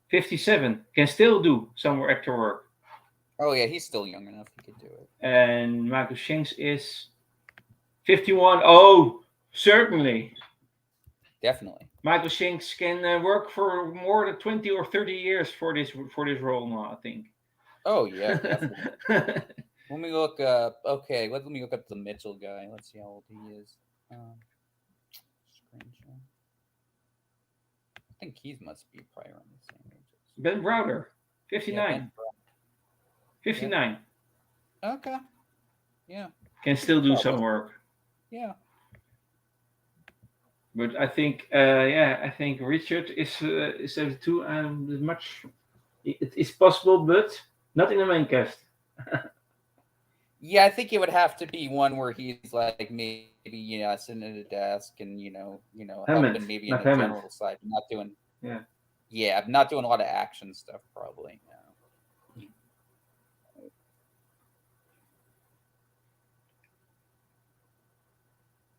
57. Can still do some actor work. Oh yeah, he's still young enough. He could do it. And Michael Shanks is 51. Oh, certainly. Definitely. Michael Shanks can work for more than 20 or 30 years for this role now, I think. Oh yeah, definitely. Let me look up. Okay, let me look up the Mitchell guy. Let's see how old he is. Screenshot. I think he must be probably around the same age. Ben Browder, Yeah, 59. Ben. Yep. 59. Okay. Yeah. Can still do some Probably. work. Yeah. But I think, I think Richard is 72 and much. It's possible, but not in the main cast. Yeah, I think it would have to be one where he's like maybe sitting at a desk and helping Hammond, maybe in the not Hammond. general side, not doing Yeah. not doing a lot of action stuff probably. No.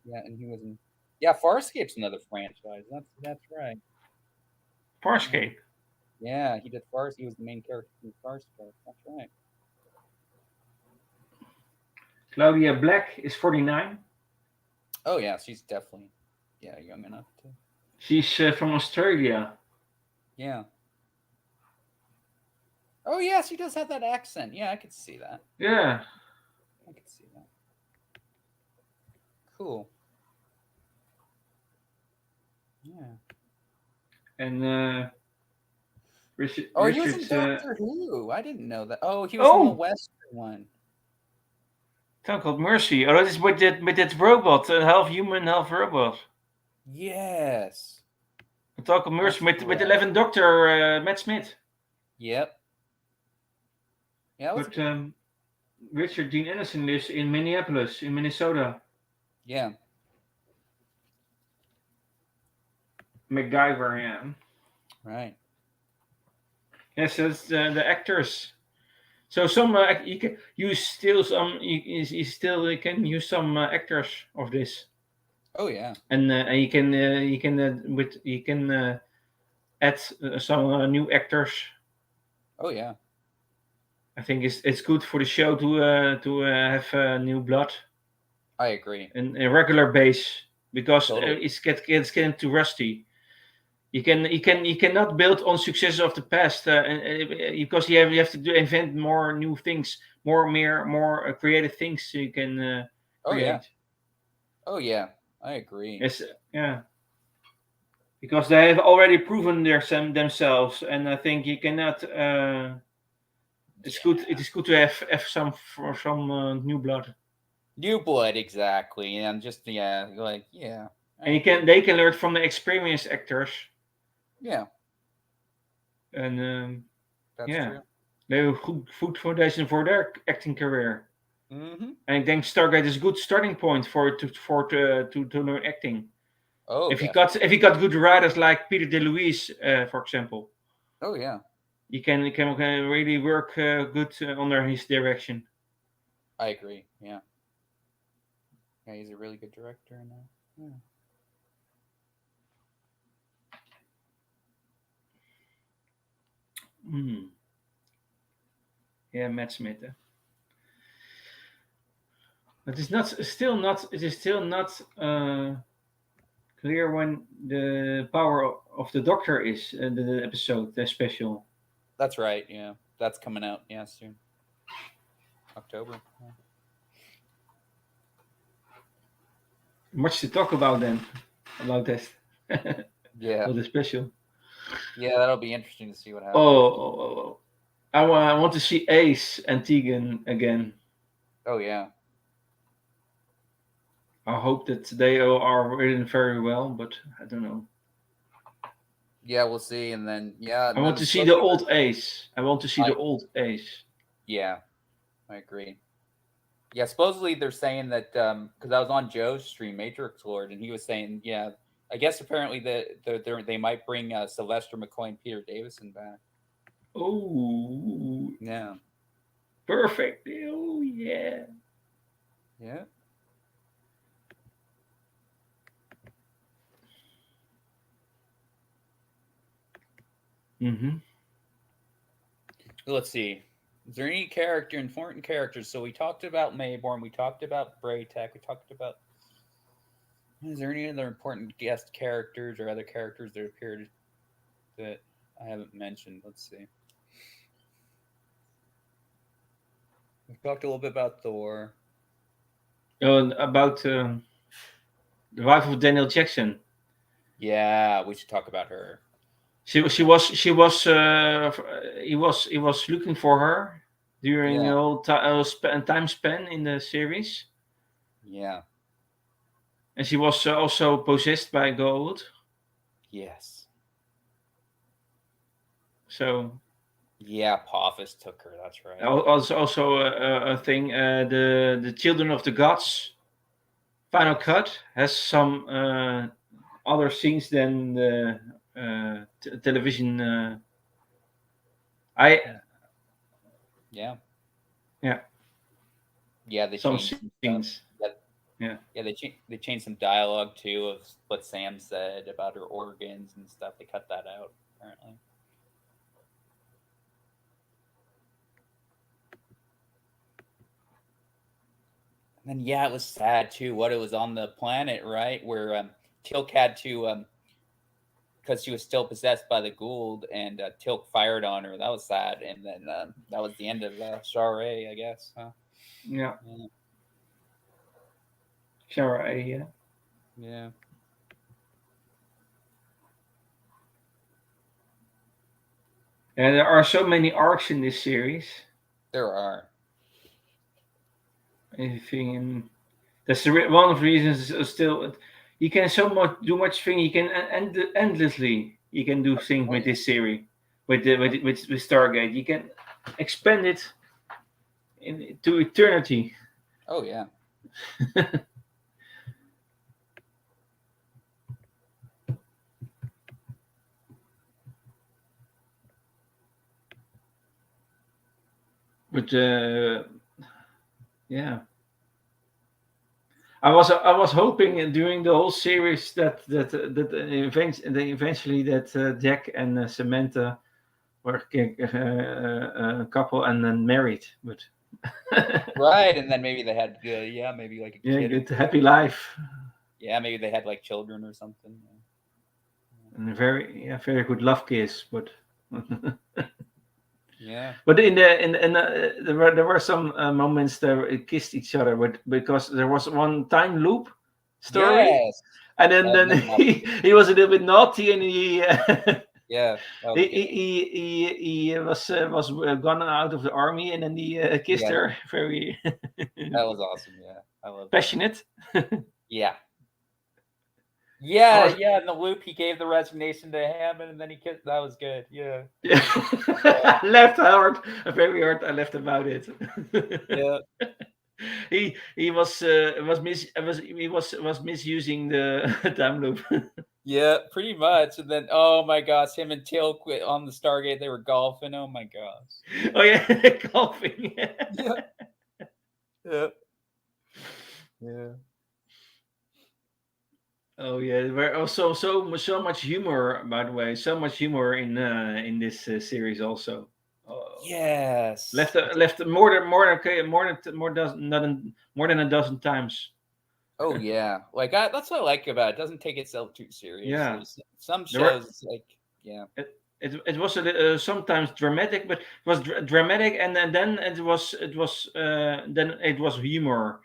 Yeah, and he was in. Yeah, Farscape's another franchise. That's right. Yeah, Farscape. yeah, he did Fars. He was the main character in Farscape. That's right. Claudia Black is 49. Oh yeah, she's definitely young enough to. She's from Australia. Yeah. Oh yeah, she does have that accent. Yeah, I could see that. Yeah. I could see that. Cool. Yeah. And Richard. Oh, he was in Richard's. Doctor Who. I didn't know that. Oh, he was in the Oh, Western one. town called Mercy. Oh, that is with that robot, half human, half robot. Yes. A town called That's Mercy with correct. 11th Doctor Matt Smith. Yep. Yeah, that was a But good one. Richard Dean Anderson lives in Minneapolis, in Minnesota. Yeah. MacGyver, yeah. Right. Yes, that's the actors. So some you can use still some you still can use some actors of this, Oh yeah. and you can add some new actors. Oh yeah. I think it's good for the show to have new blood I agree. and a regular base because Totally. it's getting too rusty. You cannot build on successes of the past because you have to invent more new things, more creative things so you can Oh yeah. create. Oh yeah. I agree. Yes, yeah, because they have already proven themselves, and I think you cannot. It's good. It is good to have some new blood, New blood, exactly. And just like I and agree. they can learn from the experienced actors, Yeah, and that's yeah, true. they have a good foundation for their acting career. Mm-hmm. And I think Stargate is a good starting point to learn acting. Oh, If you got good writers like Peter DeLuise, for example, oh yeah, you can really work good under his direction. I agree. Yeah, yeah, he's a really good director now. Yeah. Mm. Yeah, Matt Smith. But it is still not clear when the power of the Doctor is the episode, the special. That's right. Yeah, that's coming out. Yeah, soon, October. Yeah, Much to talk about then, about that, yeah, about the special. yeah, that'll be interesting to see what Oh, happens. oh, oh, oh. I want to see Ace and Tegan again. Oh yeah, I hope that they are written very well, but I don't know. yeah, we'll see. And then I want then to see the supposedly old Ace. I want to see I the old Ace. yeah, I agree. Yeah, supposedly they're saying that because I was on Joe's stream, Matrix Lord, and he was saying, yeah, I guess apparently they might bring Sylvester McCoy and Peter Davison back. Oh, Yeah, perfect. Oh, yeah. yeah. Mm-hmm. Let's see. Is there any important characters? So we talked about Mayborn, we talked about Braytech, we talked about. Is there any other important guest characters or other characters that appeared that I haven't mentioned? Let's see. We talked a little bit about Thor. About the wife of Daniel Jackson. Yeah, we should talk about her. He was looking for her during Yeah, a whole time span in the series, yeah, and she was also possessed by gold. yes. So Yeah, Apophis took her. That's right. also a thing. The Children of the Gods final Yes. cut has some other scenes than the television. I Yeah. Yeah, Yeah, they some changed some scenes. stuff. Yeah, Yeah. they changed some dialogue too of what Sam said about her organs and stuff. They cut that out apparently. And then yeah, it was sad too. What it was on the planet, right, where Tilk had to because she was still possessed by the Gould, and Tilk fired on her. That was sad. And then that was the end of Shara, I guess. Huh? Yeah, Yeah. sure. Yeah. Yeah. And there are so many arcs in this series. There are. I think that's one of the reasons. Still, you can so much do much thing. You can endlessly. You can do things Oh with yeah. this series, with Stargate. You can expand it to eternity. Oh yeah. But yeah, I was hoping during the whole series eventually that Jack and Samantha were a couple and then married, but Right, and then maybe they had yeah, maybe like a yeah, kid or good two. happy life Yeah, maybe they had like children or something. and a very good love kiss, but. Yeah. But there were some moments that it kissed each other, but because there was one time loop, story, Yes. and That then was he was a little bit naughty, and he yeah, that was good. was gone out of the army, and then he kissed Yeah, her very that was awesome. Yeah, I love that. passionate. Yeah. I Yeah, was yeah. In the loop, he gave the resignation to him, and then he kissed. That was good. Yeah, yeah. yeah, I laughed hard, very hard. I laughed about it. yeah, He was misusing the time loop. yeah. Pretty much. And then, oh my gosh, him and Till quit on the Stargate. They were golfing. Oh my gosh. Oh yeah, golfing. Yeah, yeah, yeah. Oh yeah, there were also so much humor. By the way, so much humor in this series also. Oh, Yes. left more than a dozen times. Oh yeah. Like that's what I like about it. It doesn't take itself too serious. Yeah, There's some there were shows. It's like, yeah, it was sometimes dramatic, but it was dramatic, and then it was humor.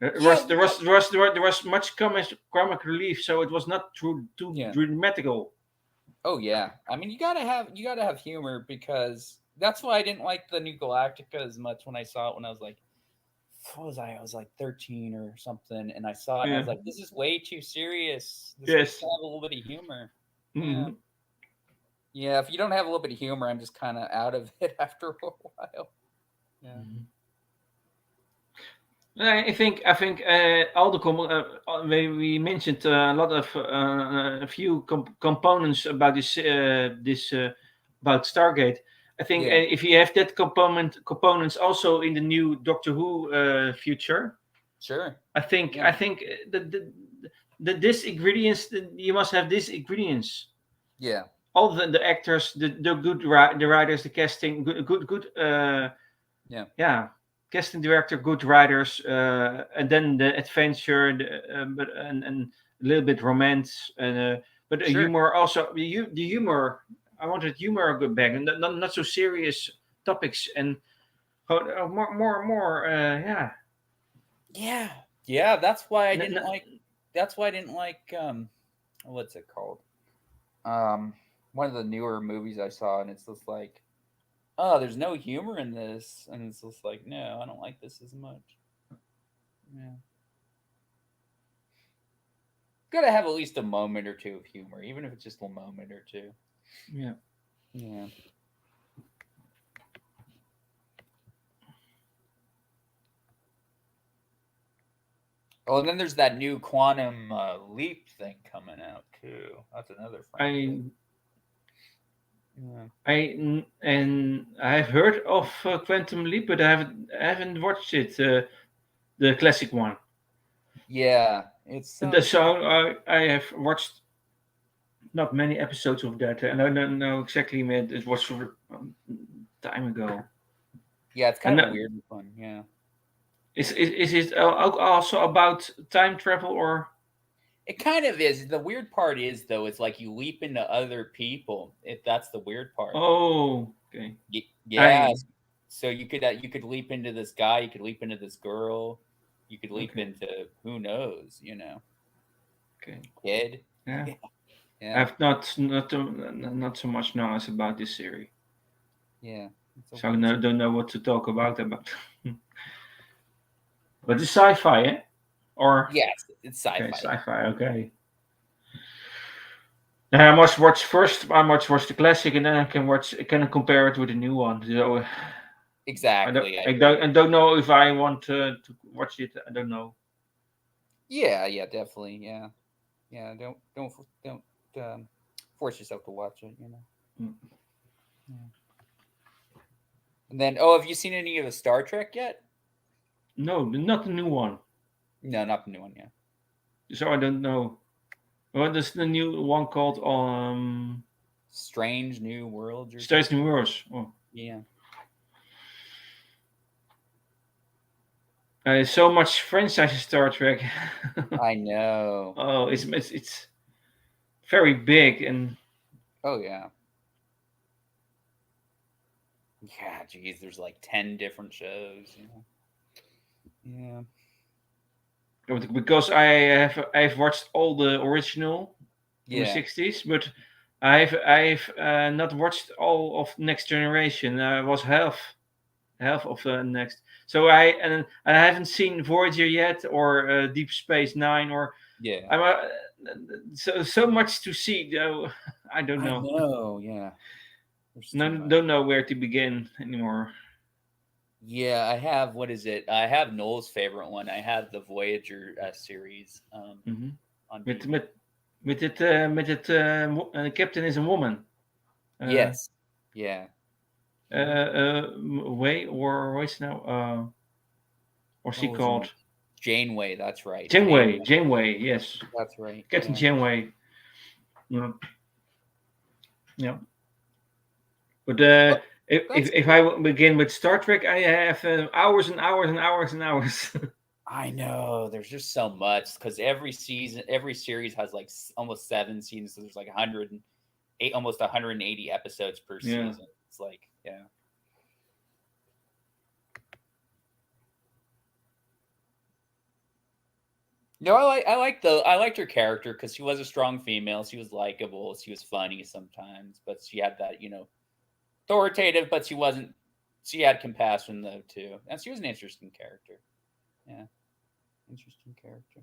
yeah, There was much comic relief, so it was not too yeah. dramatical. Oh yeah. I mean, you gotta have humor because that's why I didn't like the New Galactica as much when I saw it when I was like, what was I? I was like 13 or something, and I saw it and I Yeah. was like, this is way too serious. This needs Yes. to have a little bit of humor. Yeah. Mhm. Yeah. If you don't have a little bit of humor, I'm just kind of out of it after a while. Yeah. Mhm. I think all the we mentioned a lot of a few components about this about Stargate. I think Yeah. if you have that components also in the new Doctor Who future, Sure. I Yeah. think this ingredients you must have these ingredients. Yeah. All the actors, the writers, the casting, good Yeah. yeah, casting director, good writers, and then the adventure, but and a little bit romance, and but the Sure. humor also. The humor. I wanted humor good back, and not so serious topics, and more. Yeah. Yeah. Yeah. That's why I N- didn't n- like. That's why I didn't like. What's it called? Um, one of the newer movies I saw, and it's just like, oh, there's no humor in this, and it's just like, no, I don't like this as much. Yeah. Gotta have at least a moment or two of humor, even if it's just a moment or two. yeah. Yeah. Oh, and then there's that new quantum leap thing coming out too. That's another franchise. I Yeah. and I've heard of Quantum Leap, but I haven't watched it. The classic one. Yeah. It's So I have watched not many episodes of that, and I don't know exactly. Man, it was for time ago. yeah, it's kind And of a weird one. Yeah. is it also about time travel or? It kind of is. The weird part is though, it's like you leap into other people. If that's the weird part. Oh, okay. Yeah. I So you could leap into this guy, you could leap into this girl, you could leap okay, into who knows, okay. kid. Yeah, Yeah. I've not so much knowledge about this series, Yeah. It's a so I weird. don't know what to talk about. But it's sci-fi, eh? Or Yeah, it's okay, sci-fi. sci-fi. Okay. I must watch first. I must watch the classic, and then I can compare it with the new one. So Exactly. I agree. I don't know if I want to watch it. I don't know. Yeah, yeah, definitely. Yeah. Yeah, don't force yourself to watch it. Mm. Yeah. And then, oh, have you seen any of the Star Trek yet? No, not the new one. No, not the new one yet. So I don't know. What is the new one called? Strange New Worlds or States New something. Worlds. Oh. Yeah. So much franchise in Star Trek. I know. Oh, it's very big and Oh yeah. Yeah, geez, there's like 10 different shows. Yeah. because I've watched all the original from the Yeah. 60s, but I've not watched all of Next Generation. I was half of the next. So I haven't seen Voyager yet, or Deep Space Nine, or Yeah. I'm so much to see though. I don't I know. know. Yeah. There's too No, much. don't know where to begin anymore. Yeah, I have. What is it? I have Noel's favorite one. I have the Voyager series Hmm. on Met DVD. captain is a woman. Uh, Yes. Yeah. Hmm. Way or what's now? What's she What was her name? called? Janeway. That's right. Janeway. Janeway. Janeway. Yes, That's right. Captain Yeah. Janeway. Yeah, yeah. But But that's if cool. I begin with Star Trek, I have hours and hours and hours and hours. I know. There's just so much because every season, every series has like almost 7 seasons. So there's like 108, almost 180 episodes per Yeah. season. It's like, yeah. No, I liked her character because she was a strong female. She was likable. She was funny sometimes, but she had that authoritative, but she wasn't. She had compassion though too, and she was an interesting character. Yeah, interesting character.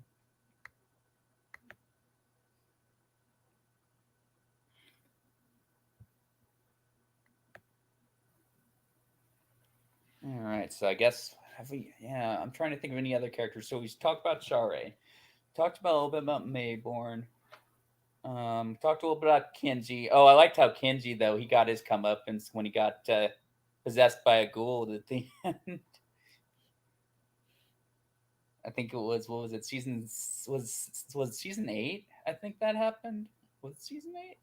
All right, so I guess have we? Yeah, I'm trying to think of any other characters. So we talked about Share, talked about a little bit about Mayborn. Talked a little bit about Kenji. Oh, I liked how Kenji though he got his comeuppance when he got possessed by a ghoul at the end. I think it was what was it? Was season 8? I think that happened. Was it season 8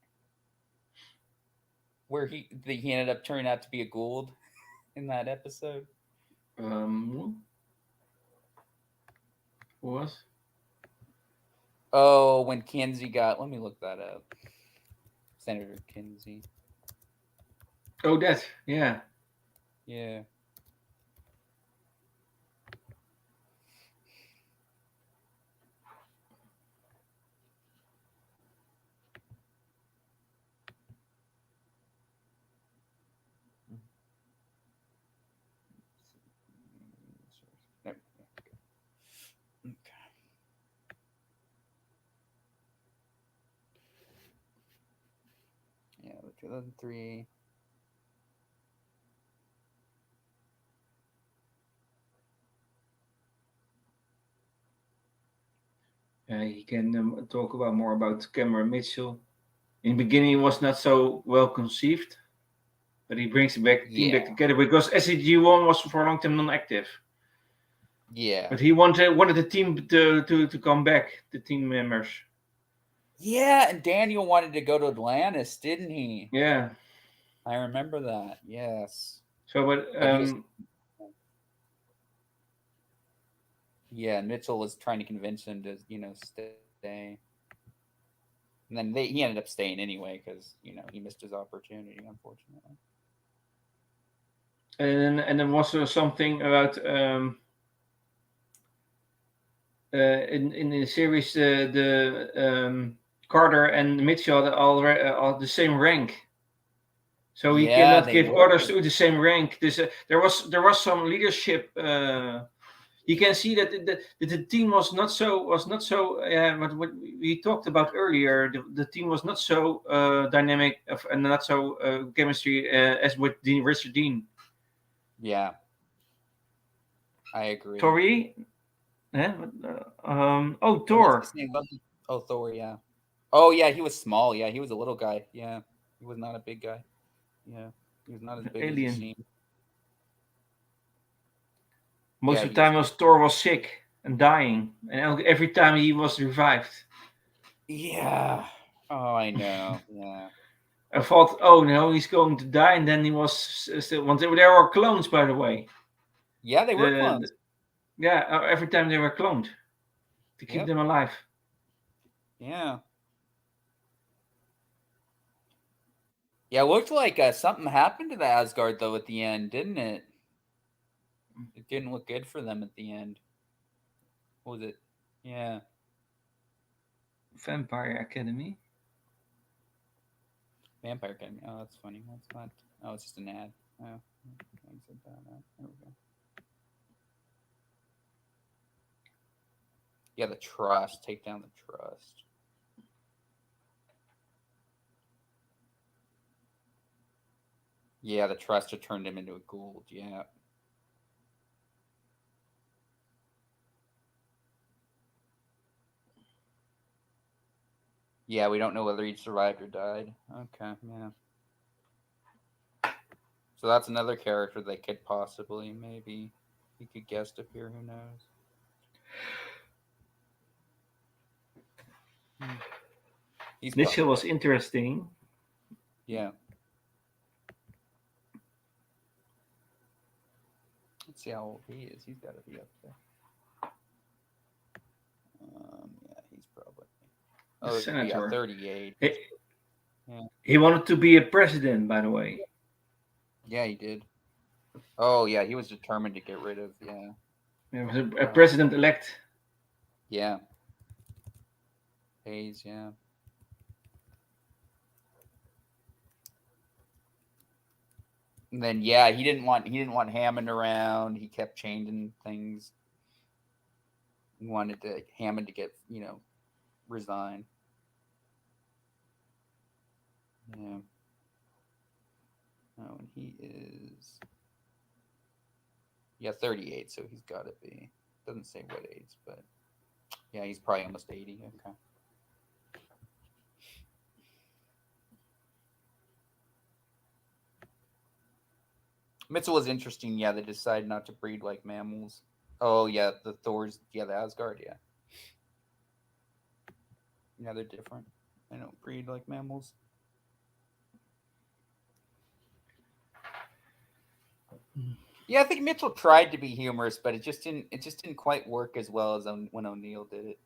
where he ended up turning out to be a Gould in that episode? Um, what? Oh, when Kenzie got. Let me look that up. Senator Kenzie. Oh, that. Yeah. Yeah. Nope. Okay. Yeah, 2003. He can talk about more about Cameron Mitchell. In the beginning, it was not so well conceived, but he brings the team Yeah. back together because SG-1 was for a long time non-active. Yeah. But he wanted the team to come back, the team members. Yeah, and Daniel wanted to go to Atlantis, didn't he? Yeah. I remember that. Yes. So, but But he was yeah, Mitchell was trying to convince him to, stay. And then he ended up staying anyway because, he missed his opportunity, unfortunately. and there was something about in the series the Carter and Mitchell are the same rank. So he Yeah, cannot they give were. orders to the same rank. There was some leadership. You can see that the team was not so what we talked about earlier. The team was not so dynamic and not so chemistry as with Richard Dean. Yeah, I agree. Tori, eh? Oh, What's Thor. his name? Oh, Thor, yeah. Oh, yeah, he was small. Yeah, he was a little guy. Yeah, he was not a big guy. Yeah, he was not as big as he Alien. seemed. Most Yeah, of the he was. time, Thor was sick and dying, and every time he was revived. Yeah. Oh, I know. Yeah. I thought, oh no, he's going to die, and then he was still. Once there were clones, by the way. Yeah, they were The clones. yeah, every time they were cloned to keep Yep. them alive. Yeah. Yeah, it looked like something happened to the Asgard though at the end, didn't it? It didn't look good for them at the end. What was it? Yeah. Vampire Academy. Vampire Academy. Oh, that's funny. That's not. Oh, it's just an ad. Oh, exit that out. There we go. Yeah, the trust. Take down the trust. Yeah, the trust had turned him into a Gould. Yeah. Yeah, we don't know whether he survived or died. Okay, yeah. So that's another character they could possibly, maybe, he could guest appear. Who knows? Hmm. He's This probably show was dead. interesting. Yeah. Let's see how old he is. He's got to be up there. Yeah, he's probably. The Oh, yeah, senator. 38. He, Yeah. he wanted to be a president, by the way. Yeah, he did. Oh, yeah, he was determined to get rid of. Yeah. He was a president elect. Yeah. Hayes. Yeah. And then yeah, he didn't want Hammond around. He kept changing things. He wanted Hammond to get resign. Yeah. Oh, and he is 38, so he's got to be. Doesn't say what age, but yeah, he's probably almost 80. Okay. Mitchell was interesting. Yeah, they decided not to breed like mammals. Oh yeah, the Thors. Yeah, the Asgard. Yeah, yeah, they're different. They don't breed like mammals. Yeah, I think Mitchell tried to be humorous, but it just didn't. It just didn't quite work as well as when O'Neill did it.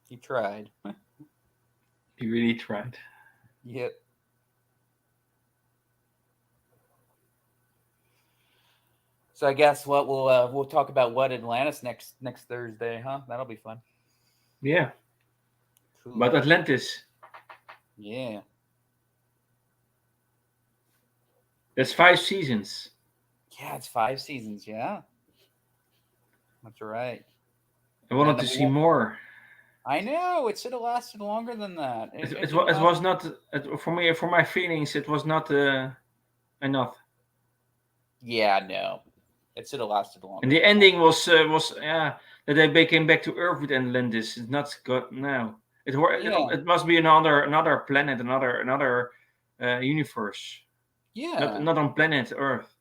He tried. He really tried. Yep. So I guess what we'll talk about what Atlantis next Thursday, huh? That'll be fun. Yeah. Cool. But Atlantis. Yeah. That's 5 seasons. Yeah, it's 5 seasons. Yeah, that's right. I And then wanted to see more. I know it should have lasted longer than that. It didn't It last. was not for me, for my feelings. It was not enough. Yeah, no, it should have lasted And longer the than that. ending was that they came back to Earth with Atlantis. It's not good now. Yeah, It must be another planet, another universe. yeah. Not on planet Earth.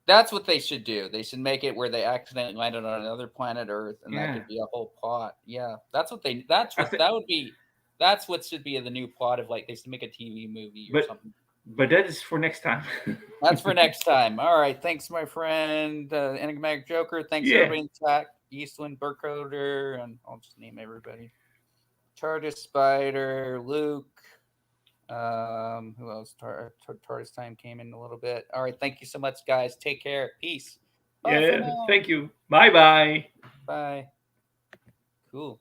That's what they should do. They should make it where they accidentally landed on another planet Earth, and that Yeah. could be a whole plot. Yeah, that's what they. That's I what think, that would be. That's what should be the new plot of like they should make a TV movie or but something. that is for next time. That's for next time. All right. Thanks, my friend, Enigmatic Joker. Thanks, Yeah. everybody in the chat. Eastland, Burkholder, and I'll just name everybody. TARDIS Spider, Luke. Who else? TARDIS Time came in a little bit. All right. Thank you so much, guys. Take care. Peace. Bye for Yeah. now. Thank you. Bye bye. Bye. Cool.